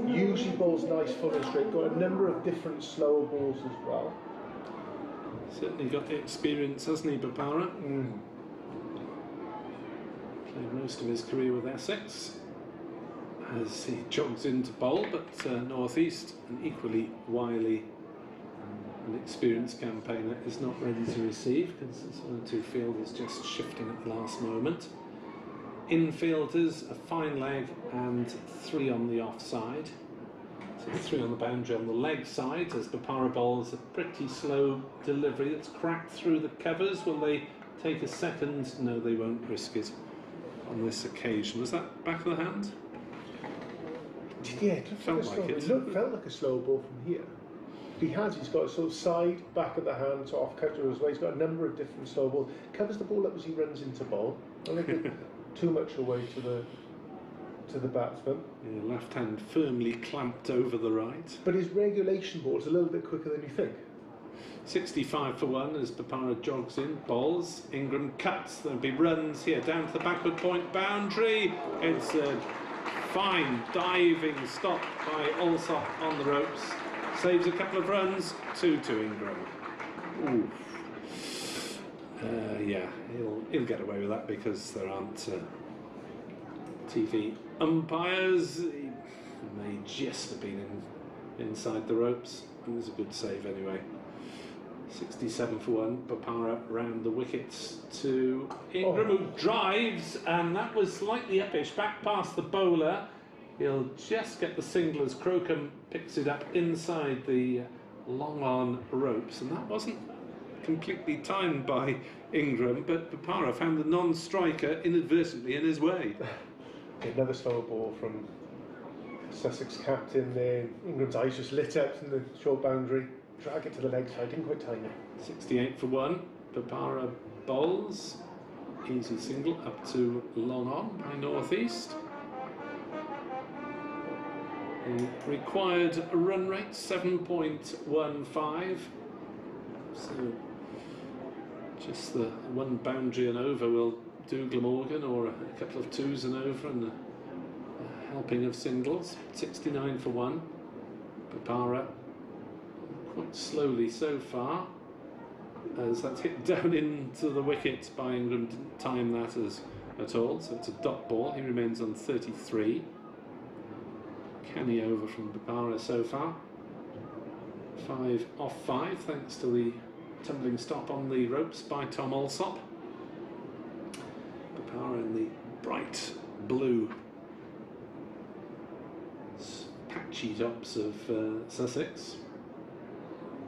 Usually bowls nice, full and straight. Got a number of different slower balls as well. Certainly got the experience, hasn't he, Bapara? Played most of his career with Essex as he jogs into bowl, but North East, an equally wily and experienced campaigner, is not ready to receive because there's 1 or 2 fielders just shifting at the last moment. Infielders, a fine leg and 3 on the offside. So 3 on the boundary on the leg side as Bapara bowls a pretty slow delivery that's cracked through the covers. Will they take a second? No, they won't risk it on this occasion. Was that back of the hand? Yeah, it felt like it. Felt like a slow ball from here. He's got a sort of side, back of the hand, sort of off cutter as well. He's got a number of different slow balls. Covers the ball up as he runs into bowl. I don't think too much away to the batsman. Yeah, left hand firmly clamped over the right. But his regulation ball is a little bit quicker than you think. 65 for 1 as Bapara jogs in, bowls. Ingram cuts, there'll be runs here down to the backward point boundary. It's a fine diving stop by Alsop on the ropes. Saves a couple of runs, 2 to Ingram. Oof. Yeah, he'll get away with that because there aren't TV umpires. He may just have been inside the ropes. It was a good save anyway. 67 for 1. Bapara round the wickets to Ingram, who drives, and that was slightly uppish, back past the bowler. He'll just get the single as Crocombe picks it up inside the long on ropes, and that wasn't completely timed by Ingram, but Bapara found the non-striker inadvertently in his way. Another slower ball from Sussex captain there. Ingram's eyes just lit up from the short boundary. Drag it to the leg side, didn't quite time it. 68 for 1. Bapara bowls. Easy single up to long on by North East. The required run rate 7.15. So just the 1 boundary and over will do Glamorgan, or a couple of 2s and over and a helping of singles. 69 for 1. Bapara quite slowly so far as that's hit down into the wicket by Ingram. Didn't time that at all, so it's a dot ball. He remains on 33. Canny over from Bapara so far. 5 off 5 thanks to the tumbling stop on the ropes by Tom Alsop. Bapara in the bright blue patchy tops of Sussex.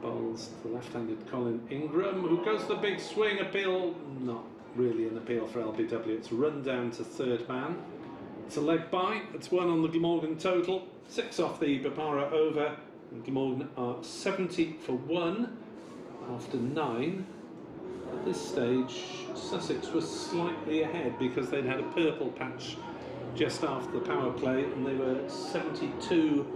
Bowls to the left-handed Colin Ingram, who goes the big swing. Appeal, not really an appeal for LBW. It's run down to 3rd man. It's a leg bye. It's 1 on the Glamorgan total. 6 off the Bapara over. And Glamorgan are 70 for 1 after 9. At this stage, Sussex was slightly ahead because they'd had a purple patch just after the power play, and they were 72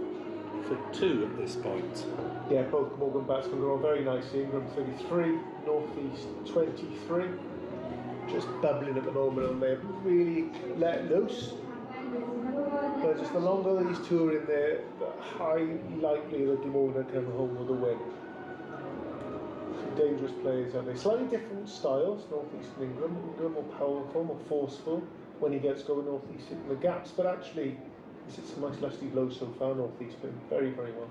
for 2 at this point. Yeah, both Glamorgan batsmen go on very nicely. Ingram 33, North East 23. just bubbling at the moment and they're really let loose. But just the longer these two are in there, the high likely that Glamorgan come home with a win. Some dangerous players, are they? Slightly different styles, North Eastern England. England more powerful, more forceful when he gets going. North East hitting the gaps, but actually he's hit some nice lusty blows so far. North East doing very, very well.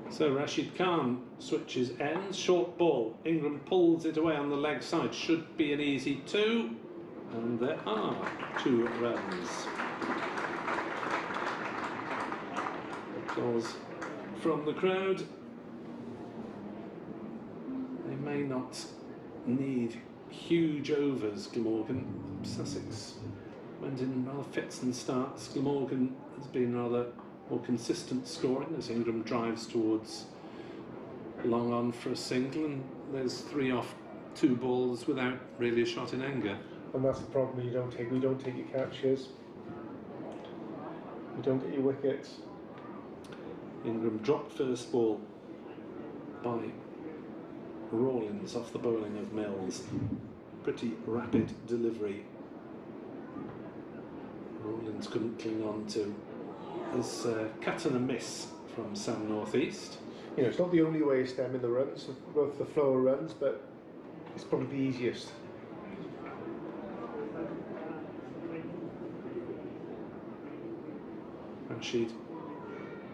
So Rashid Khan switches ends, short ball. Ingram pulls it away on the leg side. Should be an easy 2. And there are 2 runs. Applause from the crowd. They may not need huge overs, Glamorgan. Sussex went in rather fits and starts. Glamorgan has been rather more consistent scoring as Ingram drives towards long on for a single, and there's 3 off 2 balls without really a shot in anger. And that's the problem. We don't take your catches. You don't get your wickets. Ingram dropped first ball by Rawlins off the bowling of Mills. Pretty rapid delivery. Rawlins couldn't cling on to his cut and a miss from Sam North East. You know, it's not the only way of stemming the runs, both the flow of runs, but it's probably the easiest. Rashid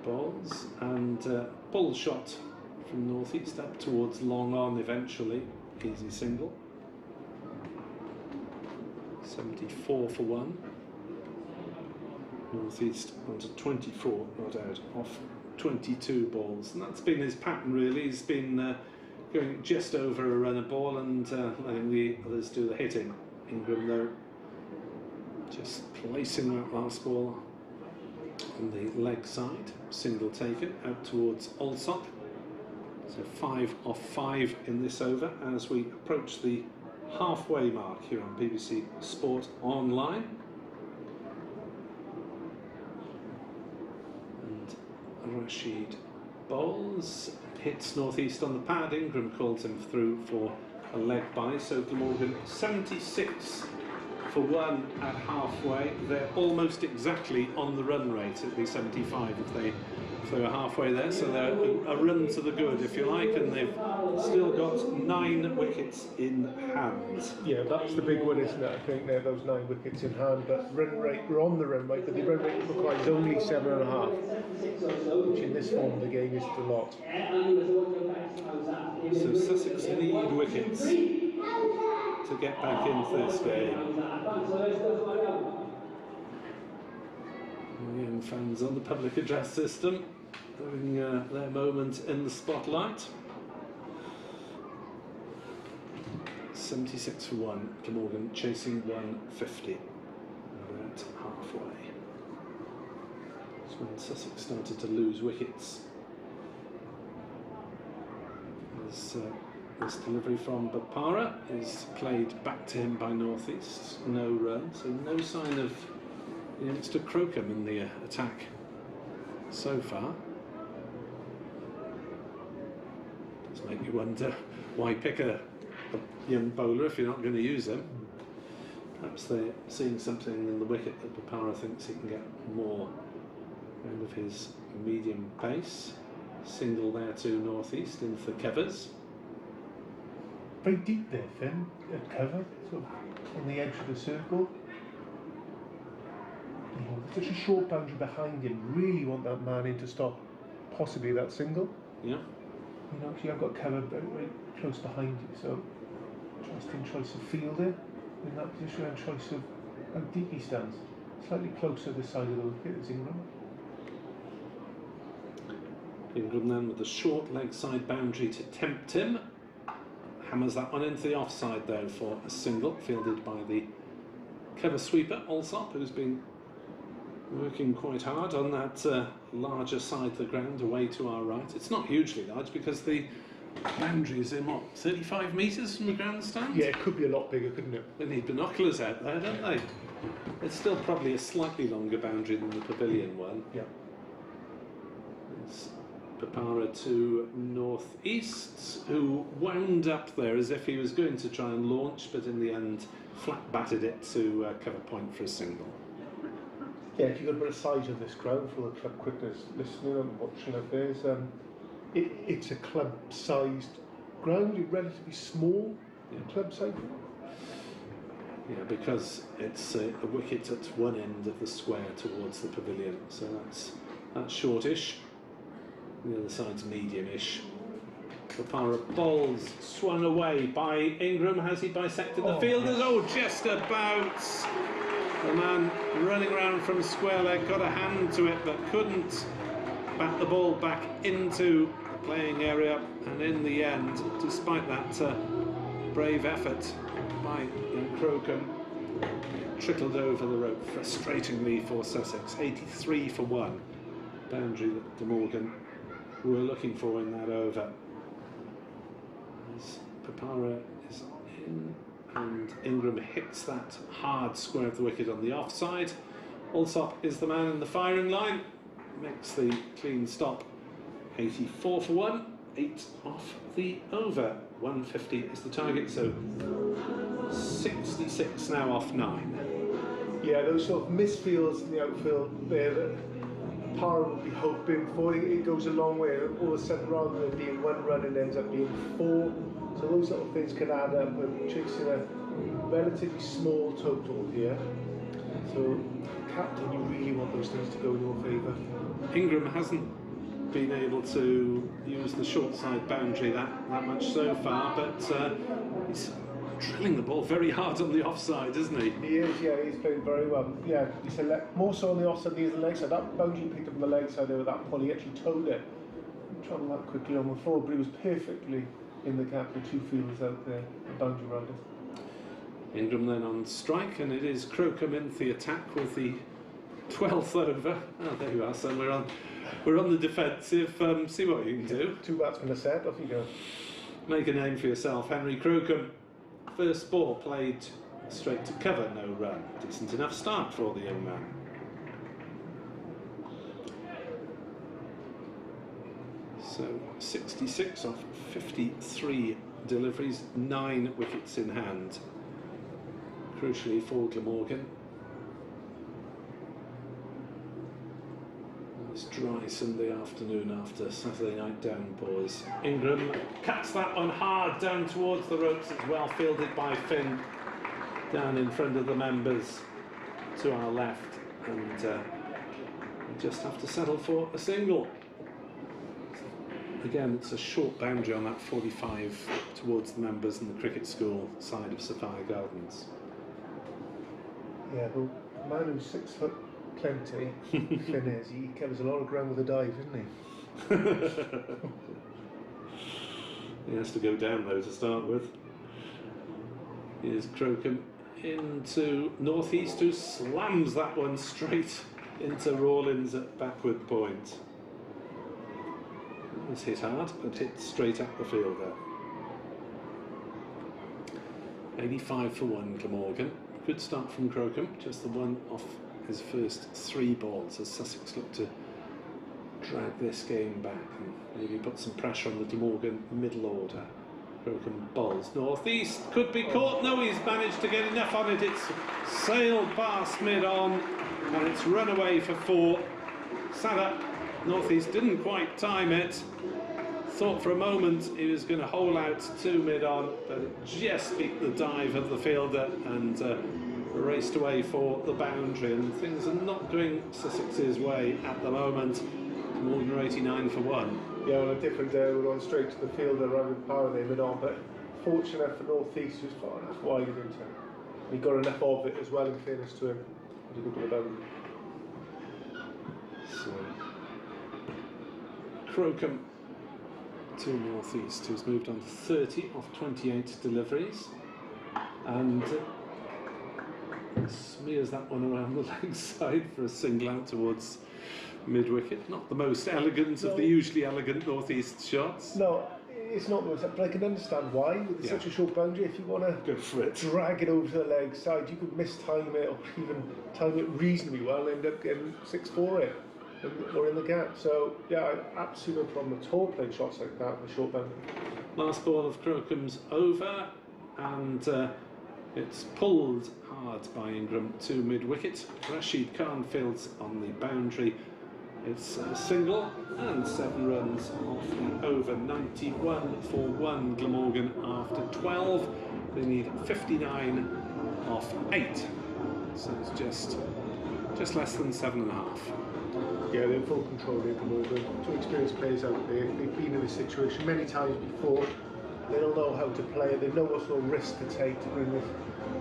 bowls and pull shot from North East up towards long on eventually. Easy single. 74 for 1. North East onto 24 not out off 22 balls, and that's been his pattern really. He's been going just over a run a ball and letting the others do the hitting. Ingram though just placing that last ball on the leg side, single taken out towards Alsop. So 5 off 5 in this over as we approach the halfway mark here on BBC Sport Online. And Rashid bowls, hits North East on the pad. Ingram calls him through for a leg by. So Glamorgan 76 for 1 at halfway. They're almost exactly on the run rate. It'd be 75 if they were halfway there. So they're a run to the good, if you like, and they've still got 9 wickets in hand. Yeah, that's the big one, isn't it? I think they're those 9 wickets in hand, but run rate, we're on the run rate, but the run rate requires only 7.5, which in this form of the game is a lot. So Sussex need wickets to get back into this game. Young fans on the public address system having their moment in the spotlight. 76 for 1, Glamorgan chasing 150. We're at halfway. That's when Sussex started to lose wickets. This delivery from Bapara is played back to him by North East. No run, so no sign of the youngster Crocombe in the attack so far. Does make you wonder why pick a young bowler if you're not going to use him. Perhaps they're seeing something in the wicket that Bapara thinks he can get more out of his medium pace. Single there to North East into the covers. Very deep there, Finn, at cover, sort of on the edge of the circle. You know, such a short boundary behind him. Really want that man in to stop possibly that single. Yeah. You know, actually I've got cover very close behind you, so interesting choice of fielder in that position and choice of how deep he stands. Slightly closer this side of the wicket as Ingram. Ingram then with the short leg side boundary to tempt him. Hammers that one into the offside though for a single, fielded by the cover sweeper Alsop, who's been working quite hard on that larger side of the ground away to our right. It's not hugely large because the boundary is in, what, 35 metres from the grandstand? Yeah, it could be a lot bigger, couldn't it? They need binoculars out there, don't they? It's still probably a slightly longer boundary than the pavilion one. Yeah. It's Papara to north-east, who wound up there as if he was going to try and launch, but in the end flat batted it to cover point for a single. Yeah, if you've got a bit of size of this ground for the club quickness listening and watching of theirs, it's a club-sized ground, it's relatively small club size. Yeah, because it's a wicket at one end of the square towards the pavilion, so that's shortish. The other side's medium-ish. Papara bowls swung away by Ingram. Has he bisected the fielders? Yes. Oh, just about. The man running around from square leg got a hand to it, but couldn't bat the ball back into the playing area. And in the end, despite that brave effort by Crocombe, it trickled over the rope frustratingly for Sussex. 83 for 1. Boundary that Glamorgan were looking for in that over. As Papara is in, and Ingram hits that hard square of the wicket on the offside. Alsop is the man in the firing line, makes the clean stop. 84 for 1, 8 off the over. 150 is the target, so 66 now off 9. Yeah, those sort of misfields in the outfield there that Papara would be hoping for, it goes a long way. All of a sudden, rather than being 1 run, it ends up being 4. So those little things can add up, and chasing a relatively small total here. So, captain, you really want those things to go in your favour. Ingram hasn't been able to use the short side boundary that much so far, but he's drilling the ball very hard on the offside, isn't he? He is, yeah, he's playing very well. Yeah, he's more so on the offside than the leg side. That boundary picked up on the leg side there with that pull, he actually towed it. I'm trying that quickly on the floor, but he was perfectly in the gap with 2 fielders out there, the boundary riders. Ingram then on strike, and it is Crocombe in the attack with the 12th over. Oh, there you are, son. We're on the defensive. See what you can do. 2 batsmen a set, off you go. Make a name for yourself, Henry Crocombe. First ball played straight to cover, no run. Decent enough start for the young man. So 66 off 53 deliveries, 9 wickets in hand. Crucially for Glamorgan. It's dry Sunday afternoon after Saturday night downpours. Ingram cuts that one hard down towards the ropes. It's well fielded by Finn down in front of the members to our left, and we just have to settle for a single. Again, it's a short boundary on that 45 towards the members and the cricket school side of Sapphire Gardens. Yeah, the man who's 6 foot plenty, Finn is, he covers a lot of ground with a dive, isn't he? He has to go down though to start with. Here's Crocombe into northeast, who slams that one straight into Rawlins at backward point. It was hit hard, but hit straight at the fielder. 85 for 1, Glamorgan. Good start from Crocombe, just the one off his first 3 balls as Sussex look to drag this game back and maybe put some pressure on the Glamorgan middle order. Crocombe bowls northeast, could be caught. No, he's managed to get enough on it. It's sailed past mid-on and it's run away for 4. Sada, northeast, didn't quite time it. Thought for a moment he was going to hole out to mid-on, but it just beat the dive of the fielder and raced away for the boundary, and things are not going Sussex's way at the moment. More than 89 for 1. Yeah, on a different day we're on straight to the fielder rather than power there mid-on, but fortunate for northeast, he was far enough wide into it. He got enough of it as well, in fairness to him, to go to the boundary. So Crocombe to northeast, who's moved on to 30 off 28 deliveries, and smears that one around the leg side for a single out towards mid-wicket. Not the most elegant of the usually elegant northeast shots. No, it's not the most, but I can understand why. With such a short boundary, if you want to go for it, drag it over to the leg side, you could mistime it or even time it reasonably well and end up getting 6 for it. or in the gap. So yeah, absolutely no problem at all playing shots like that with short boundary. Last ball of Crocombe's over, and it's pulled hard by Ingram to mid-wicket. Rashid Khan fields on the boundary. It's a single and 7 runs off the over. 91 for 1 Glamorgan after 12. They need 59 off 8. So it's just less than 7.5. Yeah, they're in full control here, Glamorgan. 2 experienced players out there. They've been in this situation many times before. They don't know how to play it. They know what sort of risk to take to bring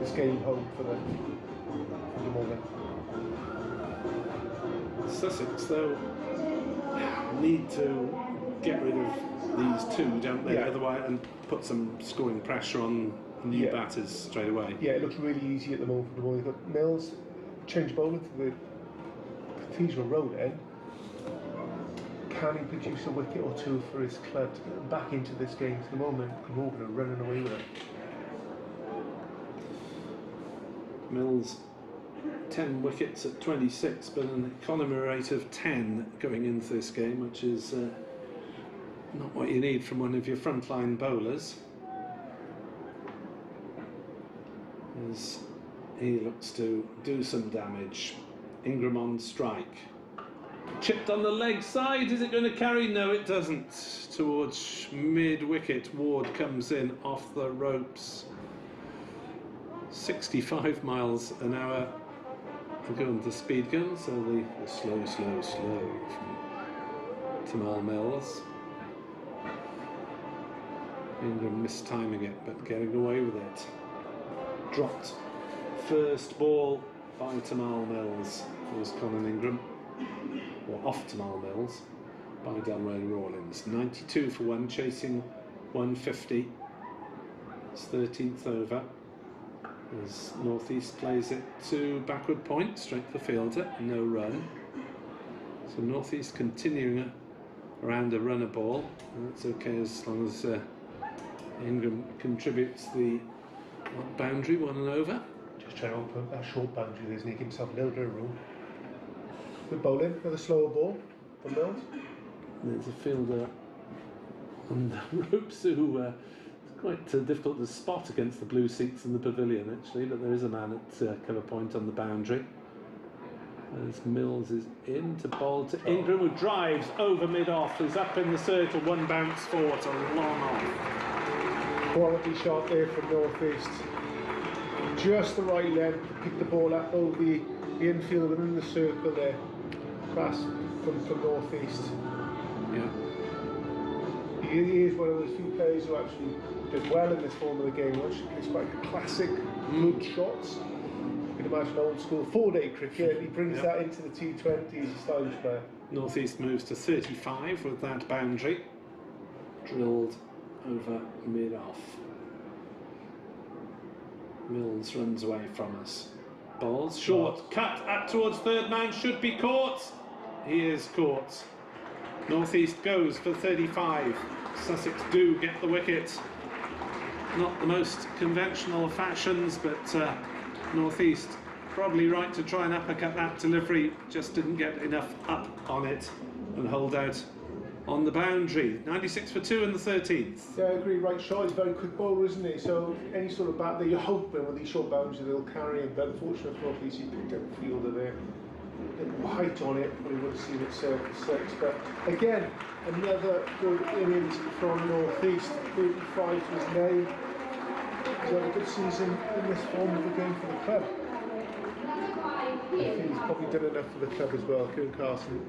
this game home for Glamorgan. Sussex, though, need to get rid of these two, don't they? Yeah. Otherwise, and put some scoring pressure on new batters straight away. Yeah, it looks really easy at the moment for the ball. You've got Mills, change bowler to the Cathedral Road end. Can he produce a wicket or two for his club to get them back into this game? At the moment, Glamorgan are running away with it. Mills, 10 wickets at 26, but an economy rate of 10 going into this game, which is not what you need from one of your frontline bowlers. As he looks to do some damage. Ingram on strike. Chipped on the leg side, is it going to carry? No, it doesn't. Towards mid-wicket, Ward comes in off the ropes. 65 miles an hour. Going to speed gun, so the slow from Tamal Mills. Ingram mistiming it, but getting away with it. Dropped first ball by Tamal Mills. It was Colin Ingram, or off Tamal Mills by Delray Rawlins. 92 for 1, chasing 150. It's 13th over. As North East plays it to backward point, straight to the fielder, no run. So North East continuing around a runner ball, and that's okay as long as Ingram contributes the boundary, 1 and over. Just trying to open that short boundary there, give himself a little bit of room. Good bowling with a slower ball from Mills. There's a fielder on the ropes who it's quite difficult to spot against the blue seats in the pavilion actually, but there is a man at cover point on the boundary. As Mills is in to bowl to Ingram, who drives over mid-off, is up in the circle, 1 bounce forward, a long off. Quality shot there from North East. Just the right length to pick the ball up over the infield within the circle there. Pass from North East. Yeah. He is one of those few players who actually did well in this form of the game, which is quite classic, good shots. You can imagine old school 4-day cricket. He brings that into the T20. He's a stylish player. North East moves to 35 with that boundary. Drilled over mid-off. Mills runs away from us. Bowls short, cut up towards third man, should be caught. He is caught. North East goes for 35. Sussex do get the wicket. Not the most conventional of fashions, but North East probably right to try and uppercut that delivery. Just didn't get enough up on it and hold out on the boundary. 96 for 2 in the 13th. Yeah, I agree. Right shot. He's a very quick bowler, isn't he? So any sort of bat that you're hoping with these short boundaries they'll carry him. But unfortunately for North East, he picked up the fielder there. A bit more height on it, but he would have seen it serve for 6. But again, another good innings from North East. 35 to his name. He's had a good season in this form of the game for the club. I think he's probably done enough for the club as well. Kieran Carson.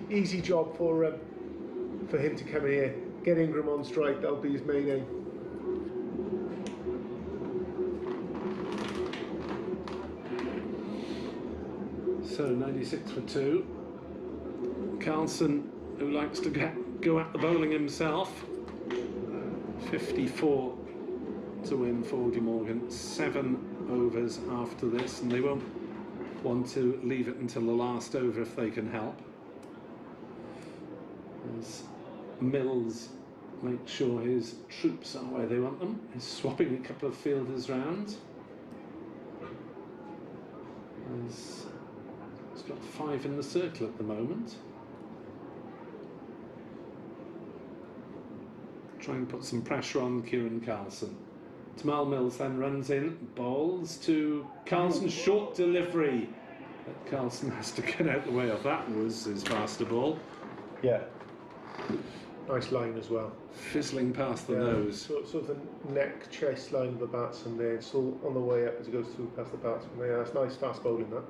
Easy job for him to come in here, get Ingram on strike. That'll be his main aim. So 96 for 2. Carlson, who likes to go at the bowling himself. 54 to win for Glamorgan. 7 overs after this, and they won't want to leave it until the last over if they can help. As Mills makes sure his troops are where they want them. He's swapping a couple of fielders round. He's got 5 in the circle at the moment. Try and put some pressure on Kieran Carlson. Tamal Mills then runs in, bowls to Carlson, short delivery. But Carlson has to get out the way of that. Was his faster ball. Yeah. Nice line as well. Fizzling past the nose. Sort of the neck, chest line of the batsman there. It's all on the way up as it goes through past the batsman there. That's nice fast bowling, that.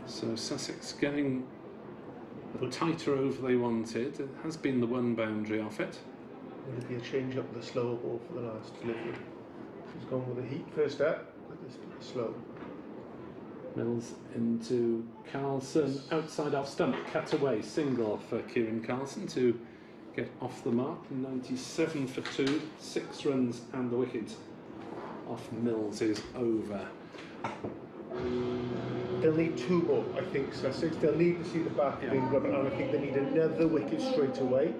So Sussex getting the tighter over they wanted. It has been the one boundary off it. Will it be a change up with a slower ball for the last delivery? He's gone with a heat first step, but this is slow. Mills into Carlson, outside off stump, cut away, single for Kieran Carlson to get off the mark. 97 for 2, 6 runs and the wicket off Mills is over. They'll need 2 more, I think, Sussex. They'll need to see the back of Ingram, and I think they need another wicket straight away.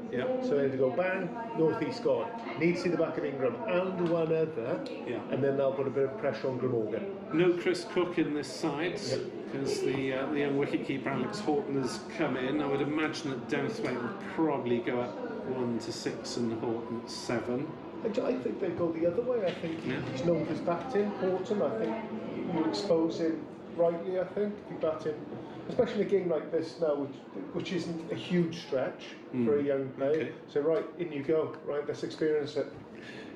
So they need to go bang, north-east gone. Need to see the back of Ingram and one other, and then they'll put a bit of pressure on Glamorgan. No Chris Cook in this side, because the young wicket-keeper Alex Horton has come in. I would imagine that Douthwaite will probably go up 1 to 6 and Horton at 7. I think they go the other way. I think he's known for his batting, Horton. I think you expose him rightly, I think, if you bat him, especially in a game like this now, which isn't a huge stretch for a young player. So right, in you go, right, let's experience it.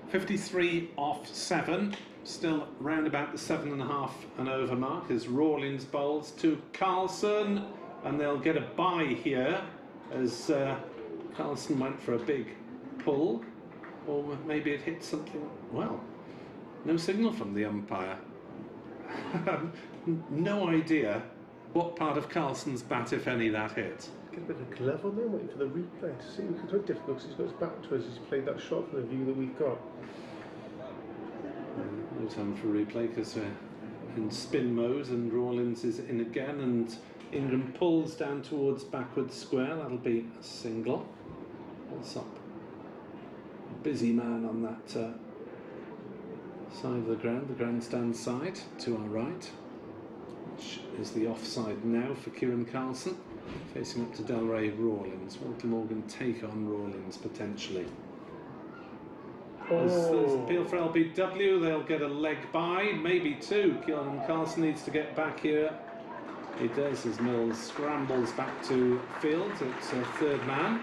53 off 7, still round about the 7.5 and over mark as Rawlins bowls to Carlson, and they'll get a bye here as Carlson went for a big pull, or maybe it hit something. Well, no signal from the umpire. No idea what part of Carlson's bat, if any, that hit. Get a bit of glove on there, waiting for the replay to see. It's quite difficult because he's got his back to us. He's played that shot from the view that we've got. No time for replay because we're in spin mode, and Rawlins is in again, and Ingram pulls down towards backward square. That'll be a single. Allsop, busy man on that side of the ground, the grandstand side to our right, which is the offside now for Kieran Carlson, facing up to Delray Rawlins. Will Glamorgan take on Rawlins potentially? There's appeal for LBW, they'll get a leg by, maybe 2. Kieran Carlson needs to get back here. He does as Mills scrambles back to field. It's a 3rd man.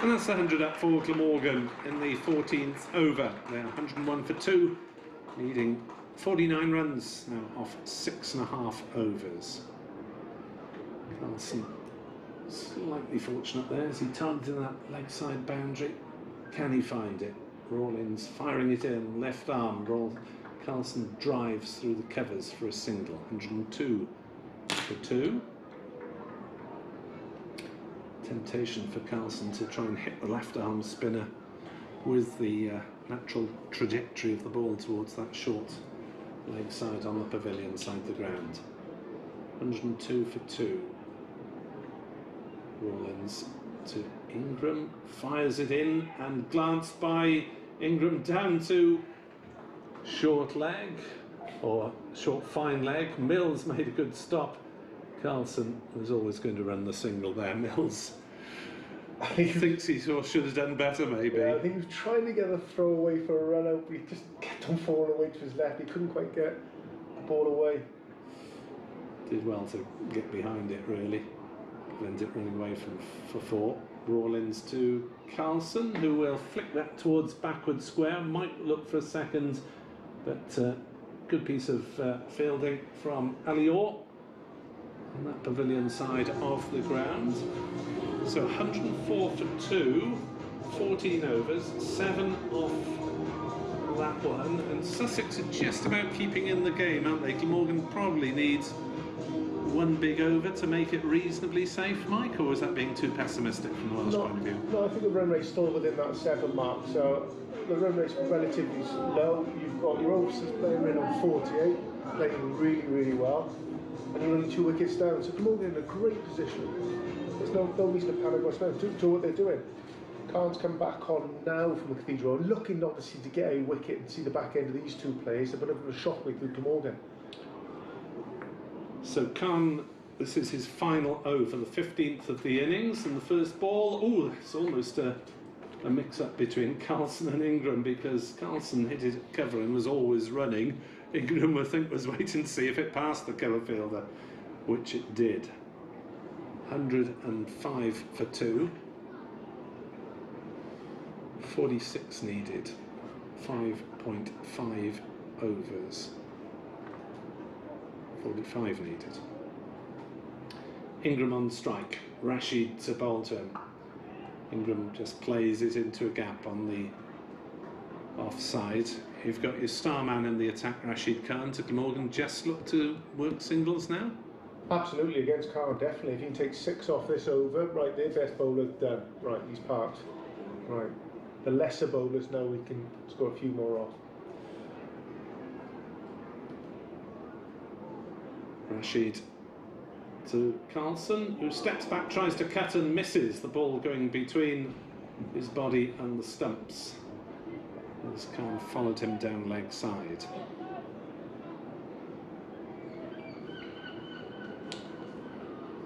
And that's 100 up for Glamorgan in the 14th over. They're 101 for 2. Needing 49 runs now off 6.5 overs. Carlson slightly fortunate there as he targeted that leg side boundary. Can he find it? Rawlins firing it in, left arm. Carlson drives through the covers for a single. 102 for 2. Temptation for Carlson to try and hit the left arm spinner with the natural trajectory of the ball towards that short leg side on the pavilion side the ground. 102 for 2. Rawlins to Ingram, fires it in and glanced by Ingram down to short leg, or short fine leg. Mills made a good stop. Carlson was always going to run the single there. Mills he thinks he should have done better, maybe. Yeah, I think he was trying to get a throw away for a run out, but he just kept on falling away to his left. He couldn't quite get the ball away. Did well to get behind it, really. Prevent it running away for 4. Rawlins to Carlson, who will flick that towards backward square. Might look for a second, but good piece of fielding from Alior on that pavilion side of the ground. So 104 for 2, 14 overs, 7 off that one, and Sussex are just about keeping in the game, aren't they? Glamorgan probably needs 1 big over to make it reasonably safe, Mike, or is that being too pessimistic from the Welsh point of view? No, I think the run rate's still within that 7 mark, so the run rate's relatively low. You've got your overseas player in on 48, playing really, really well, and you're only 2 wickets down, so Glamorgan in a great position. There's no reason to panic whatsoever. Do what they're doing. Khan's come back on now from the Cathedral, looking obviously to get a wicket and see the back end of these 2 players. A bit of a shock with Glamorgan. So Khan, this is his final over, the 15th of the innings, and the first ball, oh, it's almost a mix-up between Carlson and Ingram, because Carlson hit his cover and was always running. Ingram, I think, was waiting to see if it passed the cover fielder, which it did. 105 for 2. 46 needed. 5.5 overs. 45 needed. Ingram on strike. Rashid to bowl to him. Ingram just plays it into a gap on the offside. You've got your star man in the attack, Rashid Khan. To Glamorgan just look to work singles now? Absolutely, against Cardiff, definitely. If you can take 6 off this over, right, their best bowler done. Right, he's parked. Right. The lesser bowlers now we can score a few more off. Rashid to Carlson, who steps back, tries to cut and misses. The ball going between his body and the stumps. As Khan followed him down leg side.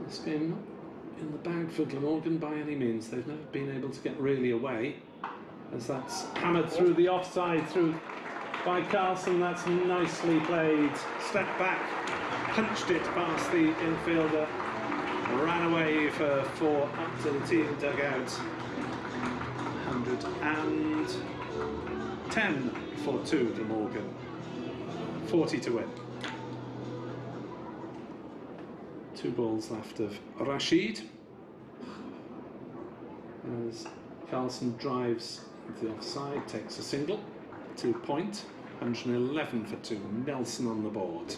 This game not in the bag for Glamorgan by any means. They've never been able to get really away. As that's hammered through the offside, through by Carlson. That's nicely played. Step back, punched it past the infielder, ran away for 4 up to the team dugout. 110 for 2, Glamorgan. 40 to win. 2 balls left of Rashid. As Carlson drives into the offside, takes a single, 2 point, 111 for 2. Nelson on the board.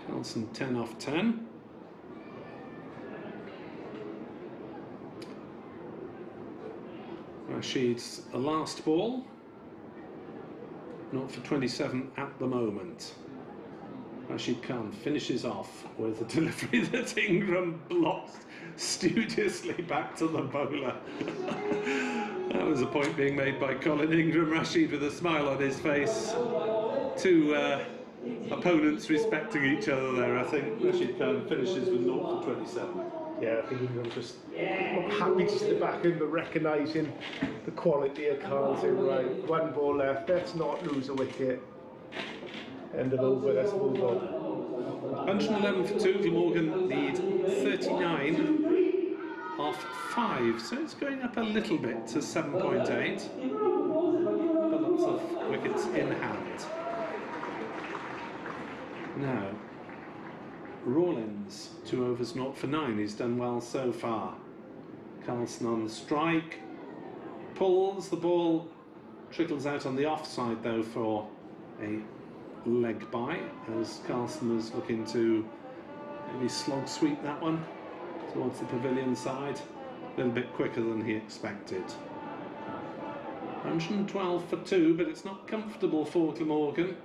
Carlson 10 off 10. Rashid's the last ball. Not for 27 at the moment. Rashid Khan finishes off with a delivery that Ingram blocks studiously back to the bowler. That was a point being made by Colin Ingram. Rashid with a smile on his face. 2 opponents respecting each other there, I think. Rashid Khan finishes with 0 for 27. Yeah, I think Ingram's just happy to sit back in, but recognising the quality of Khan, saying, right, 1 ball left, let's not lose a wicket. End of over, let's move on. 111 for 2, Glamorgan lead 39 off 5, so it's going up a little bit to 7.8, but lots of wickets in hand. Now, Rawlins, 2 overs, 0 for 9, he's done well so far. Carlson on the strike, pulls, the ball trickles out on the offside though for a leg by, as Carlson was looking to maybe slog sweep that one towards the pavilion side. A little bit quicker than he expected. 112 for 2, but it's not comfortable for Glamorgan,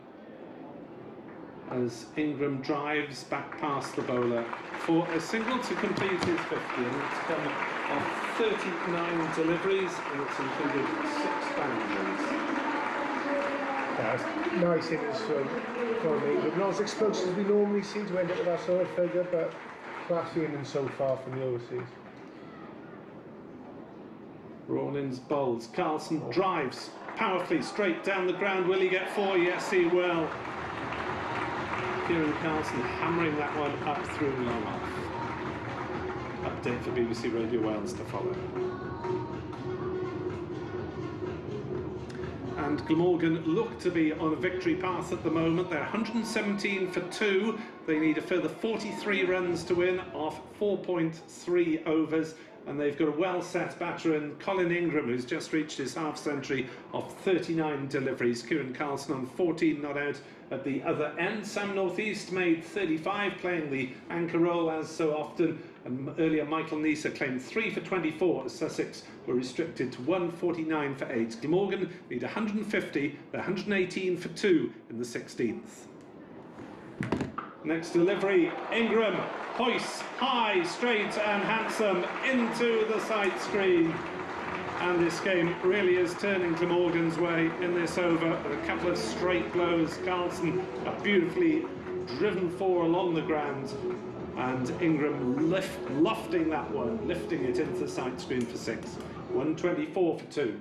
as Ingram drives back past the bowler for a single to complete his 50, and it's come off 39 deliveries, and it's included 6 boundaries. That's nice innings from Ingram. Not as explosive as we normally see to end up with that sort of figure, but classy innings so far from the overseas. Rawlins bowls. Carlson drives powerfully straight down the ground. Will he get 4? Yes, he will. Kieran Carlson hammering that one up through long off. Update for BBC Radio Wales to follow. And Glamorgan look to be on a victory path at the moment. They're 117 for 2. They need a further 43 runs to win off 4.3 overs. And they've got a well-set batter in Colin Ingram, who's just reached his half-century of 39 deliveries. Kieran Carlson on 14 not out at the other end. Sam Northeast made 35, playing the anchor role as so often. And earlier Michael Neser claimed 3 for 24 as Sussex were restricted to 149 for 8. Glamorgan need 150, they're 118 for 2 in the 16th. Next delivery, Ingram hoists high, straight and handsome into the side screen. And this game really is turning Glamorgan's way in this over. A couple of straight blows. Carlson, a beautifully driven 4 along the ground. And Ingram lofting that one, lifting it into the side screen for 6. 124 for 2.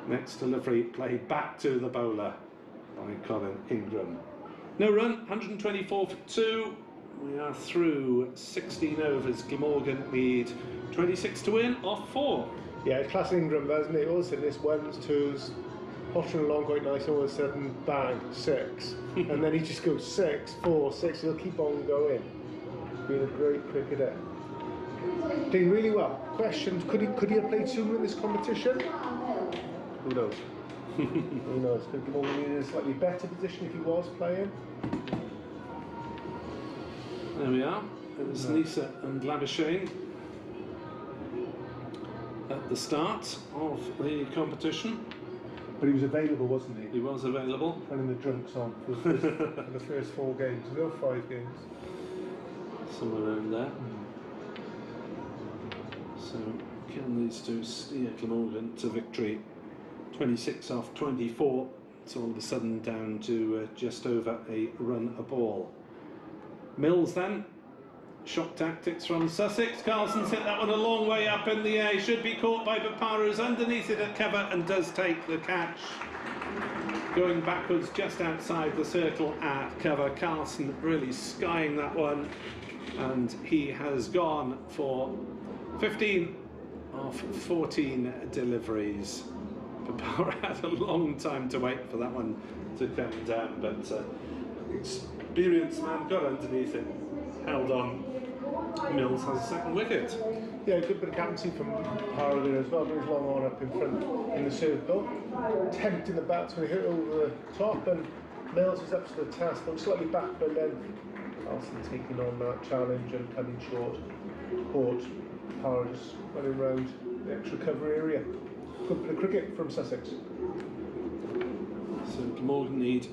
Next delivery played back to the bowler by Colin Ingram. No run, 124 for 2. We are through 16 overs. Glamorgan lead 26 to win off 4. Yeah, class Ingram, doesn't it? All of a sudden, this 1s, 2s, hottering along quite nice, all of a sudden, bang, 6. And then he just goes 6, 4, 6, he'll keep on going. Being a great cricketer. Doing really well. Questions, could he have played sooner in this competition? Who knows? Who knows? Could Glamorgan be in a slightly better position if he was playing? There we are. It was Lisa and Labuschagne at the start of the competition. But he was available, wasn't he? He was available. Turning the drunks on for the first 4 games. No 5 games. Somewhere around there. So can these two steer Glamorgan to victory? 26 off 24. It's all of a sudden down to just over a run a ball. Mills then. Shock tactics from Sussex. Carlson's hit that one a long way up in the air. Should be caught by Bapara, who's underneath it at cover and does take the catch. Going backwards just outside the circle at cover. Carlson really skying that one. And he has gone for 15 of 14 deliveries. Bapara had a long time to wait for that one to come down, but experienced man got underneath it, held on. Mills has a second wicket. Yeah, a good bit of captaincy from Bapara there as well. Brings long on up in front in the circle, tempting the batsman to hit over the top, and Mills is up to the task, but slightly back, but then Carlson taking on that challenge and coming short. Caught. Bapara just running around the extra cover area. Good bit of cricket from Sussex. So Glamorgan need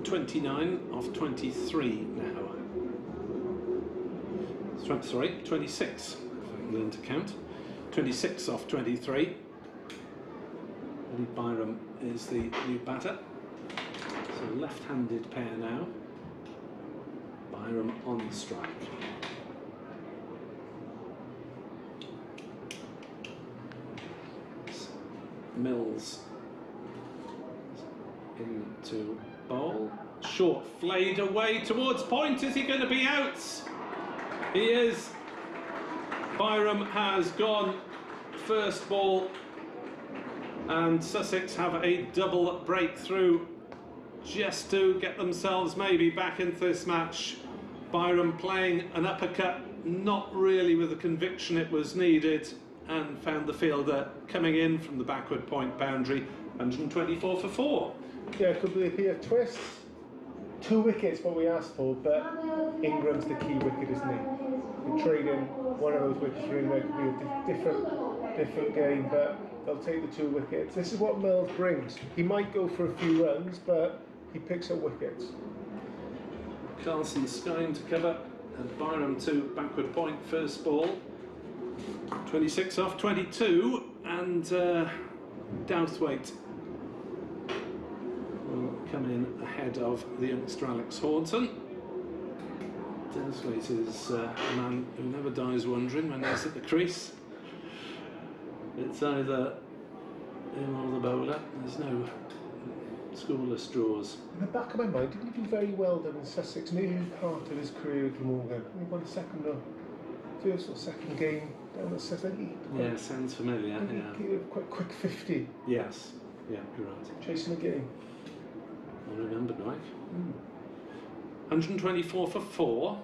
29 off 23 now. Sorry, 26, if I can learn to count. 26 off 23. Lee Byram is the new batter. So left-handed pair now. Byram on the strike. Mills into bowl. Short flayed away towards point. Is he going to be out? He is. Byram has gone first ball, and Sussex have a double breakthrough just to get themselves maybe back into this match. Byram playing an uppercut, not really with the conviction it was needed, and found the fielder coming in from the backward point boundary. 124 for 4. Yeah, could be here twists. 2 wickets, what we asked for, but Ingram's the key wicket, isn't he? We're trading one of those wickets for Ingram. It could be a different game, but they'll take the 2 wickets. This is what Mills brings. He might go for a few runs, but he picks up wickets. Carlson skying to cover, and Byram to backward point, first ball. 26 off 22, and Douthwaite will come in ahead of the youngster Alex Horton. Douthwaite is a man who never dies wondering when he's at the crease. It's either him or the bowler. There's no scoreless draws. In the back of my mind, didn't he do very well down in Sussex? Nearly part of his career with Glamorgan. He won first or second game down at Sussex. Yeah, sounds familiar. Yeah. Quite quick 50. Yes. Yeah, you're right. Chasing the game. I remembered right. 124 for 4.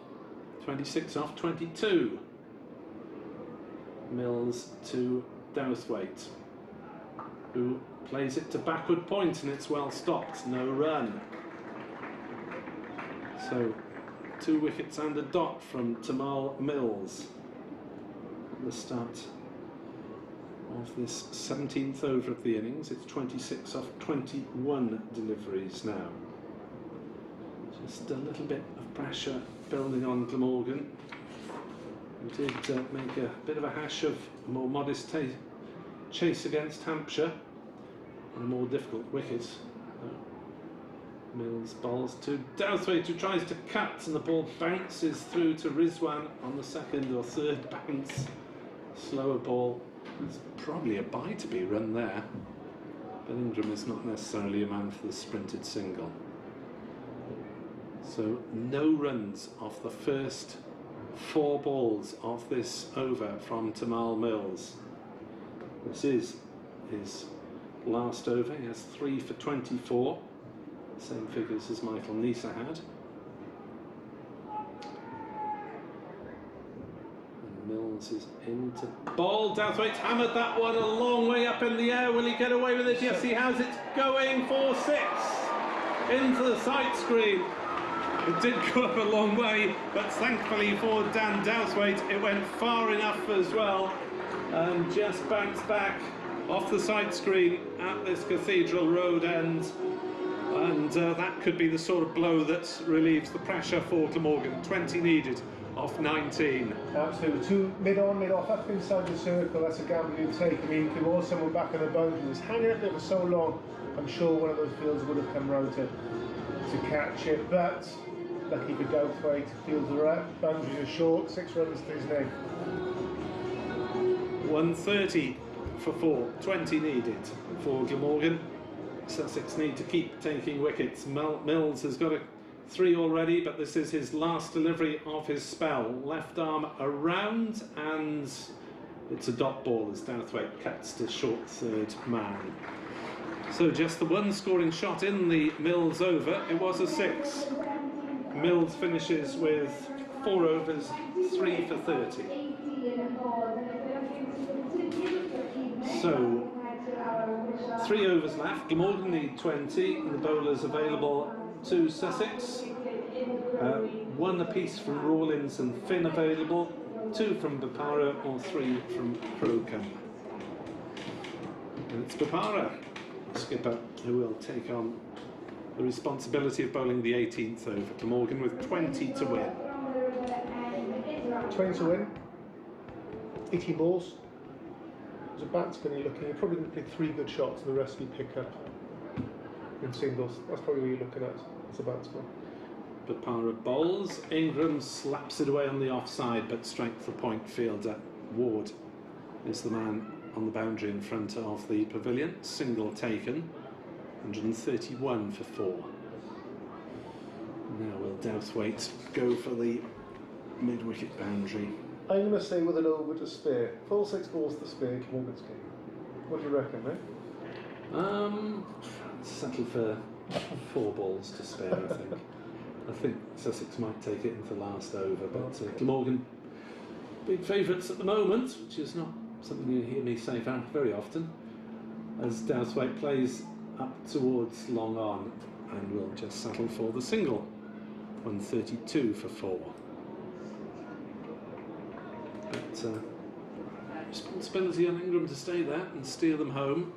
26 off 22. Mills to Douthwaite, who plays it to backward point, and it's well stopped. No run. So 2 wickets and a dot from Tamal Mills at the start of this 17th over of the innings. It's 26 off 21 deliveries now. Just a little bit of pressure building on Glamorgan. He did make a bit of a hash of a more modest chase against Hampshire and a more difficult wicket. Mills bowls to Douthwaite, who tries to cut, and the ball bounces through to Rizwan on the second or third bounce. Slower ball. There's probably a bye to be run there, but Ingram is not necessarily a man for the sprinted single. So no runs off the first 4 balls of this over from Tamal Mills. This is his last over. He has 3 for 24. Same figures as Michael Nisa had. And Mills is into ball. Douthwaite hammered that one a long way up in the air. Will he get away with it? Yes, he has. It's going for 6 into the sight screen. It did go up a long way, but thankfully for Dan Douthwaite, it went far enough as well and just bounced back off the sight screen at this Cathedral Road end. And that could be the sort of blow that relieves the pressure for Glamorgan. 20 needed off 19. Absolutely. 2 mid-on, mid-off, up inside the circle. That's a gamble you take. I mean, Glamorgan, someone back on the boundary was hanging up there for so long. I'm sure one of those fields would have come round to catch it. But lucky for Douthwaite, fields are up, boundaries are short, 6 runs to his name. 130 for 4, 20 needed for Glamorgan. Sussex need to keep taking wickets. Mills has got 3 already, but this is his last delivery of his spell. Left arm around, and it's a dot ball as Douthwaite cuts to short third man. So just the 1 scoring shot in the Mills over. It was a 6. Mills finishes with 4 overs, 3 for 30. So 3 overs left. Glamorgan need 20, and the bowlers available to Sussex. 1 apiece from Rawlins and Finn available, 2 from Bopara or 3 from Crocombe. And it's Bopara, skipper, who will take on the responsibility of bowling the 18th over. Glamorgan with 20 to win. 20 to win. 18 balls. As a batsman, you're probably going to play 3 good shots and the rest you pick up in singles. That's probably what you're looking at as a batsman. Bopara bowls. Ingram slaps it away on the offside, but strike for point fielder Ward is the man on the boundary in front of the pavilion. Single taken. 131 for 4. Now will Douthwaite go for the mid-wicket boundary? I'm going to say with an over to spare. Full 6 balls to spare, Glamorgan's game. What do you reckon, mate? Settle for 4 balls to spare, I think. I think Sussex might take it into last over, but Glamorgan, big favourites at the moment, which is not something you hear me say very often, as Douthwaite plays up towards long on and will just settle for the single. 132 for 4. But responsibility on Ingram to stay there and steer them home.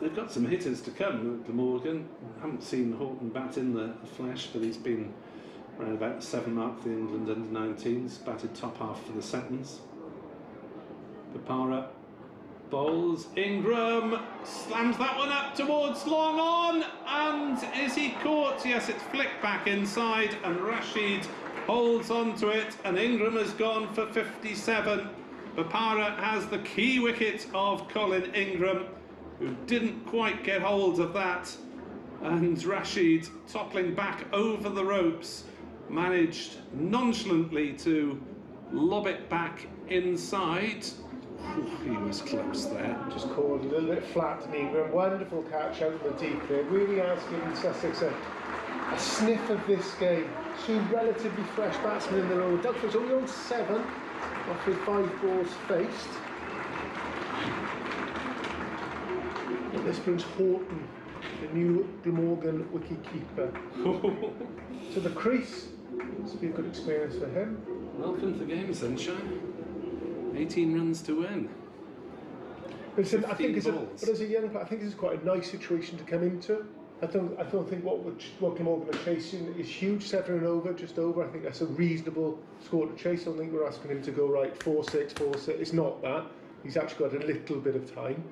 They've got some hitters to come at Glamorgan. I haven't seen Horton bat in the flesh, but he's been around about the 7 mark for the England under-19s, batted top half for the Settons. Bopara bowls. Ingram slams that one up towards long on, and is he caught? Yes, it's flicked back inside, and Rashid holds on to it, and Ingram has gone for 57. Bopara has the key wicket of Colin Ingram, who didn't quite get hold of that, and Rashid, toppling back over the ropes, managed nonchalantly to lob it back inside. He was close there. Just called a little bit flat to Ingram. Wonderful catch out of the deep there. Really has given Sussex a sniff of this game. 2 relatively fresh batsmen in the row. Douglas only on 7 after 5 balls faced. And this brings Horton, the new Glamorgan wicket-keeper, to the crease. This will be a good experience for him. Welcome to the game, sunshine. 18 runs to win. Listen, I think as a young player, I think this is quite a nice situation to come into. I don't think what Glamorgan are chasing is huge. 7 and over, just over. I think that's a reasonable score to chase. I don't think we're asking him to go right 4-6, 4-6. It's not that. He's actually got a little bit of time,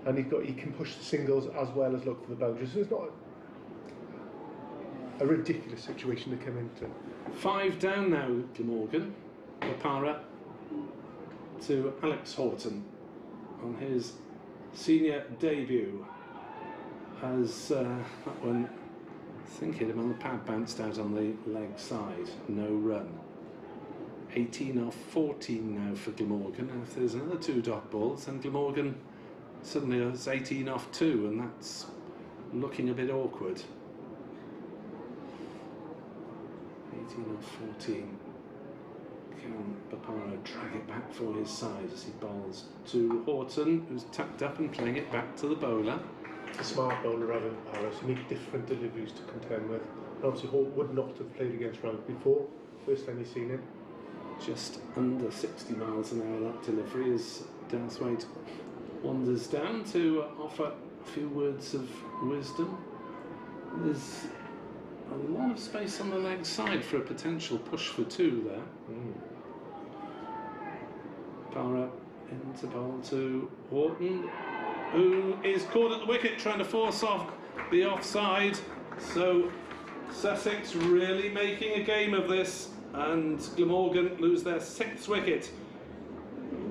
and he can push the singles as well as look for the boundaries. So it's not a ridiculous situation to come into. 5 down now, Glamorgan. Bapara to Alex Horton on his senior debut. As that one, I think hit him on the pad, bounced out on the leg side, no run. 18 off 14 now for Glamorgan, and if there's another 2 dot balls, then Glamorgan suddenly has 18 off 2, and that's looking a bit awkward. 18 off 14. Can Bapara drag it back for his side as he bowls to Horton, who's tucked up and playing it back to the bowler. A smart bowler rather than Paris, so need different deliveries to contend with. And obviously Horton would not have played against Rank before, first time he's seen him. Just under 60 miles an hour that delivery as Dowthwaite wanders down to offer a few words of wisdom. There's a lot of space on the leg side for a potential push for 2 there. Para into bowl to Horton, who is caught at the wicket trying to force off the offside. So Sussex really making a game of this, and Glamorgan lose their 6th wicket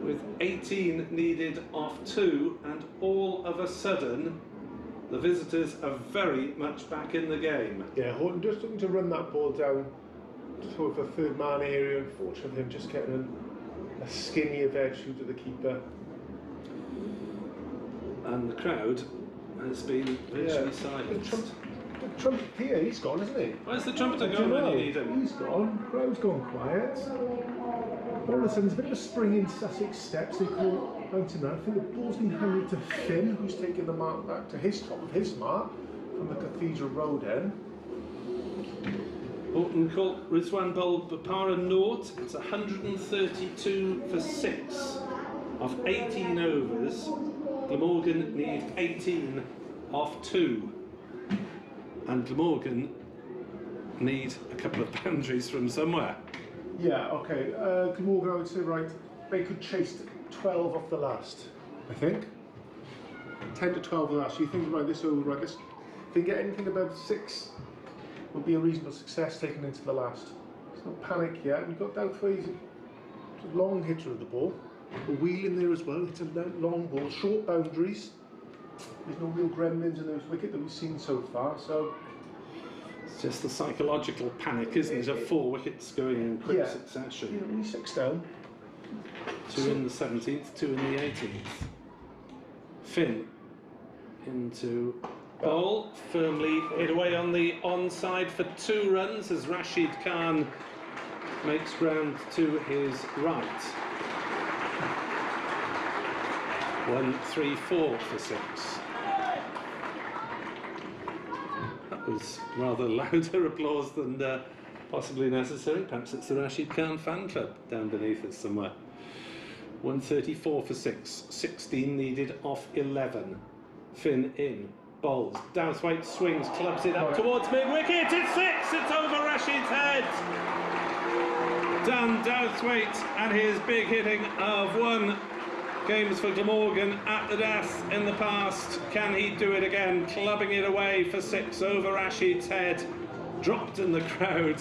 with 18 needed off 2, and all of a sudden the visitors are very much back in the game. Yeah, Horton just looking to run that ball down toward the 3rd man area. Unfortunately, him just getting a skinnier veg shoot to the keeper. And the crowd has been virtually silent. The trumpet here, he's gone, isn't he? Where's the trumpeter gone when you need him? He's gone. The crowd's gone quiet. All of a sudden, there's a bit of a spring in Sussex steps. They call bouncing that. I think the ball's been handed to Finn, who's taken the mark back to his top of his mark from the Cathedral Road end. Horton caught Rizwan bowled Bapara naught. It's 132 for 6 of 18 overs. Glamorgan need 18 off 2, and Glamorgan need a couple of boundaries from somewhere. Yeah, okay. Glamorgan, I would say, right, they could chase 12 off the last, I think. 10 to 12 of the last. You think, right, this over, right, this, if they get anything above 6, would be a reasonable success taken into the last. There's no panic yet, and you've got Dowthwaite, a long hitter of the ball. A wheel in there as well. It's a long ball, short boundaries. There's no real gremlins in those wicket that we've seen so far. So it's just the psychological panic, isn't it, of 4 wickets going in quick succession. Yeah, only 6 down. 2 in the 17th, 2 in the 18th. Finn into bowl, firmly hit away on the onside for 2 runs as Rashid Khan makes ground to his right. 1, 3, 4 for 6. That was rather louder applause than possibly necessary. Perhaps it's the Rashid Khan fan club down beneath us somewhere. 134 for 6. 16 needed off 11. Finn in. Bowls. Dowthwaite swings, clubs it up towards mid-wicket. It's 6! It's over Rashid's head! Dan Dowthwaite and his big hitting of 1 games for Glamorgan at the death in the past. Can he do it again? Clubbing it away for 6 over Rashid's head. Dropped in the crowd.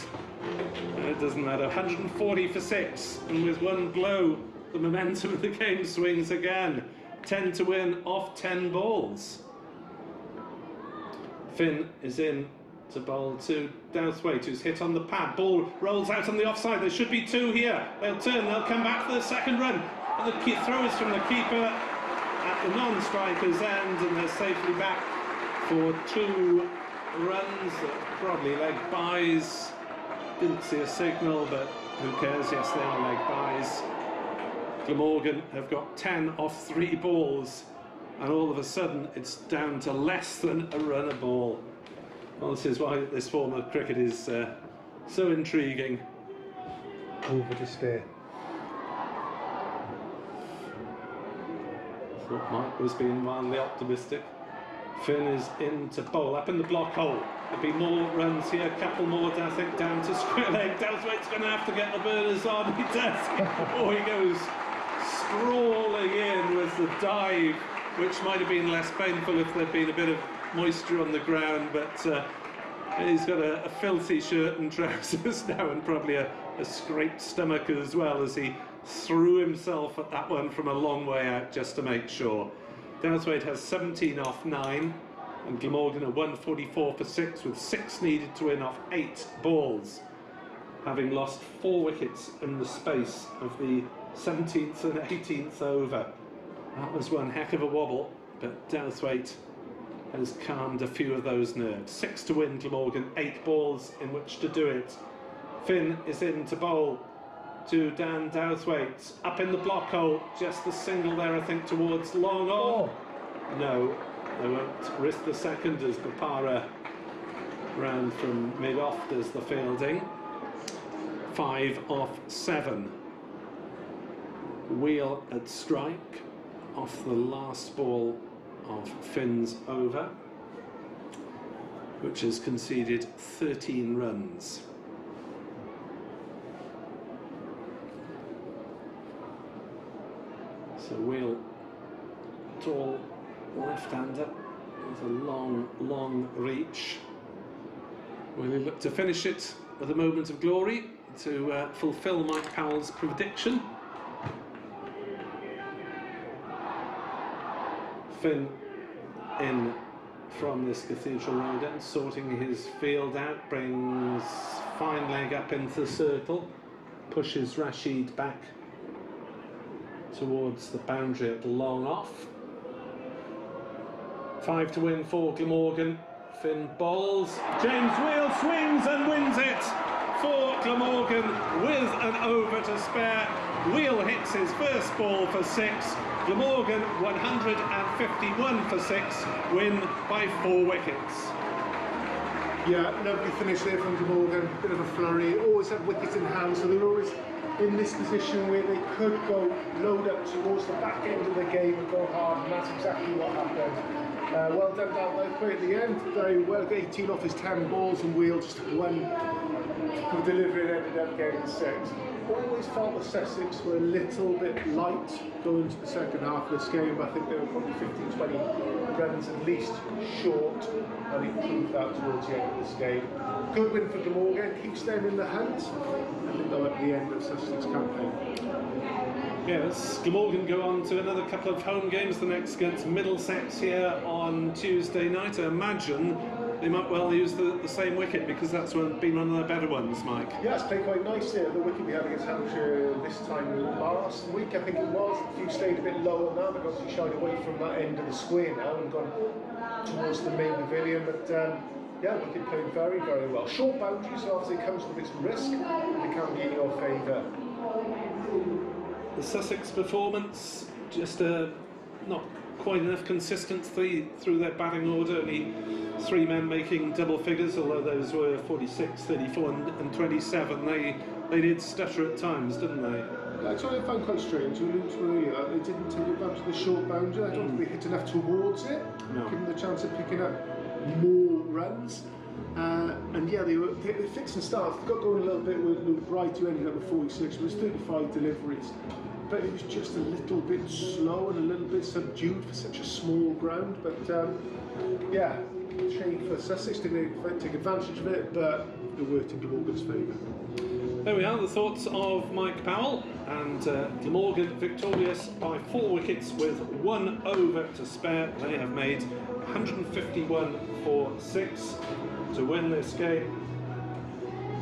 It doesn't matter. 140 for 6. And with 1 blow, the momentum of the game swings again. 10 to win off 10 balls. Finn is in to bowl to Dowthwaite, who's hit on the pad. Ball rolls out on the offside. There should be 2 here. They'll turn. They'll come back for the 2nd run. And the throw is from the keeper at the non-striker's end, and they're safely back for 2 runs. Probably leg byes. Didn't see a signal, but who cares? Yes, they are leg byes. Glamorgan have got 10 off 3 balls, and all of a sudden it's down to less than a run a ball. Well, this is why this form of cricket is so intriguing. Over despair. Thought Mike was being mildly optimistic. Finn is in to bowl, up in the block hole. There'll be more runs here, a couple more, I think, down to square leg. Dowswaite's going to have to get the burners on. He does. Oh, he goes sprawling in with the dive, which might have been less painful if there'd been a bit of moisture on the ground, but he's got a filthy shirt and trousers now, and probably a scraped stomach as well, as he threw himself at that one from a long way out just to make sure. Dowswaite has 17 off 9, and Glamorgan are 144 for 6, with 6 needed to win off 8 balls, having lost 4 wickets in the space of the 17th and 18th over. That was one heck of a wobble, but Dowswaite has calmed a few of those nerves. 6 to win Glamorgan, 8 balls in which to do it. Finn is in to bowl to Dan Dowswaite, up in the block hole, just a single there, I think, towards long on. Oh. No, they won't risk the second as Papara ran from mid-off as the fielding. 5 off 7. Wheel at strike off the last ball of Finn's over, which has conceded 13 runs. So Wheel, tall left-hander with a long reach. Will he look to finish it with a moment of glory to fulfil Mike Powell's prediction? Finn in from this Cathedral Road end, sorting his field out, brings fine leg up into the circle, pushes Rashid back towards the boundary at long off. 5 to win for Glamorgan. Finn bowls, James Wheel swings and wins it for Glamorgan with an over to spare. Wheel hits his first ball for 6. Glamorgan 151 for 6, win by 4 wickets. Yeah, lovely finish there from Glamorgan, bit of a flurry, always had wickets in hand, so they're always in this position where they could go load up towards the back end of the game and go hard, and that's exactly what happened. Well done down there at the end, very well, 18 off his 10 balls, and Wheel just one delivery and ended up getting 6. Always felt the Sussex were a little bit light going into the second half of this game, but I think they were probably 15-20 runs at least short, and he proved that towards the end of this game. Good win for Glamorgan, keeps them in the hunt, and they go at the end of Sussex campaign. Yes, Glamorgan go on to another couple of home games, the next against Middlesex here on Tuesday night. I imagine they might well use the same wicket, because that's been one of their better ones, Mike. Yeah, it's played quite nice here. The wicket we had against Hampshire this time last week, I think it was. A few stayed a bit lower now. They've obviously shied away from that end of the square now and gone towards the main pavilion. But yeah, wicket played very, very well. Short boundaries, so obviously it comes with its risk. They can be in your favour. The Sussex performance, just not quite enough consistency through their batting order. Only 3 men making double figures, although those were 46, 34 and 27. They did stutter at times, didn't they? That's what I found quite strange. They didn't take advantage of the short boundary. I don't think they hit enough towards it, no. Give them the chance of picking up more runs. And yeah, they fixed and starts. They got going a little bit with Luke Bright, who ended up with 46, but it was 35 deliveries. But it was just a little bit slow and a little bit subdued for such a small ground. But yeah, shame for Sussex to take advantage of it, but it worked in Glamorgan's favour. There we are, the thoughts of Mike Powell, and Glamorgan victorious by 4 wickets with 1 over to spare. They have made 151 for 6 to win this game.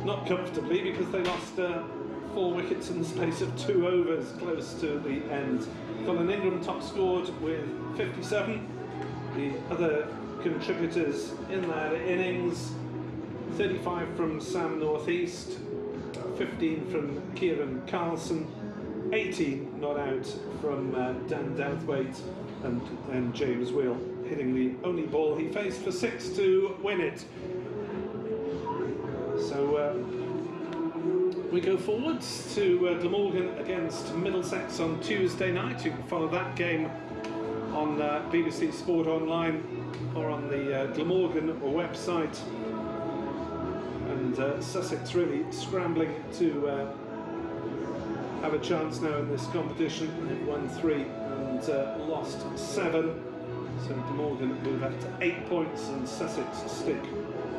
Not comfortably, because they lost 4 wickets in the space of 2 overs close to the end. Colin Ingram top scored with 57. The other contributors in that innings, 35 from Sam Northeast, 15 from Kieran Carlson, 18 not out from Dan Dowswaite, and James Wheel hitting the only ball he faced for 6 to win it. So we go forwards to Glamorgan against Middlesex on Tuesday night. You can follow that game on BBC Sport Online or on the Glamorgan website. And Sussex really scrambling to have a chance now in this competition. They've won 3 and lost 7. So Glamorgan move up to 8 points and Sussex stick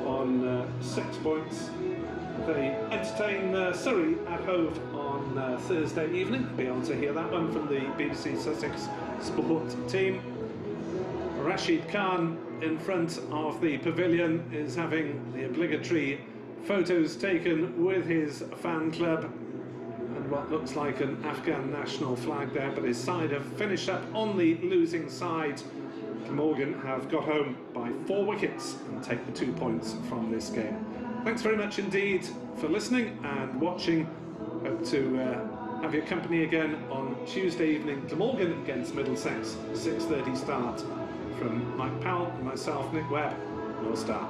on 6 points. They entertain Surrey at Hove on Thursday evening. Be able to hear that one from the BBC Sussex Sport team. Rashid Khan in front of the pavilion is having the obligatory photos taken with his fan club and what looks like an Afghan national flag there, but his side have finished up on the losing side. Glamorgan have got home by 4 wickets and take the 2 points from this game. Thanks very much indeed for listening and watching. Hope to have your company again on Tuesday evening. Glamorgan against Middlesex, 6:30 start. From Mike Powell and myself, Nick Webb, North Star.